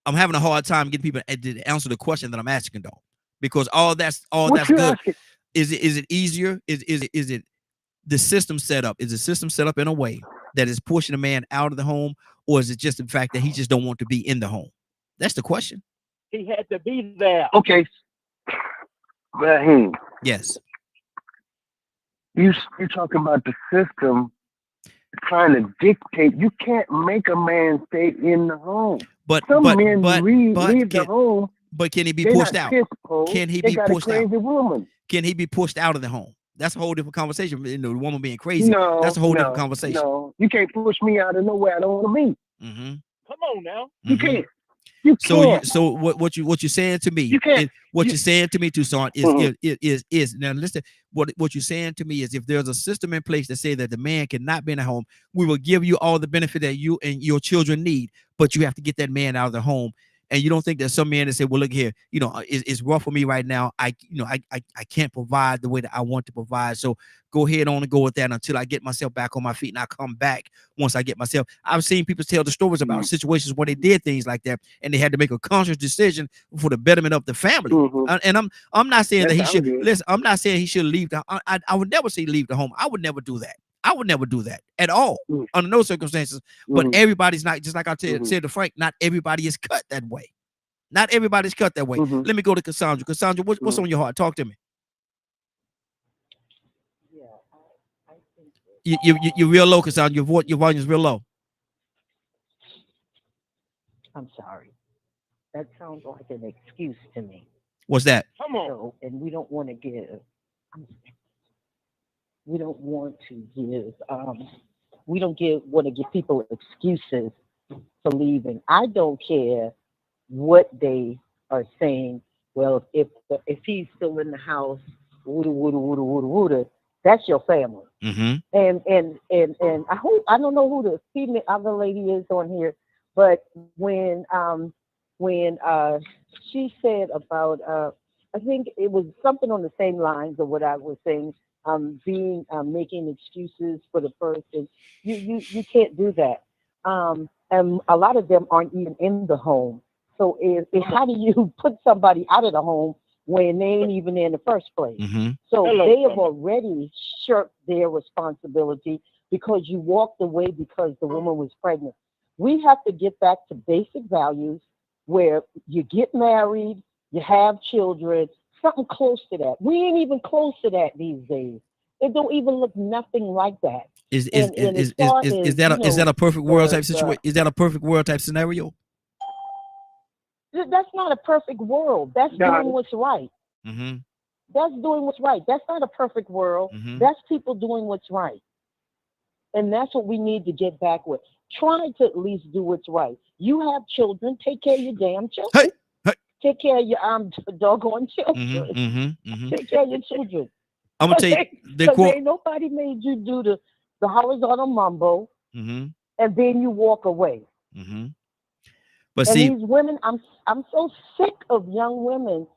I'm having a hard time getting people to answer the question that I'm asking though, because all that's What you good. asking? Is it easier? Is it the system set up? Is the system set up in a way that is pushing a man out of the home, or is it just the fact that he just don't want to be in the home? That's the question. He had to be there. Okay, Raheem, Yes. you talking about the system trying to dictate. You can't make a man stay in the home. But Some men leave can, the home. But can he be They're pushed not out? piss poor. Can he They be got a pushed out? crazy woman. Can he be pushed out of the home? That's a whole different conversation. You know, the woman being crazy. No, that's a whole different conversation. No, you can't push me out of nowhere I don't want to be. Mm-hmm. Come on now. You can't. You can't. So what you're saying to me? You can't. You're saying to me, Toussaint, is now listen. What you're saying to me is, if there's a system in place that say that the man cannot be in a home, we will give you all the benefit that you and your children need, but you have to get that man out of the home. And you don't think that some man that say, well, look here, you know, it's rough for me right now. I can't provide the way that I want to provide. So go ahead on and go with that until I get myself back on my feet, and I come back once I get myself. I've seen people tell the stories about situations where they did things like that, and they had to make a conscious decision for the betterment of the family. And I'm not saying that he should listen. I'm not saying he should leave the. I would never say leave the home. I would never do that. I would never do that at all under no circumstances. But everybody's not, just like I said to Frank, not everybody is cut that way. Not everybody's cut that way. Let me go to Cassandra. Cassandra, what's on your heart? Talk to me. You're real low, Cassandra. Your volume is real low. I'm sorry. That sounds like an excuse to me. What's that? Come on. So, and we don't want to give. We don't want to give. We don't want to give people excuses for leaving. I don't care what they are saying. Well, if he's still in the house, wooda, that's your family. And I don't know who the female other lady is on here, but when she said about I think it was something on the same lines of what I was saying. Making excuses for the person. You can't do that. And a lot of them aren't even in the home. So how do you put somebody out of the home when they ain't even in the first place? So they have already shirked their responsibility because you walked away because the woman was pregnant. We have to get back to basic values where you get married, you have children, something close to that. We ain't even close to that these days. It don't even look nothing like that. Is that a perfect world type situation? Is that a perfect world type scenario? That's not a perfect world. That's doing what's right. That's doing what's right. That's not a perfect world. That's people doing what's right. And that's what we need to get back with. Try to at least do what's right. You have children. Take care of your damn children. Take care of your doggone children. Take care of your children. I'm gonna tell you the quote. Ain't nobody made you do the horizontal mumbo, and then you walk away. But and see, these women, I'm so sick of young women,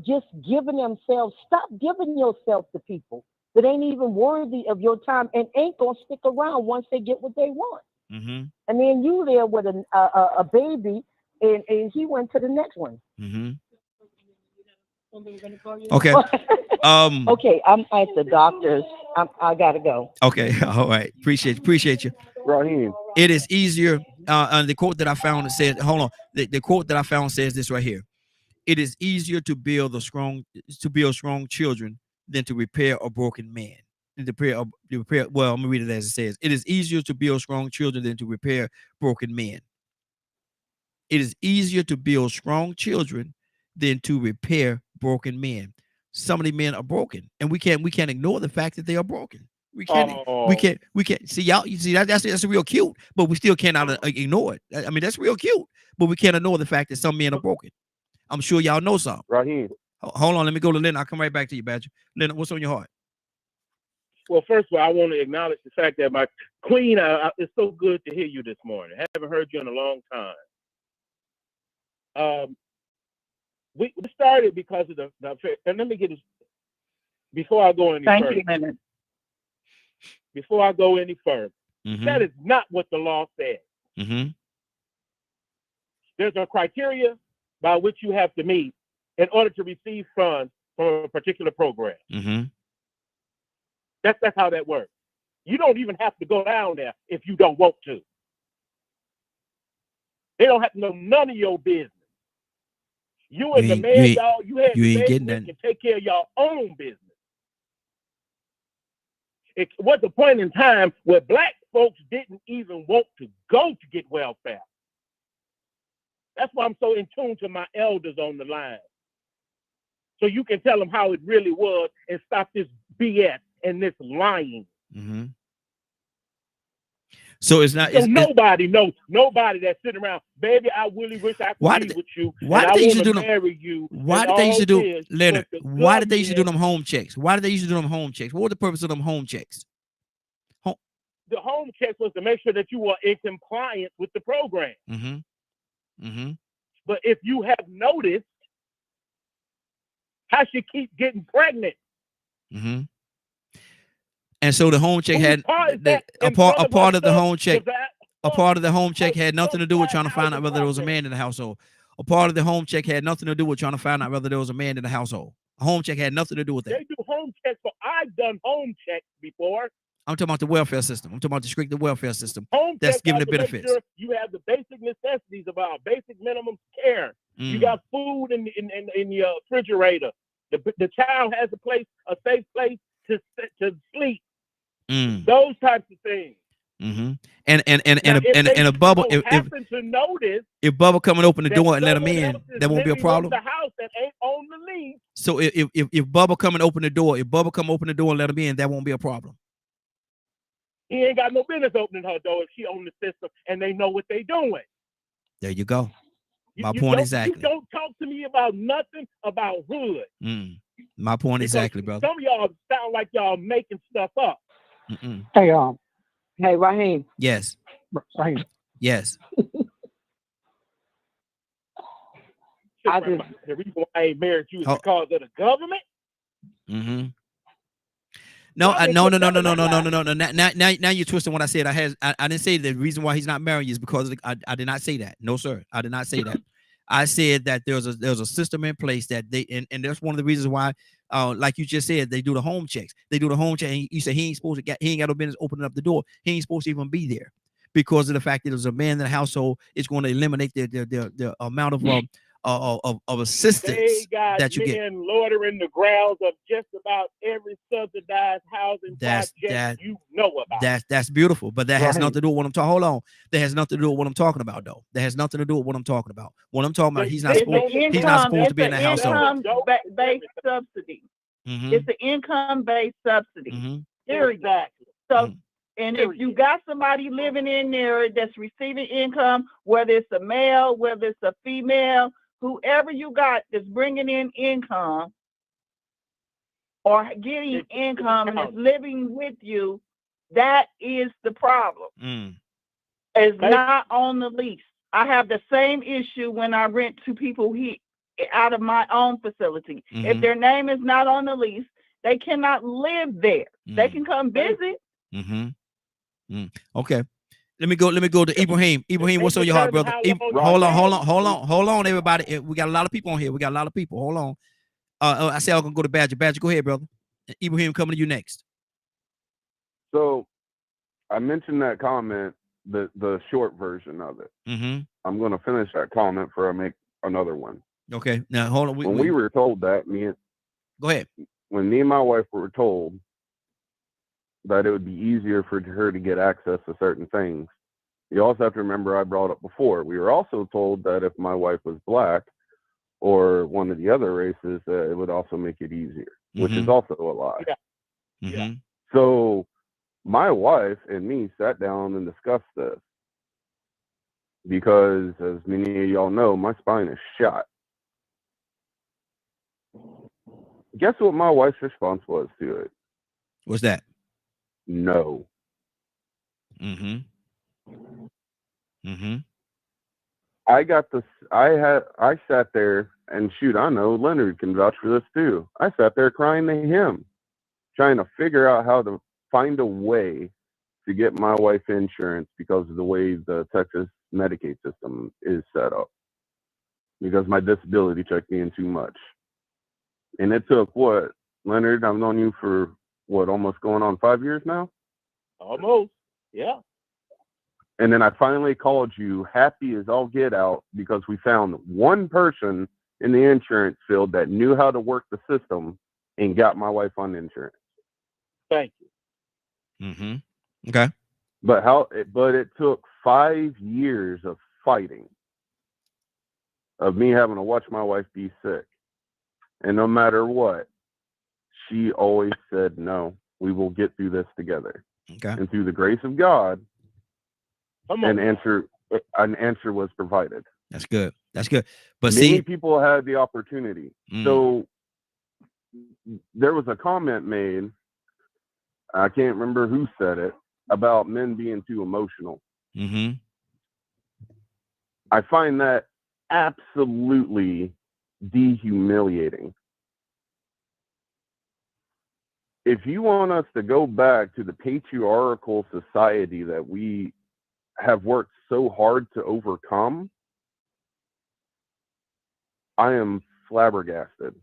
just giving themselves. Stop giving yourself to people that ain't even worthy of your time and ain't gonna stick around once they get what they want. And then you there with a baby, and he went to the next one. Okay. Okay, I'm at the doctor's. I gotta go. Okay. All right. Appreciate you. Raheem. It is easier. And the quote that I found said, hold on. The quote that I found says this right here. It is easier to build strong children than to repair a broken man. Well, I'm gonna read it as it says. It is easier to build strong children than to repair broken men. It is easier to build strong children than to repair broken men. Some of the men are broken, and we can't ignore the fact that they are broken. We can't see y'all. You see that's real cute, but we still cannot ignore it. I mean, that's real cute, but we can't ignore the fact that some men are broken. I'm sure y'all know some. Raheem. Hold on, let me go to Leonard. I'll come right back to you, Badger. Leonard, what's on your heart? Well, first of all, I want to acknowledge the fact that my queen, it's so good to hear you this morning. I haven't heard you in a long time. we started because of the and let me get this before I go any Thank further. you, Leonard. Before I go any further, Mm-hmm. that is not what the law says. Mm-hmm. There's a criteria by which you have to meet in order to receive funds from a particular program. Mm-hmm. That's how that works. You don't even have to go down there if you don't want to. They don't have to know none of your business. You and the man, y'all, you had you ain't getting that that. can take care of your own business. It was a point in time where black folks didn't even want to go to get welfare. That's why I'm so in tune to my elders on the line. So you can tell them how it really was and stop this BS and this lying. Mm-hmm. So it's not. So nobody knows. Nobody that's sitting around, baby, I really wish I could be with you. Why did they used to do them? Marry you. Why did they used to do, Leonard? Why did they used to do them home checks? Why did they used to do them home checks? What was the purpose of them home checks? The home check was to make sure that you were in compliance with the program. Mm-hmm. Mm-hmm. But if you have noticed how she keeps getting pregnant. Mm-hmm. And so the home check had a part of the home check. A part of the home check had nothing to do with trying to find out whether there was a man in the household. A part of the home check had nothing to do with trying to find out whether there was a man in the household. A home check had nothing to do with that. They do home checks, but I've done home checks before. I'm talking about the welfare system. I'm talking about the strict welfare system. Home that's giving the to make benefits. Sure you have the basic necessities about basic minimum care. You got food in your refrigerator. The child has a safe place to sleep. Those types of things. Mm-hmm. And a bubble. If to notice, if Bubba come and open the door and let him in, that won't be a problem. The house that ain't on the lease. So if Bubba come and open the door, and let him in, that won't be a problem. He ain't got no business opening her door if she on the system and they know what they doing. There you go. My point exactly. You don't talk to me about nothing about hood. My point exactly, brother. Some of y'all sound like y'all making stuff up. Mm-mm. Hey, Raheem. Yes. Raheem. Yes. The reason why I ain't married you is because of the government. Mm-hmm. No. Now you're twisting what I said. I didn't say the reason why he's not married is because I did not say that. No, sir. I did not say that. I said that there's a system in place that they and that's one of the reasons why, like you just said, they do the home checks. They do the home check. And you say he ain't got no business opening up the door. He ain't supposed to even be there because of the fact that there's a man in the household. It's going to eliminate the amount of assistance that you get. Loitering the grounds of just about every subsidized housing project you know about. That's beautiful, but that has nothing to do with what I'm talking. Hold on, that has nothing to do with what I'm talking about, though. That has nothing to do with what I'm talking about. What I'm talking about, he's not supposed to be in the household. Income-based subsidy. Mm-hmm. It's an income-based subsidy. Mm-hmm. Exactly. So. And if you got somebody living in there that's receiving income, whether it's a male, whether it's a female, whoever you got that's bringing in income or getting income and is living with you, that is the problem. It's not on the lease. I have the same issue when I rent to people out of my own facility. Mm-hmm. If their name is not on the lease, they cannot live there. They can come visit. Mm-hmm. Okay. Let me go to Ibrahim. Ibrahim, what's on your heart, brother? Hold on, everybody. We got a lot of people on here. Hold on. I said I'm gonna go to Badger. Badger, go ahead, brother. Ibrahim, coming to you next. So I mentioned that comment, the short version of it. Mm-hmm. I'm gonna finish that comment before I make another one. Okay. Now hold on. We were told that go ahead. When me and my wife were told that it would be easier for her to get access to certain things. You also have to remember I brought up before. We were also told that if my wife was black or one of the other races, it would also make it easier, which is also a lie. Yeah. Mm-hmm. So my wife and me sat down and discussed this because, as many of y'all know, my spine is shot. Guess what my wife's response was to it? What's that? No. Mm-hmm. Mm-hmm. I sat there and shoot, I know Leonard can vouch for this too. I sat there crying to him, trying to figure out how to find a way to get my wife insurance because of the way the Texas Medicaid system is set up. Because my disability checked me in too much. And it took what, Leonard, I've known you for what, almost going on 5 years now? Almost, yeah. And then I finally called you happy as all get out because we found one person in the insurance field that knew how to work the system and got my wife on insurance. Thank you. Mm-hmm. Okay. But it took 5 years of fighting, of me having to watch my wife be sick. And no matter what, she always said, no, we will get through this together. Okay. And through the grace of God, An answer was provided. That's good. That's good. But many see, people had the opportunity. So there was a comment made, I can't remember who said it, about men being too emotional. Mm-hmm. I find that absolutely dehumiliating. If you want us to go back to the patriarchal society that we have worked so hard to overcome, I am flabbergasted.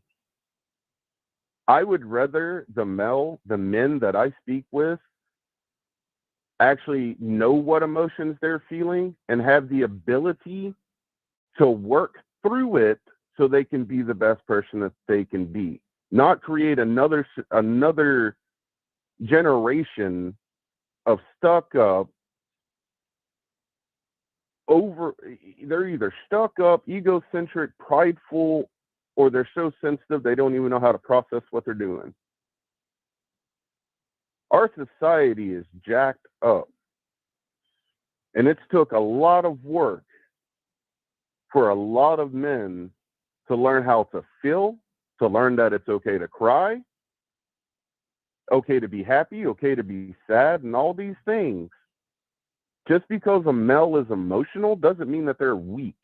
I would rather the men that I speak with actually know what emotions they're feeling and have the ability to work through it so they can be the best person that they can be, not create another generation of stuck up, they're either stuck up, egocentric, prideful, or they're so sensitive they don't even know how to process what they're doing. Our society is jacked up, and it's took a lot of work for a lot of men to learn how to feel, to learn that it's okay to cry, okay to be happy, okay to be sad, and all these things. Just because a male is emotional doesn't mean that they're weak.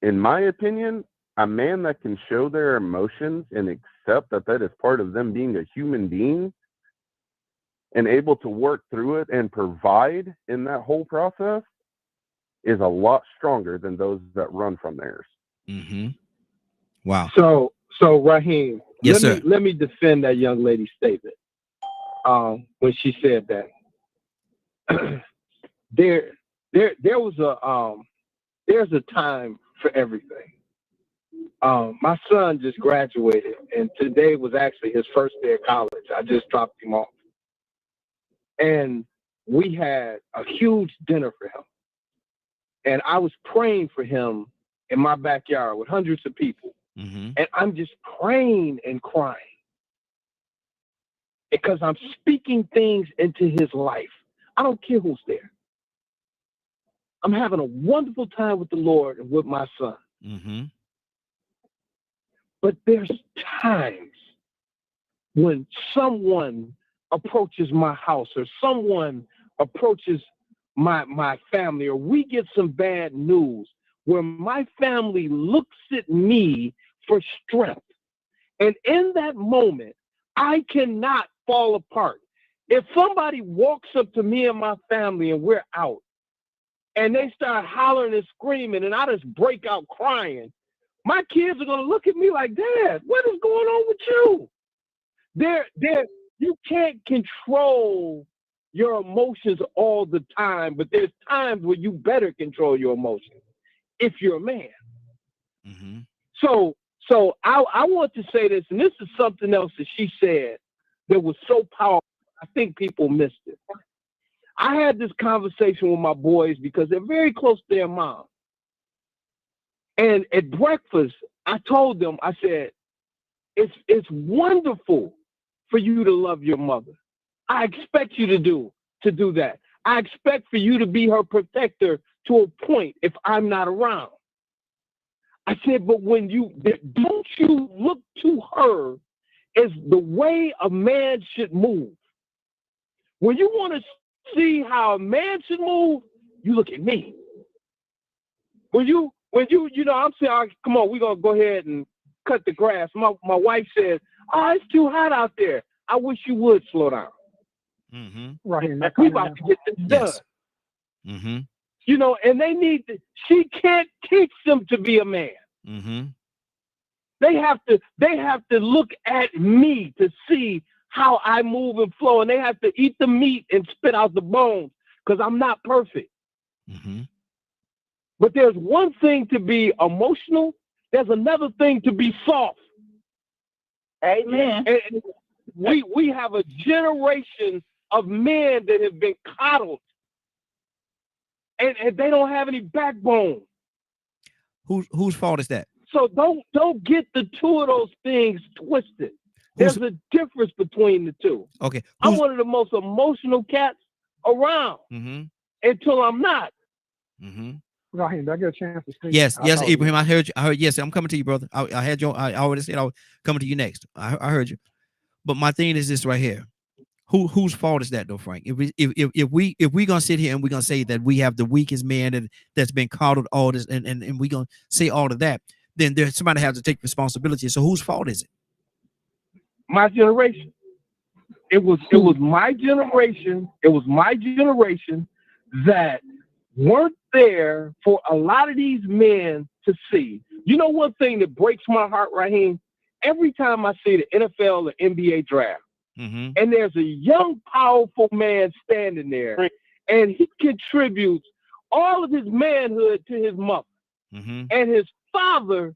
In my opinion, a man that can show their emotions and accept that that is part of them being a human being and able to work through it and provide in that whole process is a lot stronger than those that run from theirs. Mm-hmm. Wow. So Raheem, Yes, sir. let me defend that young lady's statement. When she said that there was there's a time for everything. My son just graduated, and today was actually his first day of college. I just dropped him off, and we had a huge dinner for him. And I was praying for him in my backyard with hundreds of people. Mm-hmm. And I'm just praying and crying because I'm speaking things into his life. I don't care who's there. I'm having a wonderful time with the Lord and with my son. Mm-hmm. But there's times when someone approaches my house or someone approaches my family, or we get some bad news where my family looks at me for strength. And in that moment, I cannot fall apart. If somebody walks up to me and my family and we're out and they start hollering and screaming and I just break out crying, my kids are going to look at me like, Dad, what is going on with you? You can't control your emotions all the time, but there's times where you better control your emotions if you're a man. Mm-hmm. So I want to say this, and this is something else that she said that was so powerful. I think people missed it. I had this conversation with my boys because they're very close to their mom. And at breakfast, I told them, I said, it's wonderful for you to love your mother. I expect you to do that. I expect for you to be her protector to a point if I'm not around. I said, but don't you look to her as the way a man should move. When you want to see how a man should move, you look at me. when you I'm saying, all right, come on, we're gonna go ahead and cut the grass. My wife says, "Oh, it's too hot out there. I wish you would slow down." Mm-hmm. Right, we about to get this done. Yes. Mm-hmm. You know, and they need to. She can't teach them to be a man. Mm-hmm. They have to look at me to see how I move and flow, and they have to eat the meat and spit out the bones because I'm not perfect. Mm-hmm. But there's one thing to be emotional. There's another thing to be soft. Amen. And we have a generation of men that have been coddled, and they don't have any backbone. Whose fault is that? So don't get the two of those things twisted. There's a difference between the two. Okay. I'm one of the most emotional cats around until I'm not. Mm-hmm. Raheem, did I get a chance to speak? Yes, Ibrahim, I heard you. Yes, I'm coming to you, brother. I had you. I already said I was coming to you next. I heard you. But my thing is this right here. Whose fault is that though, Frank? If we gonna sit here and we're gonna say that we have the weakest man that's been coddled all this and we gonna say all of that, then there's somebody has to take responsibility. So whose fault is it? My generation. It was my generation. It was my generation that weren't there for a lot of these men to see. You know one thing that breaks my heart, Raheem? Every time I see the NFL or NBA draft, and there's a young, powerful man standing there, and he contributes all of his manhood to his mother, and his father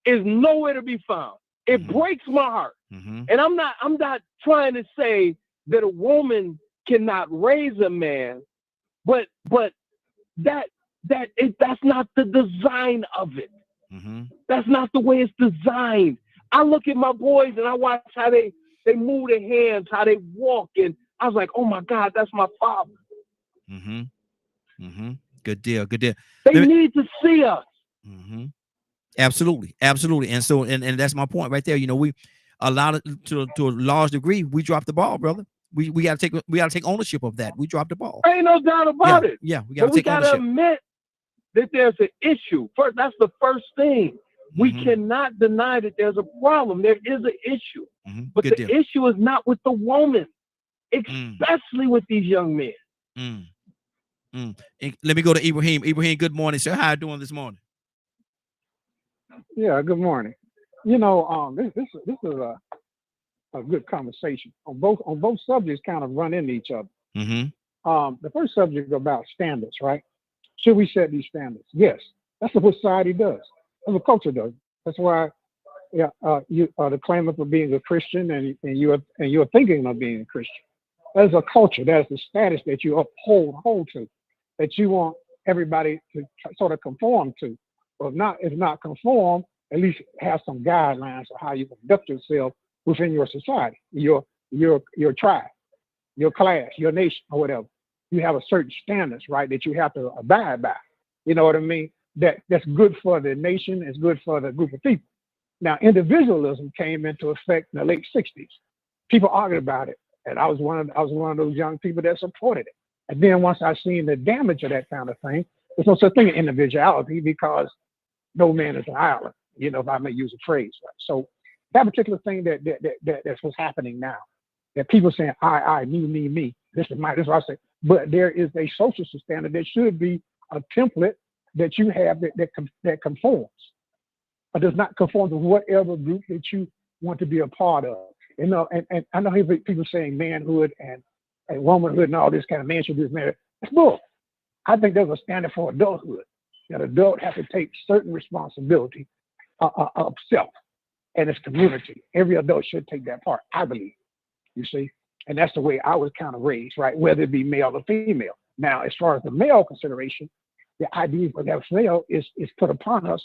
is nowhere to be found. It breaks my heart. And I'm not trying to say that a woman cannot raise a man, but that's not the design of it. That's not the way it's designed. I look at my boys and I watch how they move their hands, how they walk, and I was like, oh my God, that's my father. Good deal. Good deal. They need to see us. Absolutely. And so and that's my point right there. You know, we allowed it to a large degree. We dropped the ball, brother. We gotta take ownership of that. We dropped the ball. Ain't no doubt about it. Yeah, we gotta take gotta ownership. Admit that there's an issue. First, that's the first thing. We cannot deny that there's a problem. There is an issue. But Good the deal. issue is not with the woman, especially with these young men. Let me go to Ibrahim. Ibrahim, good morning, sir. How you doing this morning? Yeah, good morning. You know, this is a good conversation on both subjects. Kind of run into each other. The first subject about standards, right? Should we set these standards? Yes, that's what society does. That's what culture does. That's why, you the claimant for being a Christian and you're thinking of being a Christian. That's a culture. That's the status that you hold to, that you want everybody to sort of conform to. Or if not conform, at least have some guidelines of how you conduct yourself within your society, your tribe, your class, your nation, or whatever. You have a certain standards, right, that you have to abide by. You know what I mean? That's good for the nation. It's good for the group of people. Now, individualism came into effect in the late '60s. People argued about it, and I was one of those young people that supported it. And then once I seen the damage of that kind of thing, there's no such thing as individuality because no man is an island. You know, if I may use a phrase. Right? So that particular thing that's what's happening now. That people saying I, me. This is what I say. But there is a social standard that should be a template that you have that conforms, or does not conform to whatever group that you want to be a part of. You know, and I know people saying manhood and womanhood and all this kind of man should be married. That's bull. I think there's a standard for adulthood. That adult has to take certain responsibility of self and its community. Every adult should take that part, I believe. You see, and that's the way I was kind of raised, right? Whether it be male or female. Now, as far as the male consideration, the idea for that male is put upon us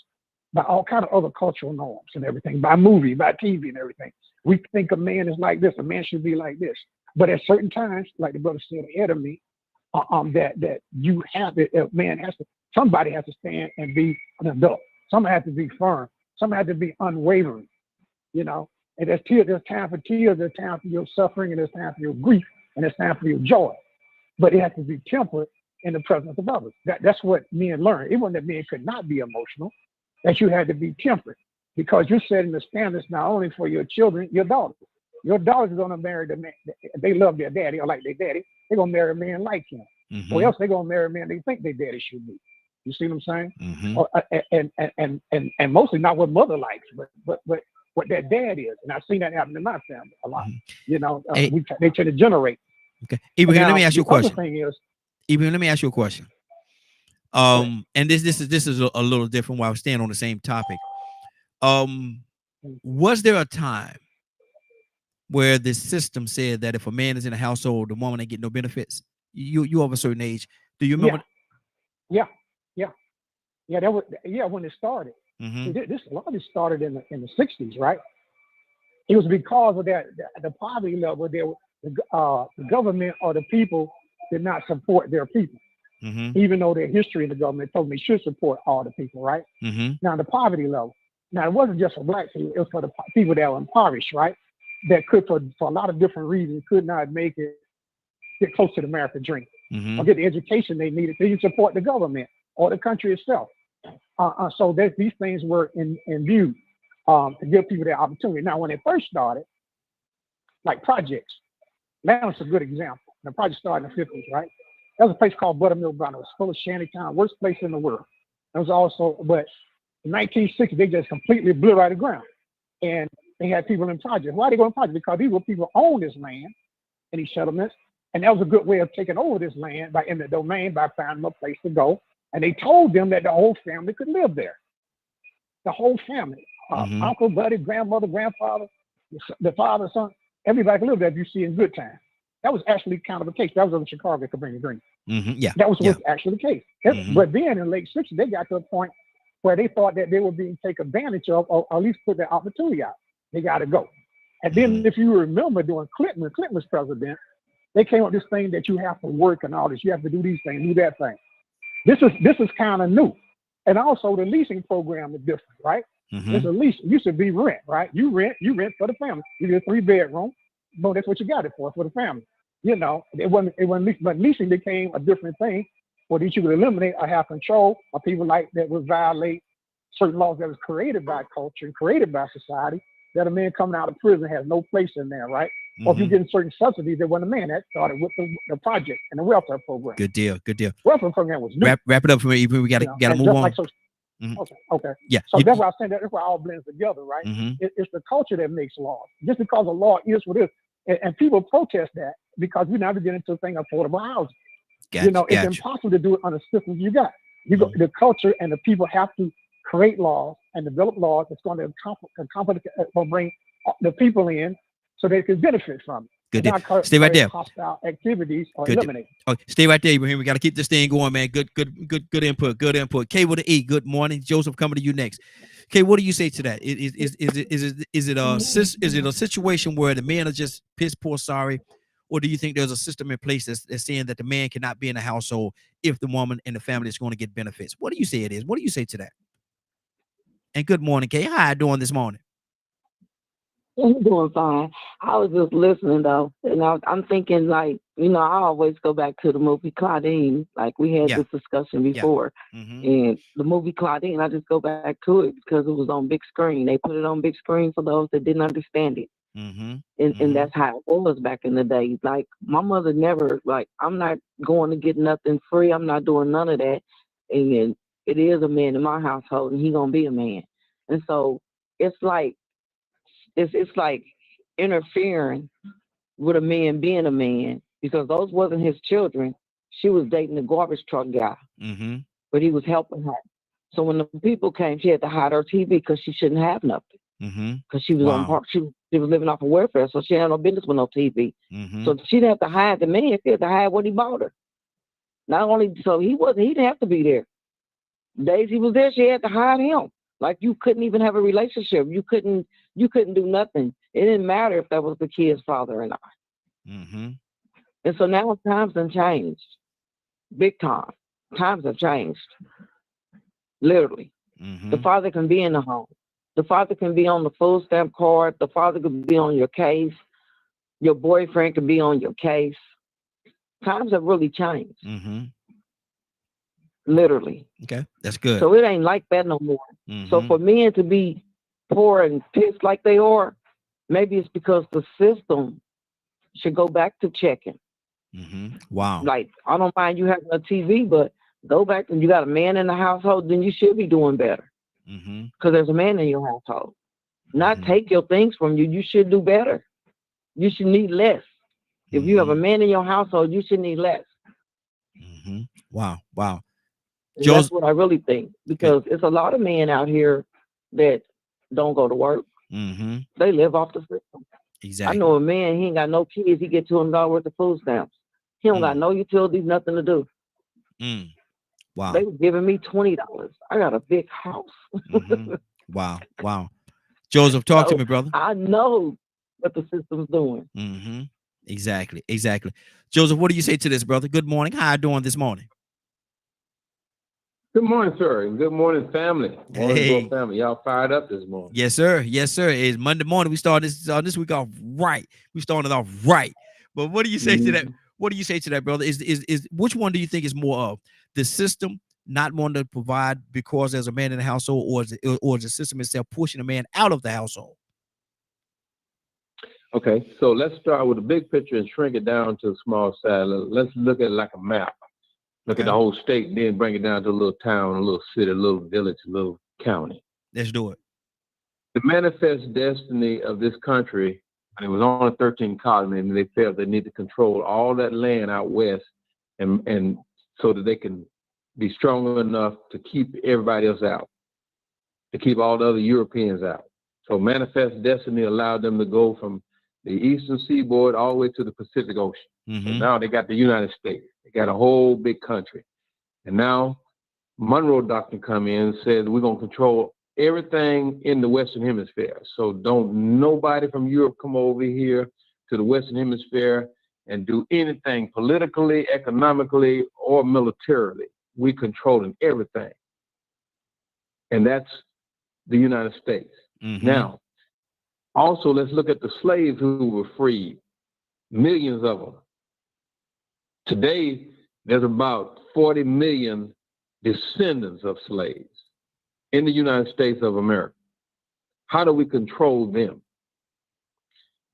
by all kind of other cultural norms and everything, by movie, by TV and everything. We think a man is like this, a man should be like this. But at certain times, like the brother said ahead of me, that you have it, a man has to, somebody has to stand and be an adult. Somebody has to be firm. Somebody has to be unwavering, you know. And there's time for tears, there's time for your suffering, and there's time for your grief, and there's time for your joy. But it has to be tempered in the presence of others. That's what men learned. It wasn't that men could not be emotional, that you had to be temperate, because you're setting the standards not only for your children, your daughters. Your daughters are going to marry the man. They love their daddy or like their daddy. They're going to marry a man like him. Or else they're going to marry a man they think their daddy should be. You see what I'm saying? Or, and mostly not what mother likes, but what their dad is. And I've seen that happen in my family a lot. You know, they tend to generate. Okay. Ibrahim, let me ask you a question. Thing is, Ibrahim, let me ask you a question. And this is a little different while staying on the same topic. Was there a time where the system said that if a man is in a household, the woman ain't get no benefits? You of a certain age. Do you remember? Yeah. That was when it started. This a lot of this started in the 60s, right? It was because of that the poverty level. The government or the people did not support their people, even though their history in the government told them they should support all the people, right? Now the poverty level. Now it wasn't just for black people; it was for the people that were impoverished, right? That could, for a lot of different reasons, could not make it get close to the American dream or get the education they needed to support the government or the country itself. So these things were in view to give people that opportunity. Now, when it first started, like projects, Atlanta's a good example. The project started in the 50s, right? There was a place called Buttermilk Brown. It was full of shantytown, worst place in the world. It was also, but in 1960, they just completely blew it out of the ground. And they had people in projects. Why they go in projects? Because these were people who owned this land and these settlements. And that was a good way of taking over this land by eminent domain, by finding a place to go. And they told them that the whole family could live there. The whole family, uncle, buddy, grandmother, grandfather, the father, son, everybody could live there if you see in good time. That was actually kind of the case. That was in Chicago, Cabrini Green. That was actually the case. But then in the late 60s, they got to a point where they thought that they were being taken advantage of, or at least put their opportunity out. They got to go. And then if you remember during Clinton, when Clinton was president, they came up with this thing that you have to work and all this. You have to do these things, do that thing. This is kind of new. And also the leasing program is different, right? It's a lease. It used to be rent, right? You rent for the family. You get a 3-bedroom. No, that's what you got it for the family. You know, it wasn't leasing, but leasing became a different thing where you could eliminate or have control of people like that would violate certain laws that was created by culture and created by society, that a man coming out of prison has no place in there, right? Or if you're getting certain subsidies, there wasn't a man. That started with the project and the welfare program. Good deal. Welfare program was new. Wrap it up for me. We gotta move on. Like Okay. Yeah. So that's why I'm saying that's why it all blends together, right? It's the culture that makes laws. Just because a law is what it is, and people protest that because we never get into a thing of affordable housing. It's impossible to do it on the systems you got. The culture and the people have to create laws and develop laws that's going to bring the people in so they can benefit from it. Good deal. Stay right there. Hostile activities are eliminated. Okay, stay right there, Ibrahim. We got to keep this thing going, man. Good input. Good input. K with the E. Good morning, Joseph. Coming to you next. Okay, what do you say to that? Is it a situation where the men are just piss poor sorry, or do you think there's a system in place that's saying that the man cannot be in a household if the woman and the family is going to get benefits? What do you say it is? What do you say to that? And good morning, Kay. How are you doing this morning? I'm doing fine. I was just listening though, and I'm thinking like, I always go back to the movie Claudine. Like we had this discussion before, and the movie Claudine, I just go back to it because it was on big screen. They put it on big screen for those that didn't understand it, and that's how it was back in the day. Like my mother never I'm not going to get nothing free. I'm not doing none of that, and it is a man in my household, and he gonna be a man, and so it's like. It's like interfering with a man being a man because those wasn't his children. She was dating the garbage truck guy, but he was helping her. So when the people came, she had to hide her TV because she shouldn't have nothing because she was on she was living off of welfare, so she had no business with no TV. So she didn't have to hide the man; she had to hide what he bought her. Not only so he didn't have to be there. Days he was there, she had to hide him. Like you couldn't even have a relationship. You couldn't do nothing. It didn't matter if that was the kid's father or not. And so now times have changed. Big time. Times have changed. Literally. The father can be in the home. The father can be on the food stamp card. The father could be on your case. Your boyfriend could be on your case. Times have really changed. literally. Okay, that's good. So it ain't like that no more. So Mhm. for men to be poor and pissed like they are, maybe it's because the system should go back to checking. Mhm. Wow. Like, I don't mind you having a TV, but go back and you got a man in the household, then you should be doing better Mhm. because there's a man in your household. Not Mhm. take your things from you. You should do better. You should need less. If you have a Mhm. man in your household, you should need less. Mhm. Wow. Wow. And that's Joseph. what I really think, because it's a lot of men out here that don't go to work. Mhm. They live off the system. I Exactly. know a man, he ain't got no kids. He get $200 worth of food stamps. He don't got Mm. no utilities, nothing to do. Mm. Wow. They was giving me $20. I got a big house. Mhm. Wow. Wow. Joseph, talk to So me, brother. I know what the system's doing. Mhm. Exactly. Exactly. Joseph, what do you say to this, brother? Good morning. How you doing this morning? Good morning, sir, and good morning, family. Morning, Hey. Growth family. Y'all fired up this morning. Yes, sir. Yes, sir. It's Monday morning. We started this week off right. We started off right. But what do you say to that? What do you say to that, brother? Is which one do you think is more of the system not wanting to provide because there's a man in the household, or is the system itself pushing a man out of the household? Okay, so let's start with the big picture and shrink it down to a small side. Let's look at it like a map. Look at the whole state, and then bring it down to a little town, a little city, a little village, a little county. Let's do it. The manifest destiny of this country, and it was only 13 colonies, and they felt they need to control all that land out west, and so that they can be strong enough to keep everybody else out, to keep all the other Europeans out. So manifest destiny allowed them to go from the eastern seaboard all the way to the Pacific Ocean. So now they got the United States. They got a whole big country. And now Monroe Doctrine come in and said, we're going to control everything in the Western Hemisphere. So don't nobody from Europe come over here to the Western Hemisphere and do anything politically, economically, or militarily. We controlling everything. And that's the United States. Now, also, let's look at the slaves who were freed, millions of them. Today, there's about 40 million descendants of slaves in the United States of America. How do we control them?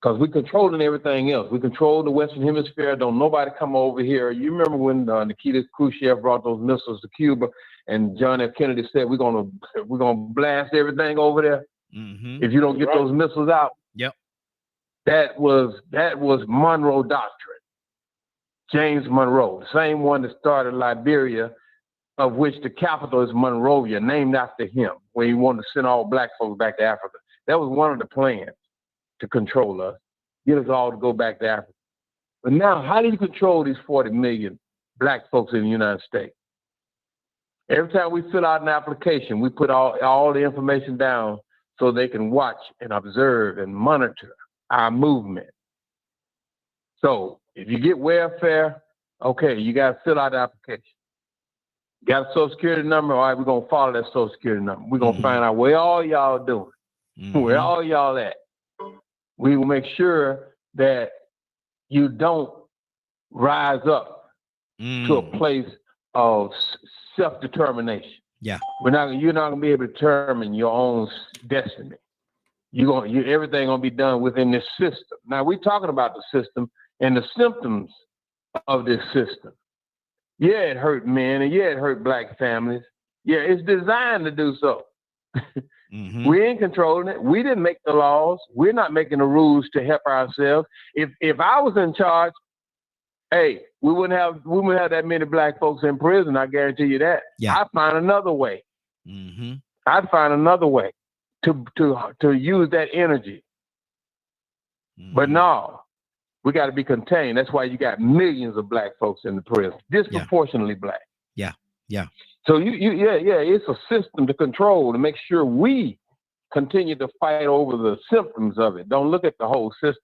Because we're controlling everything else. We control the Western Hemisphere. Don't nobody come over here. You remember when Nikita Khrushchev brought those missiles to Cuba, and John F. Kennedy said, we're gonna blast everything over there if you don't get those missiles out. Yep. That was Monroe Doctrine. James Monroe, the same one that started Liberia, of which the capital is Monrovia, named after him, where he wanted to send all black folks back to Africa. That was one of the plans to control us, get us all to go back to Africa. But now, how do you control these 40 million black folks in the United States? Every time we fill out an application, we put all the information down so they can watch and observe and monitor our movement. So if you get welfare, okay, you got to fill out the application. Got a Social Security number? All right, we're going to follow that Social Security number. We're going to find out where all y'all doing, where all y'all at. We will make sure that you don't rise up to a place of self-determination. Yeah. You're not going to be able to determine your own destiny. Everything going to be done within this system. Now, we're talking about the system and the symptoms of this system. Yeah, it hurt men, and yeah, it hurt black families. Yeah, it's designed to do so. We ain't controlling it. We didn't make the laws. We're not making the rules to help ourselves. If I was in charge, hey, we wouldn't have that many black folks in prison. I guarantee you that. Yeah. I'd find another way. I'd find another way to use that energy. But no, we got to be contained. That's why you got millions of black folks in the prison, disproportionately black. Yeah. Yeah. So it's a system to control, to make sure we continue to fight over the symptoms of it. Don't look at the whole system.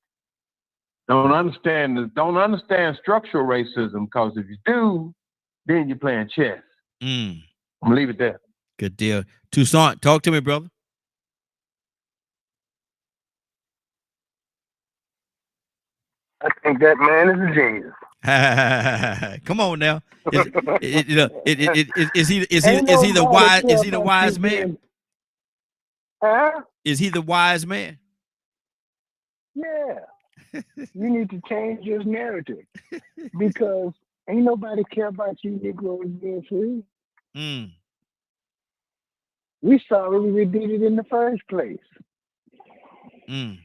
Don't understand structural racism, because if you do, then you're playing chess. I'm gonna leave it there. Good deal. Toussaint, talk to me, brother. I think that man is a genius. Come on now. Is he Ain't the nobody wise care about you man? being, huh? Is he the wise man? Yeah. You need to change your narrative because ain't nobody care about you Negroes being free. Mm. We sorry we did it in the first place. Mm.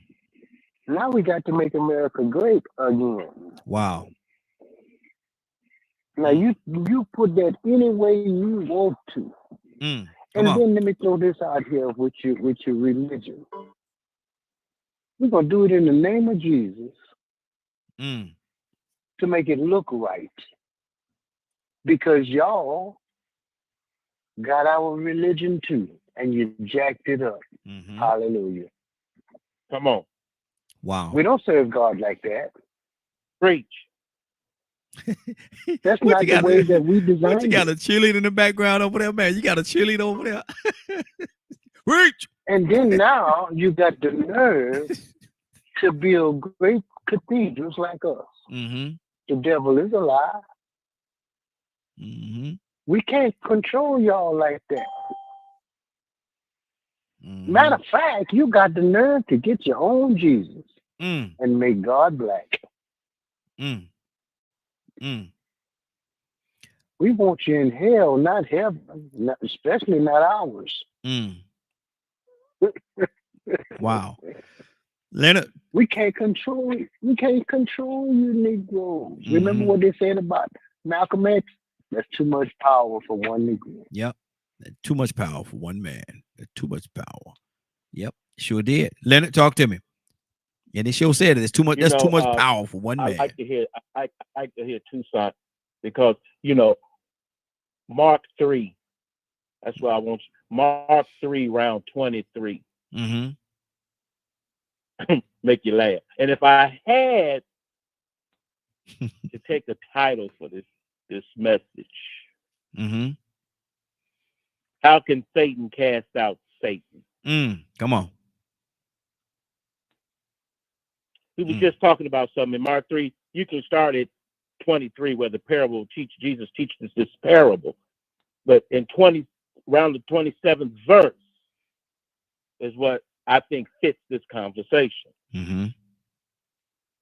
Now we got to make America great again. Wow. Now you put that any way you want to. Mm. And then let me throw this out here with your religion. We're gonna do it in the name of Jesus to make it look right. Because y'all got our religion too, and you jacked it up. Mm-hmm. Hallelujah. Come on. Wow. We don't serve God like that. Preach. That's not the way that we designed What, you got it. a cheerleader in the background over there, man? You got a cheerleader over there? Preach. And then now you got the nerve to build great cathedrals like us. Mm-hmm. The devil is a lie. Mm-hmm. We can't control y'all like that. Mm-hmm. Matter of fact, you got the nerve to get your own Jesus and make God black. We want you in hell, not heaven, especially not ours. Wow. Leonard. We can't control you Negroes. Remember what they said about Malcolm X? That's too much power for one Negro. Yep. Too much power for one man. Too much power. Yep. Sure did. Leonard, talk to me. And they sure said it. It's too much. That's too much power for one man. I like to hear Toussaint because Mark 3. That's what I want. Mark 3, round 23. Mm-hmm. Make you laugh. And if I had to take a title for this message, how can Satan cast out Satan? Come on. We were just talking about something in Mark 3. You can start at 23 where the parable Jesus teaches this parable. But in around the 27th verse is what I think fits this conversation. Mm-hmm.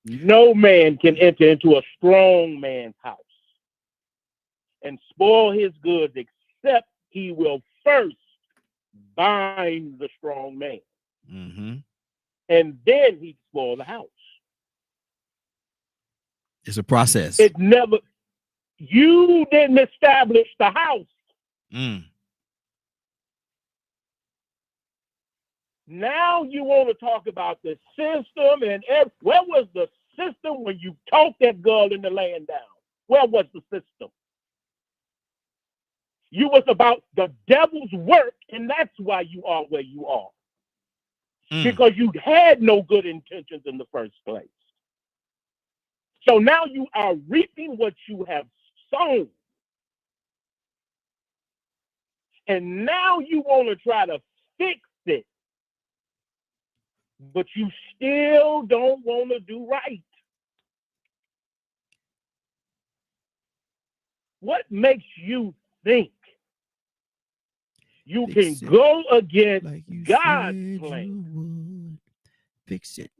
No man can enter into a strong man's house and spoil his goods except he will first bind the strong man. Mm-hmm. And then he'd spoil the house. It's a process. You didn't establish the house. Now you want to talk about the system and where was the system when you talked that girl in the laying down? Where was the system? You was about the devil's work, and that's why you are where you are. Because you had no good intentions in the first place. So now you are reaping what you have sown. And now you want to try to fix it. But you still don't want to do right. What makes you think you can go against God's plan? Fix it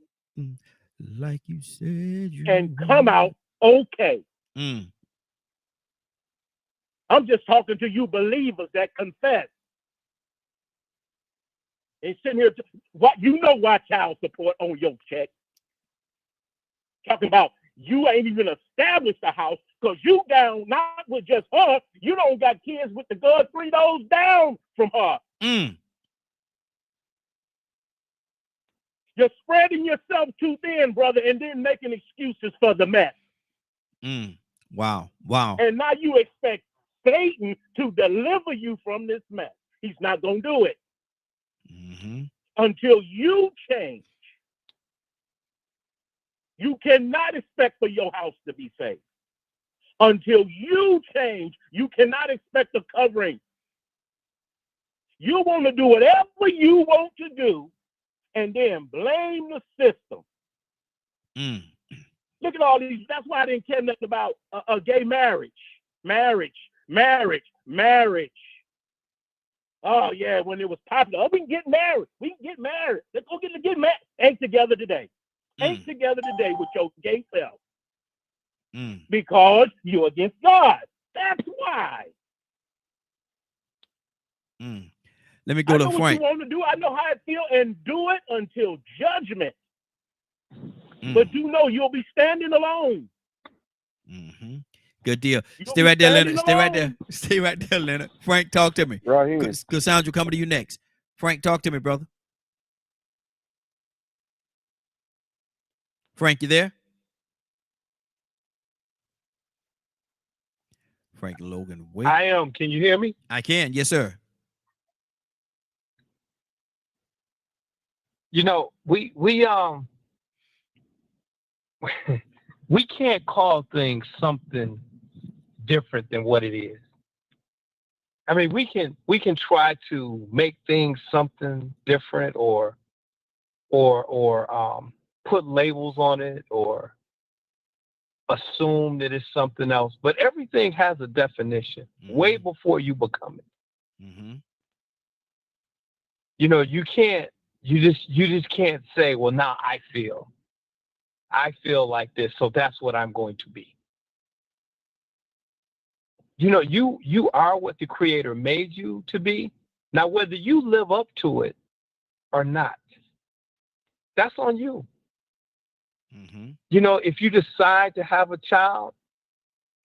like you said you and come out okay. I'm just talking to you believers that confess. And sitting here, why child support on your check. Talking about you ain't even established a house because you down not with just her. You don't got kids with the girl 3 doors down from her. You're spreading yourself too thin, brother, and then making excuses for the mess. Wow. And now you expect Satan to deliver you from this mess. He's not going to do it. Until you change. You cannot expect for your house to be saved. Until you change, you cannot expect a covering. You want to do whatever you want to do and then blame the system. Look at all these. That's why I didn't care nothing about gay marriage. Oh yeah, when it was popular, we can get married. Let's go get married. Ain't together today. Ain't together today with your gay self. Because you're against God. That's why. Let me go to Frank. What you want to do, I know how I feel, and do it until judgment. But you know you'll be standing alone. Good deal. Stay right there, Leonard. Stay right there, Leonard. Frank, talk to me. Right here. Cassandra, coming to you next. Frank, talk to me, brother. Frank, you there? Frank Logan, wait. I am. Can you hear me? I can. Yes, sir. You know, we can't call things something different than what it is. I mean, we can try to make things something different or put labels on it or assume that it's something else, but everything has a definition way before you become it. You know, you just can't say, well, now I feel like this, so that's what I'm going to be. You know, you are what the Creator made you to be. Now, whether you live up to it or not, that's on you. You know, if you decide to have a child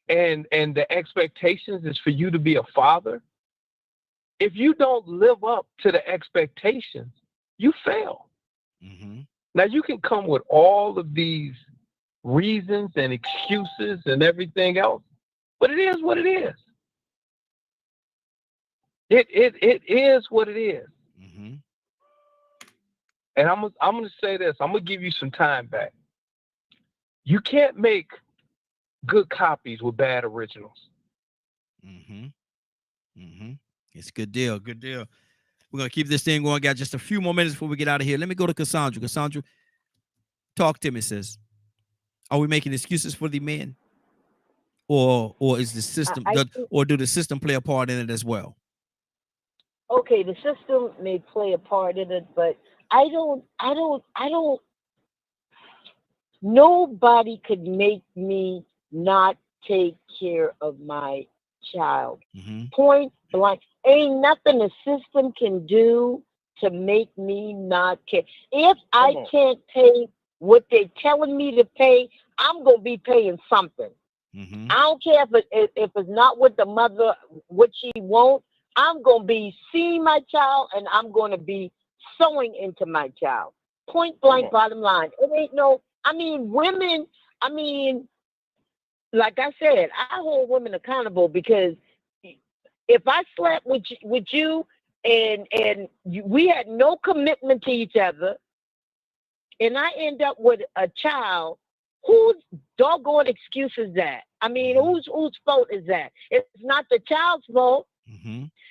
and the expectations is for you to be a father, if you don't live up to the expectations, you fail. Now, you can come with all of these reasons and excuses and everything else, but it is what it is. It is what it is. And I'm gonna say this. I'm gonna give you some time back. You can't make good copies with bad originals. It's a good deal. Good deal. We're going to keep this thing going. Got just a few more minutes before we get out of here. Let me go to Cassandra. Cassandra, talk to me, sis. Are we making excuses for the men? Or is the system, or do the system play a part in it as well? Okay, the system may play a part in it, but I don't, nobody could make me not take care of my child. Point blank. Ain't nothing the system can do to make me not care. If I can't pay what they're telling me to pay, I'm going to be paying something. I don't care if it's not what the mother, what she wants. I'm going to be seeing my child and I'm going to be sewing into my child. Point blank, bottom line. It ain't no, women, like I said, I hold women accountable because if I slept with you and we had no commitment to each other and I end up with a child, whose doggone excuse is that? Whose fault is that? It's not the child's fault.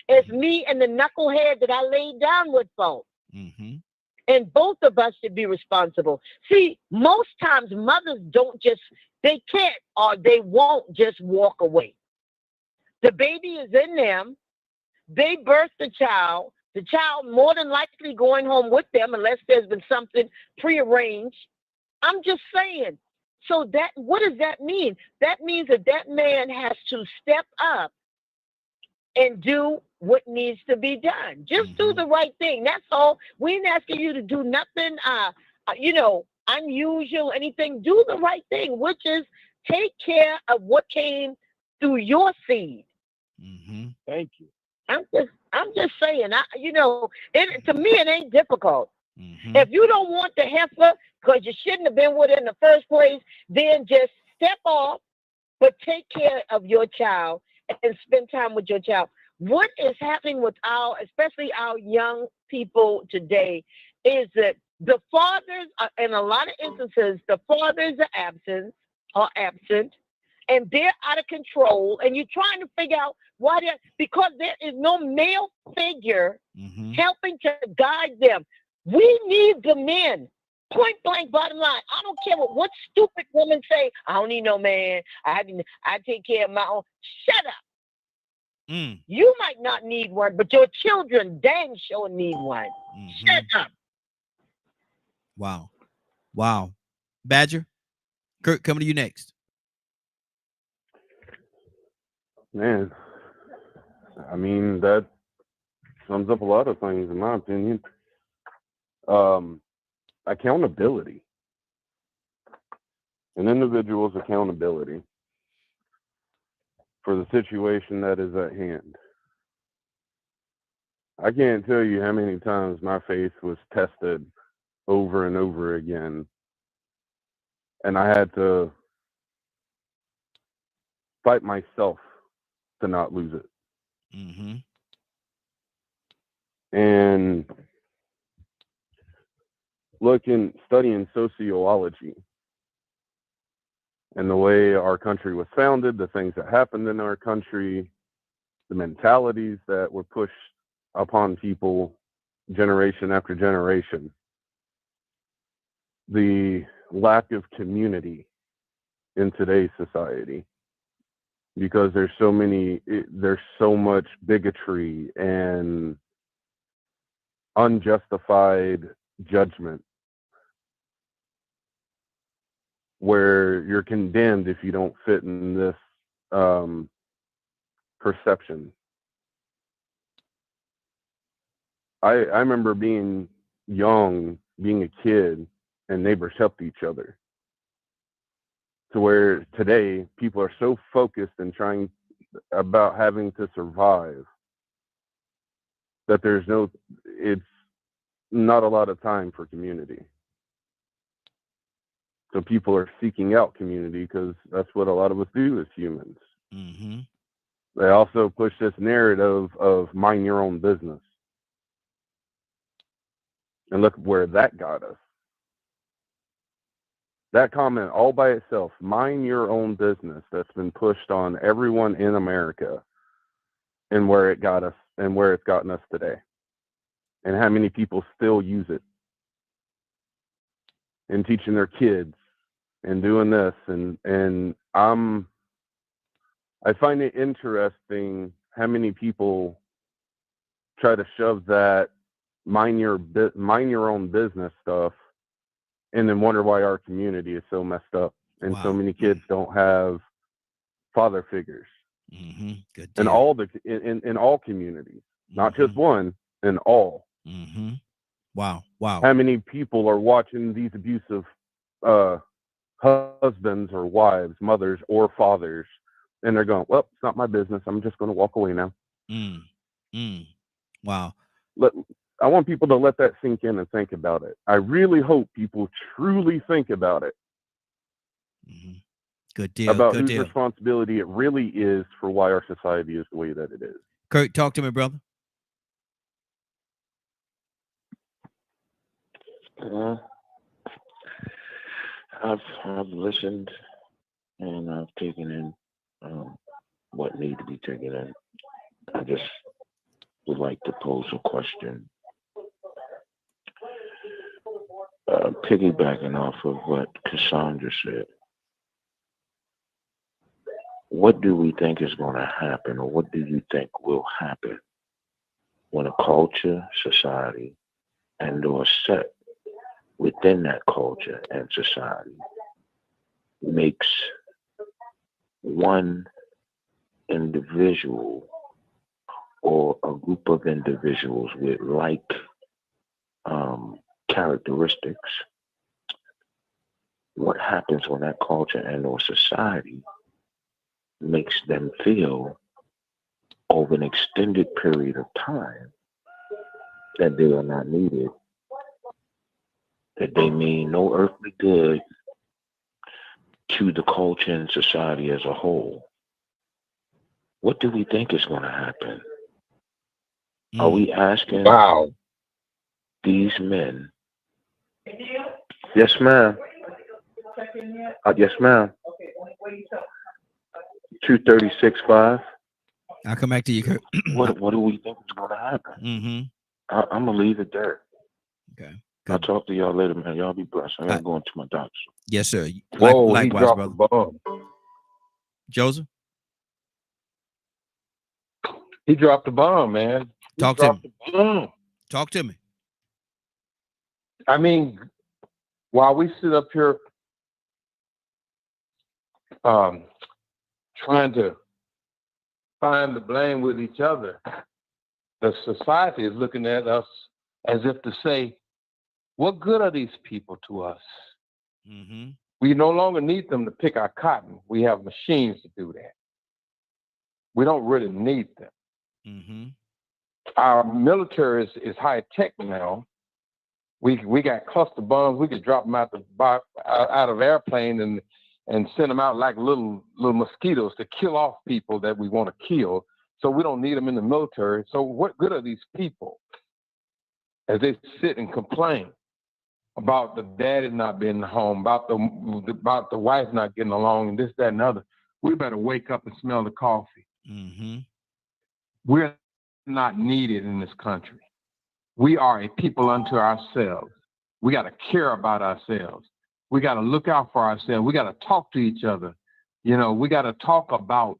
It's me and the knucklehead that I laid down with fault. And both of us should be responsible. See, most times mothers they can't or they won't just walk away. The baby is in them. They birth the child more than likely going home with them unless there's been something prearranged. I'm just saying. So what does that mean? That means that man has to step up and do what needs to be done. Just do the right thing. That's all. We ain't asking you to do nothing, unusual, anything. Do the right thing, which is take care of what came through your seed. Thank you. I'm just saying. To me, it ain't difficult. If you don't want the heifer because you shouldn't have been with it in the first place, then just step off, but take care of your child and spend time with your child. What is happening with especially our young people today, is that the fathers, in a lot of instances, the fathers are absent, and they're out of control. And you're trying to figure out why because there is no male figure helping to guide them. We need the men. Point blank, bottom line. I don't care what stupid women say. I don't need no man. I take care of my own. Shut up. You might not need one, but your children dang sure need one. Shut up. Wow. Badger, Kurt, coming to you next. Man, I mean, that sums up a lot of things, in my opinion. Accountability. An individual's accountability for the situation that is at hand. I can't tell you how many times my faith was tested over and over again, and I had to fight myself to not lose it. And studying sociology and the way our country was founded, the things that happened in our country, the mentalities that were pushed upon people generation after generation, the lack of community in today's society, because there's so much bigotry and unjustified judgment, where you're condemned if you don't fit in this perception. I remember being young, being a kid, and neighbors helped each other. To where today people are so focused and trying about having to survive that it's not a lot of time for community. So people are seeking out community because that's what a lot of us do as humans. They also push this narrative of mind your own business. And look where that got us. That comment all by itself, mind your own business, that's been pushed on everyone in America, and where it got us and where it's gotten us today. And how many people still use it and teaching their kids and doing this. And I find it interesting how many people try to shove that mind your own business stuff, and then wonder why our community is so messed up and so many kids don't have father figures. Good in all communities, not just one, in all. Wow. How many people are watching these abusive husbands or wives, mothers or fathers, and they're going, well, it's not my business, I'm just going to walk away now. Wow. I want people to let that sink in and think about it. I really hope people truly think about it. Good deal. About whose responsibility it really is for why our society is the way that it is. Kurt, talk to me, brother. I've listened and I've taken in what needs to be taken in. I just would like to pose a question. Piggybacking off of what Cassandra said, what do we think is going to happen, or what do you think will happen when a culture, society, and or set within that culture and society makes one individual or a group of individuals with like characteristics? What happens when that culture and or society makes them feel over an extended period of time that they are not needed, that they mean no earthly good to the culture and society as a whole? What do we think is going to happen? Are we asking these men? Yes, ma'am. Yes, ma'am. 236.5. I'll come back to you, Kurt. What do we think is going to happen? I'm gonna leave it there. Okay. I'll talk to y'all later, man. Y'all be blessed. I gotta go into my doctor. Yes, sir. Whoa, Likewise, he dropped brother. a bomb. Joseph, He dropped a bomb, man. talk to me. Talk to me. I mean, while we sit up here trying to find the blame with each other, the society is looking at us as if to say, what good are these people to us? Mm-hmm. We no longer need them to pick our cotton. We have machines to do that. We don't really need them. Mm-hmm. Our military is high tech now. We got cluster bombs. We could drop them out of airplane and send them out like little mosquitoes to kill off people that we want to kill. So we don't need them in the military. So what good are these people as they sit and complain about the daddy not being home, about the wife not getting along, and this, that, and other? We better wake up and smell the coffee. Mm-hmm. We're not needed in this country. We are a people unto ourselves. We got to care about ourselves. We got to look out for ourselves. We got to talk to each other. You know, we got to talk about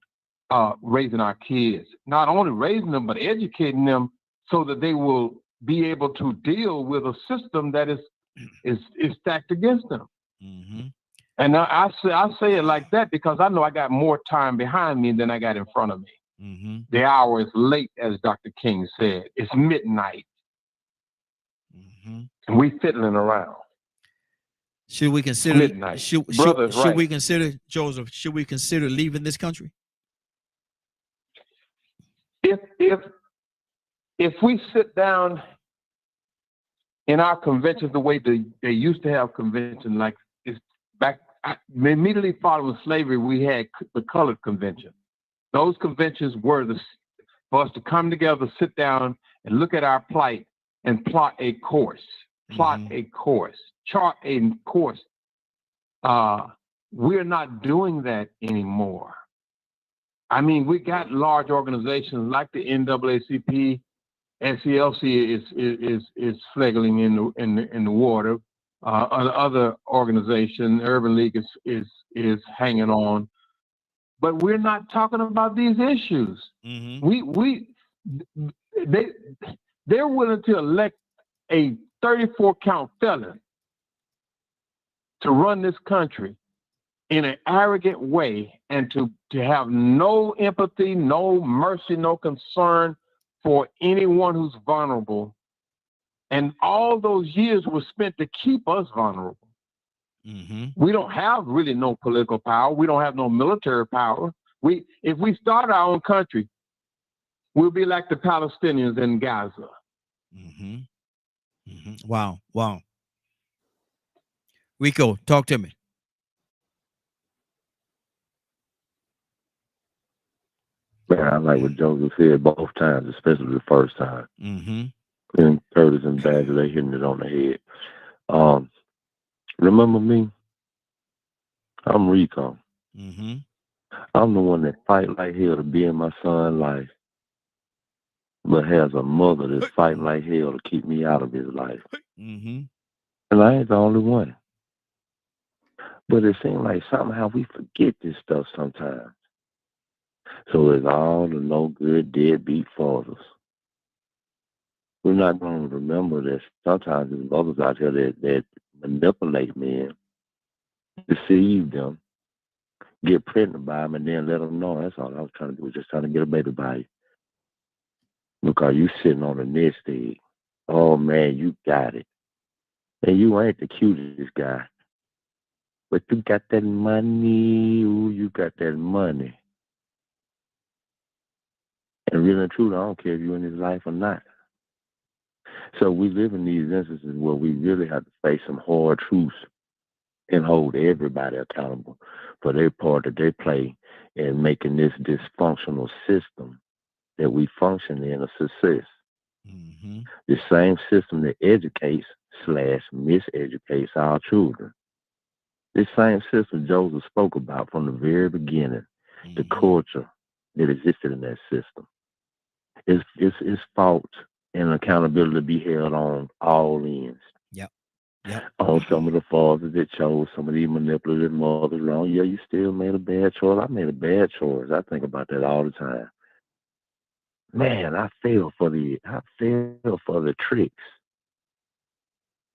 raising our kids. Not only raising them, but educating them so that they will be able to deal with a system that is stacked against them. Mm-hmm. And I say it like that because I know I got more time behind me than I got in front of me. Mm-hmm. The hour is late, as Dr. King said. It's midnight. Mm-hmm. And we fiddling around. Should we consider midnight? Should right. we consider, Joseph? Should we consider leaving this country? If we sit down in our conventions the way they used to have conventions, like it's back immediately following slavery, we had the colored convention. Those conventions were for us to come together, sit down, and look at our plight and plot a course, chart a course. We're not doing that anymore. I mean, we got large organizations like the NAACP, SCLC is flagging in the water. Other organization, Urban League is hanging on, but we're not talking about these issues. Mm-hmm. They're willing to elect a 34-count felon to run this country in an arrogant way and to have no empathy, no mercy, no concern for anyone who's vulnerable. And all those years were spent to keep us vulnerable. Mm-hmm. We don't have really no political power. We don't have no military power. If we start our own country, we'll be like the Palestinians in Gaza. Mm-hmm. Mm-hmm. Wow. Rico, talk to me. Man, I like what Joseph said both times, especially the first time. Mm-hmm. And Curtis and Badger, they hitting it on the head. Remember me? I'm Rico. Mm-hmm. I'm the one that fight like hell to be in my son's life, but has a mother that's fighting like hell to keep me out of his life. Mm-hmm. And I ain't the only one. But it seems like somehow we forget this stuff sometimes. So it's all the no good deadbeat fathers. We're not going to remember that sometimes there's mothers out here that manipulate men, deceive them, get pregnant by them, and then let them know. That's all I was trying to do, was just trying to get a baby by you. Because you sitting on the nest egg. Oh, man, you got it. And you ain't the cutest guy. But you got that money. Ooh, you got that money. And really and truly, I don't care if you're in his life or not. So we live in these instances where we really have to face some hard truths and hold everybody accountable for their part that they play in making this dysfunctional system that we function in a success. Mm-hmm. The same system that educates/miseducates our children. This same system Joseph spoke about from the very beginning, the culture that existed in that system. It's fault and accountability to be held on all ends. Yep. On some of the fathers that chose some of these manipulative mothers wrong. Yeah, you still made a bad choice. I made a bad choice. I think about that all the time. Man, I fell for the tricks.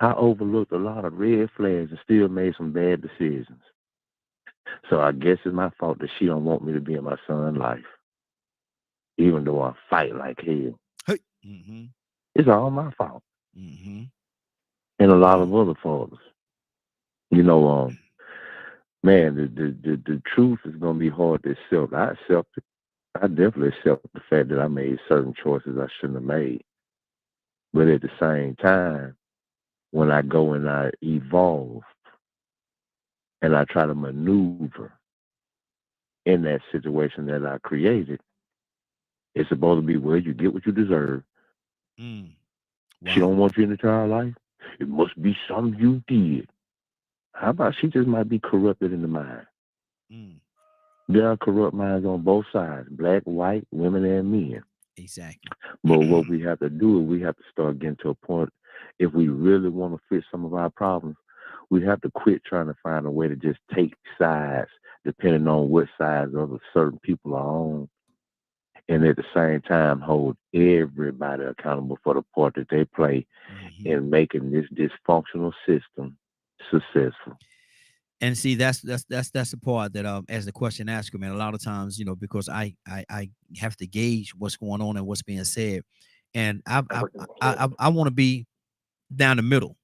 I overlooked a lot of red flags and still made some bad decisions. So I guess it's my fault that she don't want me to be in my son's life, even though I fight like hell. Mm-hmm. It's all my fault. Mm-hmm. And a lot of other fathers. You know, man, the truth is gonna be hard to accept. I accept it. I definitely accept the fact that I made certain choices I shouldn't have made. But at the same time, when I go and I evolve and I try to maneuver in that situation that I created, it's supposed to be, well, you get what you deserve. Wow. She don't want you in the child life. It must be something you did. How about she just might be corrupted in the mind? There are corrupt minds on both sides, black, white, women, and men. Exactly. But what we have to do is we have to start getting to a point, if we really want to fix some of our problems, we have to quit trying to find a way to just take sides, depending on what sides other certain people are on, and at the same time hold everybody accountable for the part that they play in making this dysfunctional system successful. And see, that's the part that as the question asker, man, a lot of times, because I have to gauge what's going on and what's being said, and I want to be down the middle.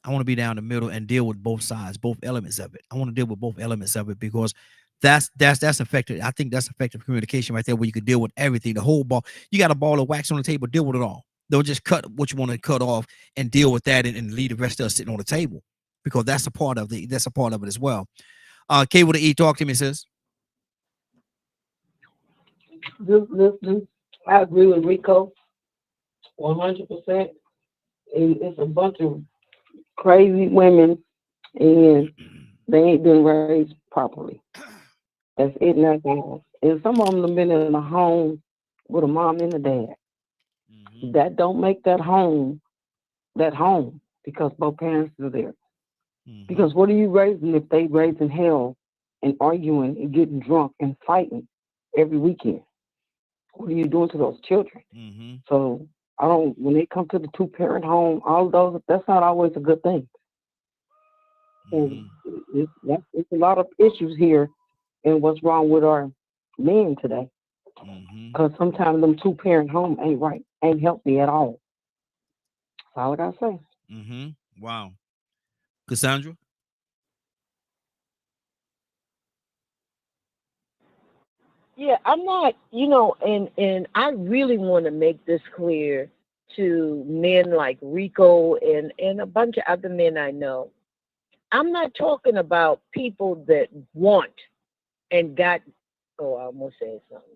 I want to be down the middle and deal with both sides, both elements of it. I want to deal with both elements of it because that's effective. I think that's effective communication right there, where you can deal with everything, the whole ball. You got a ball of wax on the table, deal with it all. Don't just cut what you want to cut off and deal with that and leave the rest of us sitting on the table, because that's a part of it as well. K with the E, talk to me, sis. Listen, I agree with Rico 100%. It's a bunch of crazy women, and they ain't been raised properly. That's it, and that's all. And some of them have been in a home with a mom and a dad. That don't make that home because both parents are there. Because what are you raising if they raising hell and arguing and getting drunk and fighting every weekend? What are you doing to those children? So when they come to the 2-parent home, all of those, that's not always a good thing. And it's a lot of issues here and what's wrong with our men today. Because sometimes them 2-parent home ain't right, ain't healthy at all. That's all I gotta say. Wow. Cassandra? Yeah, I'm not, and I really want to make this clear to men like Rico and a bunch of other men I know. I'm not talking about people that want and got, I almost said something.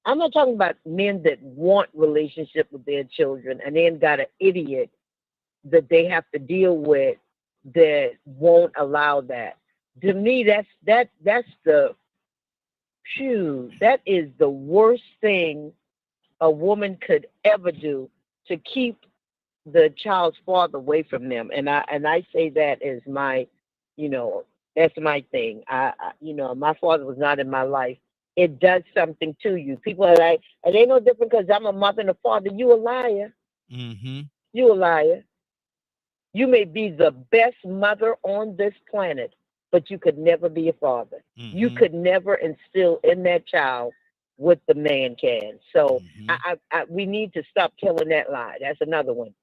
I'm not talking about men that want relationship with their children and then got an idiot that they have to deal with that won't allow that. To me, that's that is the worst thing a woman could ever do, to keep the child's father away from them. And I say that as my, that's my thing. My father was not in my life. It does something to you. People are like, it ain't no different because I'm a mother and a father. You a liar. You a liar. You may be the best mother on this planet, but you could never be a father. You could never instill in that child what the man can. So we need to stop telling that lie. That's another one.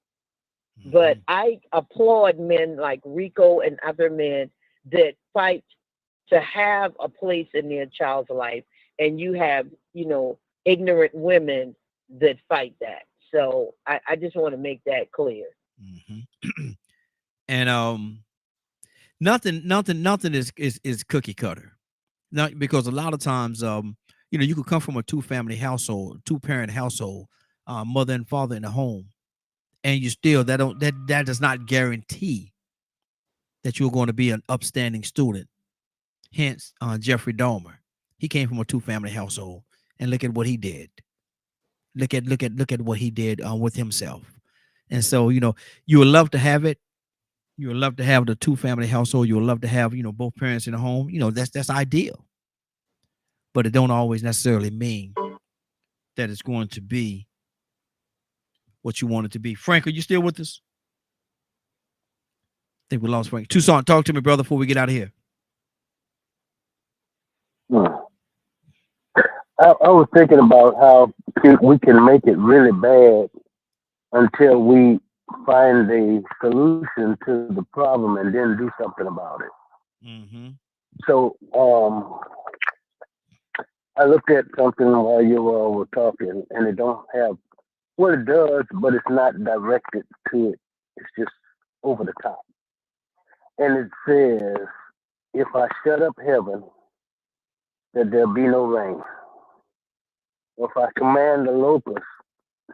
But I applaud men like Rico and other men that fight to have a place in their child's life. And you have, ignorant women that fight that. So I just want to make that clear. And nothing is cookie cutter. Not because a lot of times you could come from a 2-family household, 2-parent household, mother and father in the home, and you still that does not guarantee that you're going to be an upstanding student. Hence Jeffrey Dahmer. He came from a 2-family household, and look at what he did. Look at what he did with himself. And so you would love to have it, You would love to have the 2-family household. You would love to have, both parents in the home. That's ideal. But it don't always necessarily mean that it's going to be what you want it to be. Frank, are you still with us? I think we lost Frank. Tucson, talk to me, brother, before we get out of here. I was thinking about how we can make it really bad until we find a solution to the problem and then do something about it. Mm-hmm. So I looked at something while you all were talking, and it don't have what it does, but it's not directed to it. It's just over the top. And it says, if I shut up heaven, that there'll be no rain. If I command the locusts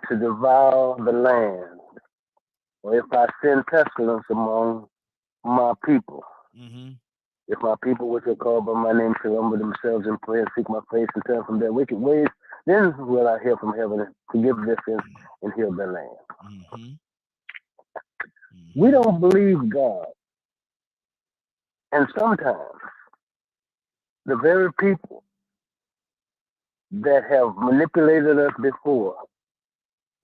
to devour the land, or if I send pestilence among my people, if my people which are called by my name shall humble themselves and pray and seek my face and turn from their wicked ways, then will I hear from heaven and forgive their sins and heal their land. We don't believe God. And sometimes the very people that have manipulated us before,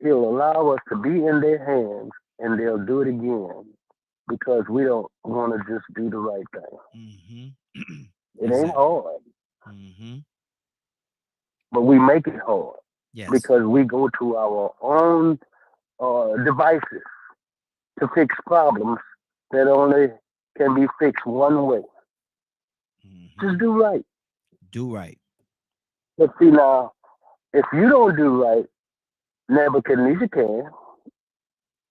He'll allow us to be in their hands and they'll do it again because we don't want to just do the right thing. It ain't hard. But we make it hard because we go to our own devices to fix problems that only can be fixed one way. Just do right. Do right. But see now, if you don't do right, Nebuchadnezzar can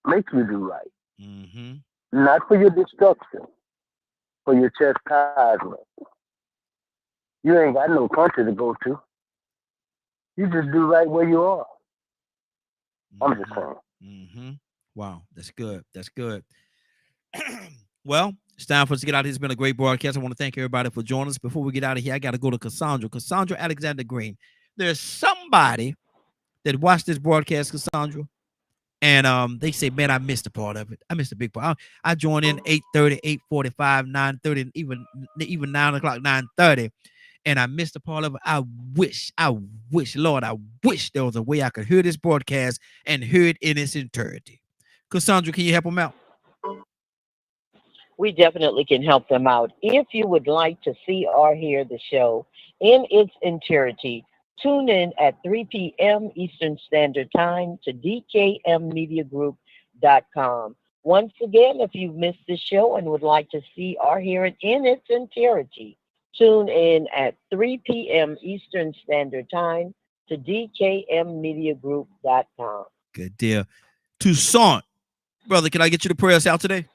make you do right. Not for your destruction, for your chastisement. You ain't got no country to go to. You just do right where you are. I'm just saying. Wow, that's good. That's good. Well, it's time for us to get out of here. It's been a great broadcast. I want to thank everybody for joining us. Before we get out of here, I got to go to Cassandra Alexander Green. There's somebody that watched this broadcast, Cassandra, and they say, man, I missed a part of it. I missed a big part. I joined in 8:30, 8:45, 9:30, even 9 o'clock, 9:30, and I missed a part of it. I wish, Lord, I wish there was a way I could hear this broadcast and hear it in its entirety. Cassandra, can you help them out? We definitely can help them out. If you would like to see or hear the show in its entirety, tune in at 3 p.m. Eastern Standard Time to dkmmediagroup.com. Once again, if you've missed the show and would like to see or hear it in its entirety, tune in at 3 p.m. Eastern Standard Time to dkmmediagroup.com. Good deal. Tucson, brother, can I get you to pray us out today?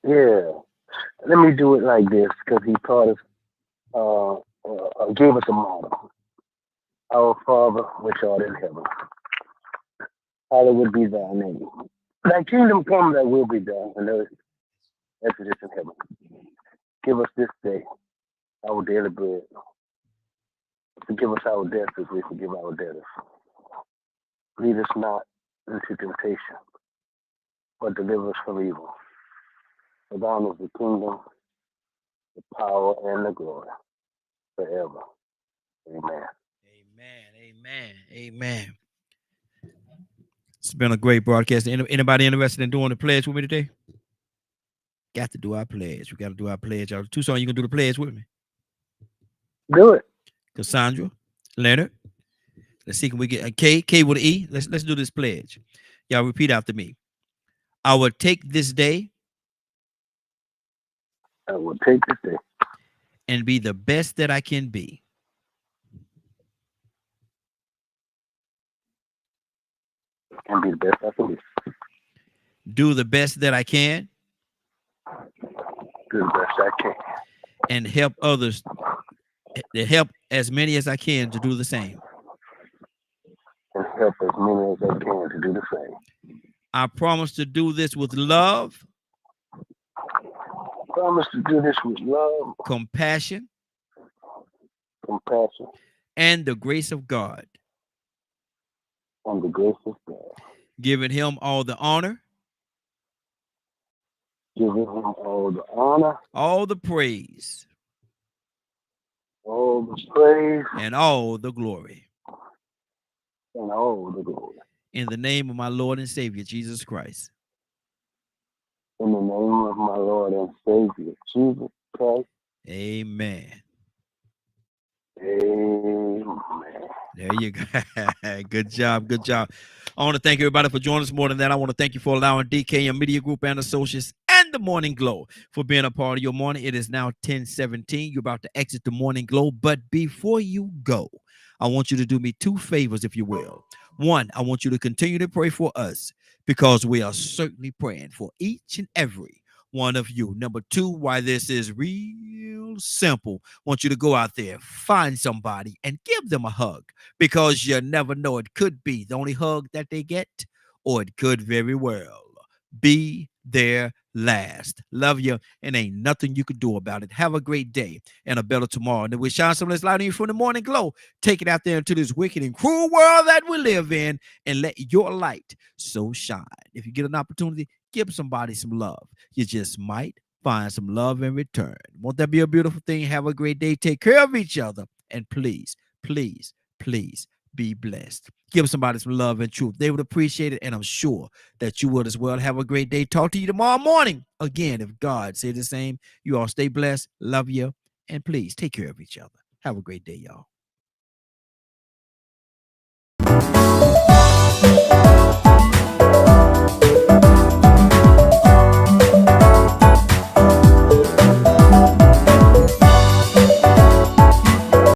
Yeah. Let me do it like this because he taught us, gave us a model. Our Father, which art in heaven, hallowed be thy name. Thy kingdom come, thy will be done on earth as it is in heaven. Give us this day our daily bread. Forgive us our debts as we forgive our debtors. Lead us not into temptation, but deliver us from evil. For thine is the kingdom, the power, and the glory forever. Amen. Amen. It's been a great broadcast. Anybody interested in doing the pledge with me today? Got to do our pledge. We got to do our pledge. Tucson, you can do the pledge with me? Do it. Cassandra, Leonard. Let's see, can we get a K with an E? Let's do this pledge. Y'all repeat after me. I will take this day. I will take this day. And be the best that I can be. And be the best I can be. Do the best that I can. Do the best I can. And help others. Help as many as I can to do the same. And help as many as I can to do the same. I promise to do this with love. Promise to do this with love. Compassion. Compassion. And the grace of God. and the gracious God, giving him all the honor, giving him all the honor, all the praise, all the praise, and all the glory. and all the glory. In the name of my Lord and Savior, Jesus Christ. In the name of my Lord and Savior, Jesus Christ. Amen. Amen. There you go. Good job. Good job. I want to thank everybody for joining us. More than that, I want to thank you for allowing DKM Media Group and Associates and the Morning Glow for being a part of your morning. It is now 10:17. You're about to exit the Morning Glow. But before you go, I want you to do me two favors, if you will. One, I want you to continue to pray for us because we are certainly praying for each and every one of you. Number two, why this is real simple. I want you to go out there, find somebody, and give them a hug because you never know. It could be the only hug that they get, or it could very well be their last. Love you, and ain't nothing you can do about it. Have a great day and a better tomorrow. And then we shine some of this light on you from the Morning Glow. Take it out there into this wicked and cruel world that we live in and let your light so shine. If you get an opportunity, give somebody some love. You just might find some love in return. Won't that be a beautiful thing? Have a great day. Take care of each other. And please, please, please be blessed. Give somebody some love and truth. They would appreciate it, and I'm sure that you would as well. Have a great day. Talk to you tomorrow morning. Again, if God say the same, you all stay blessed. Love you. And please take care of each other. Have a great day, y'all.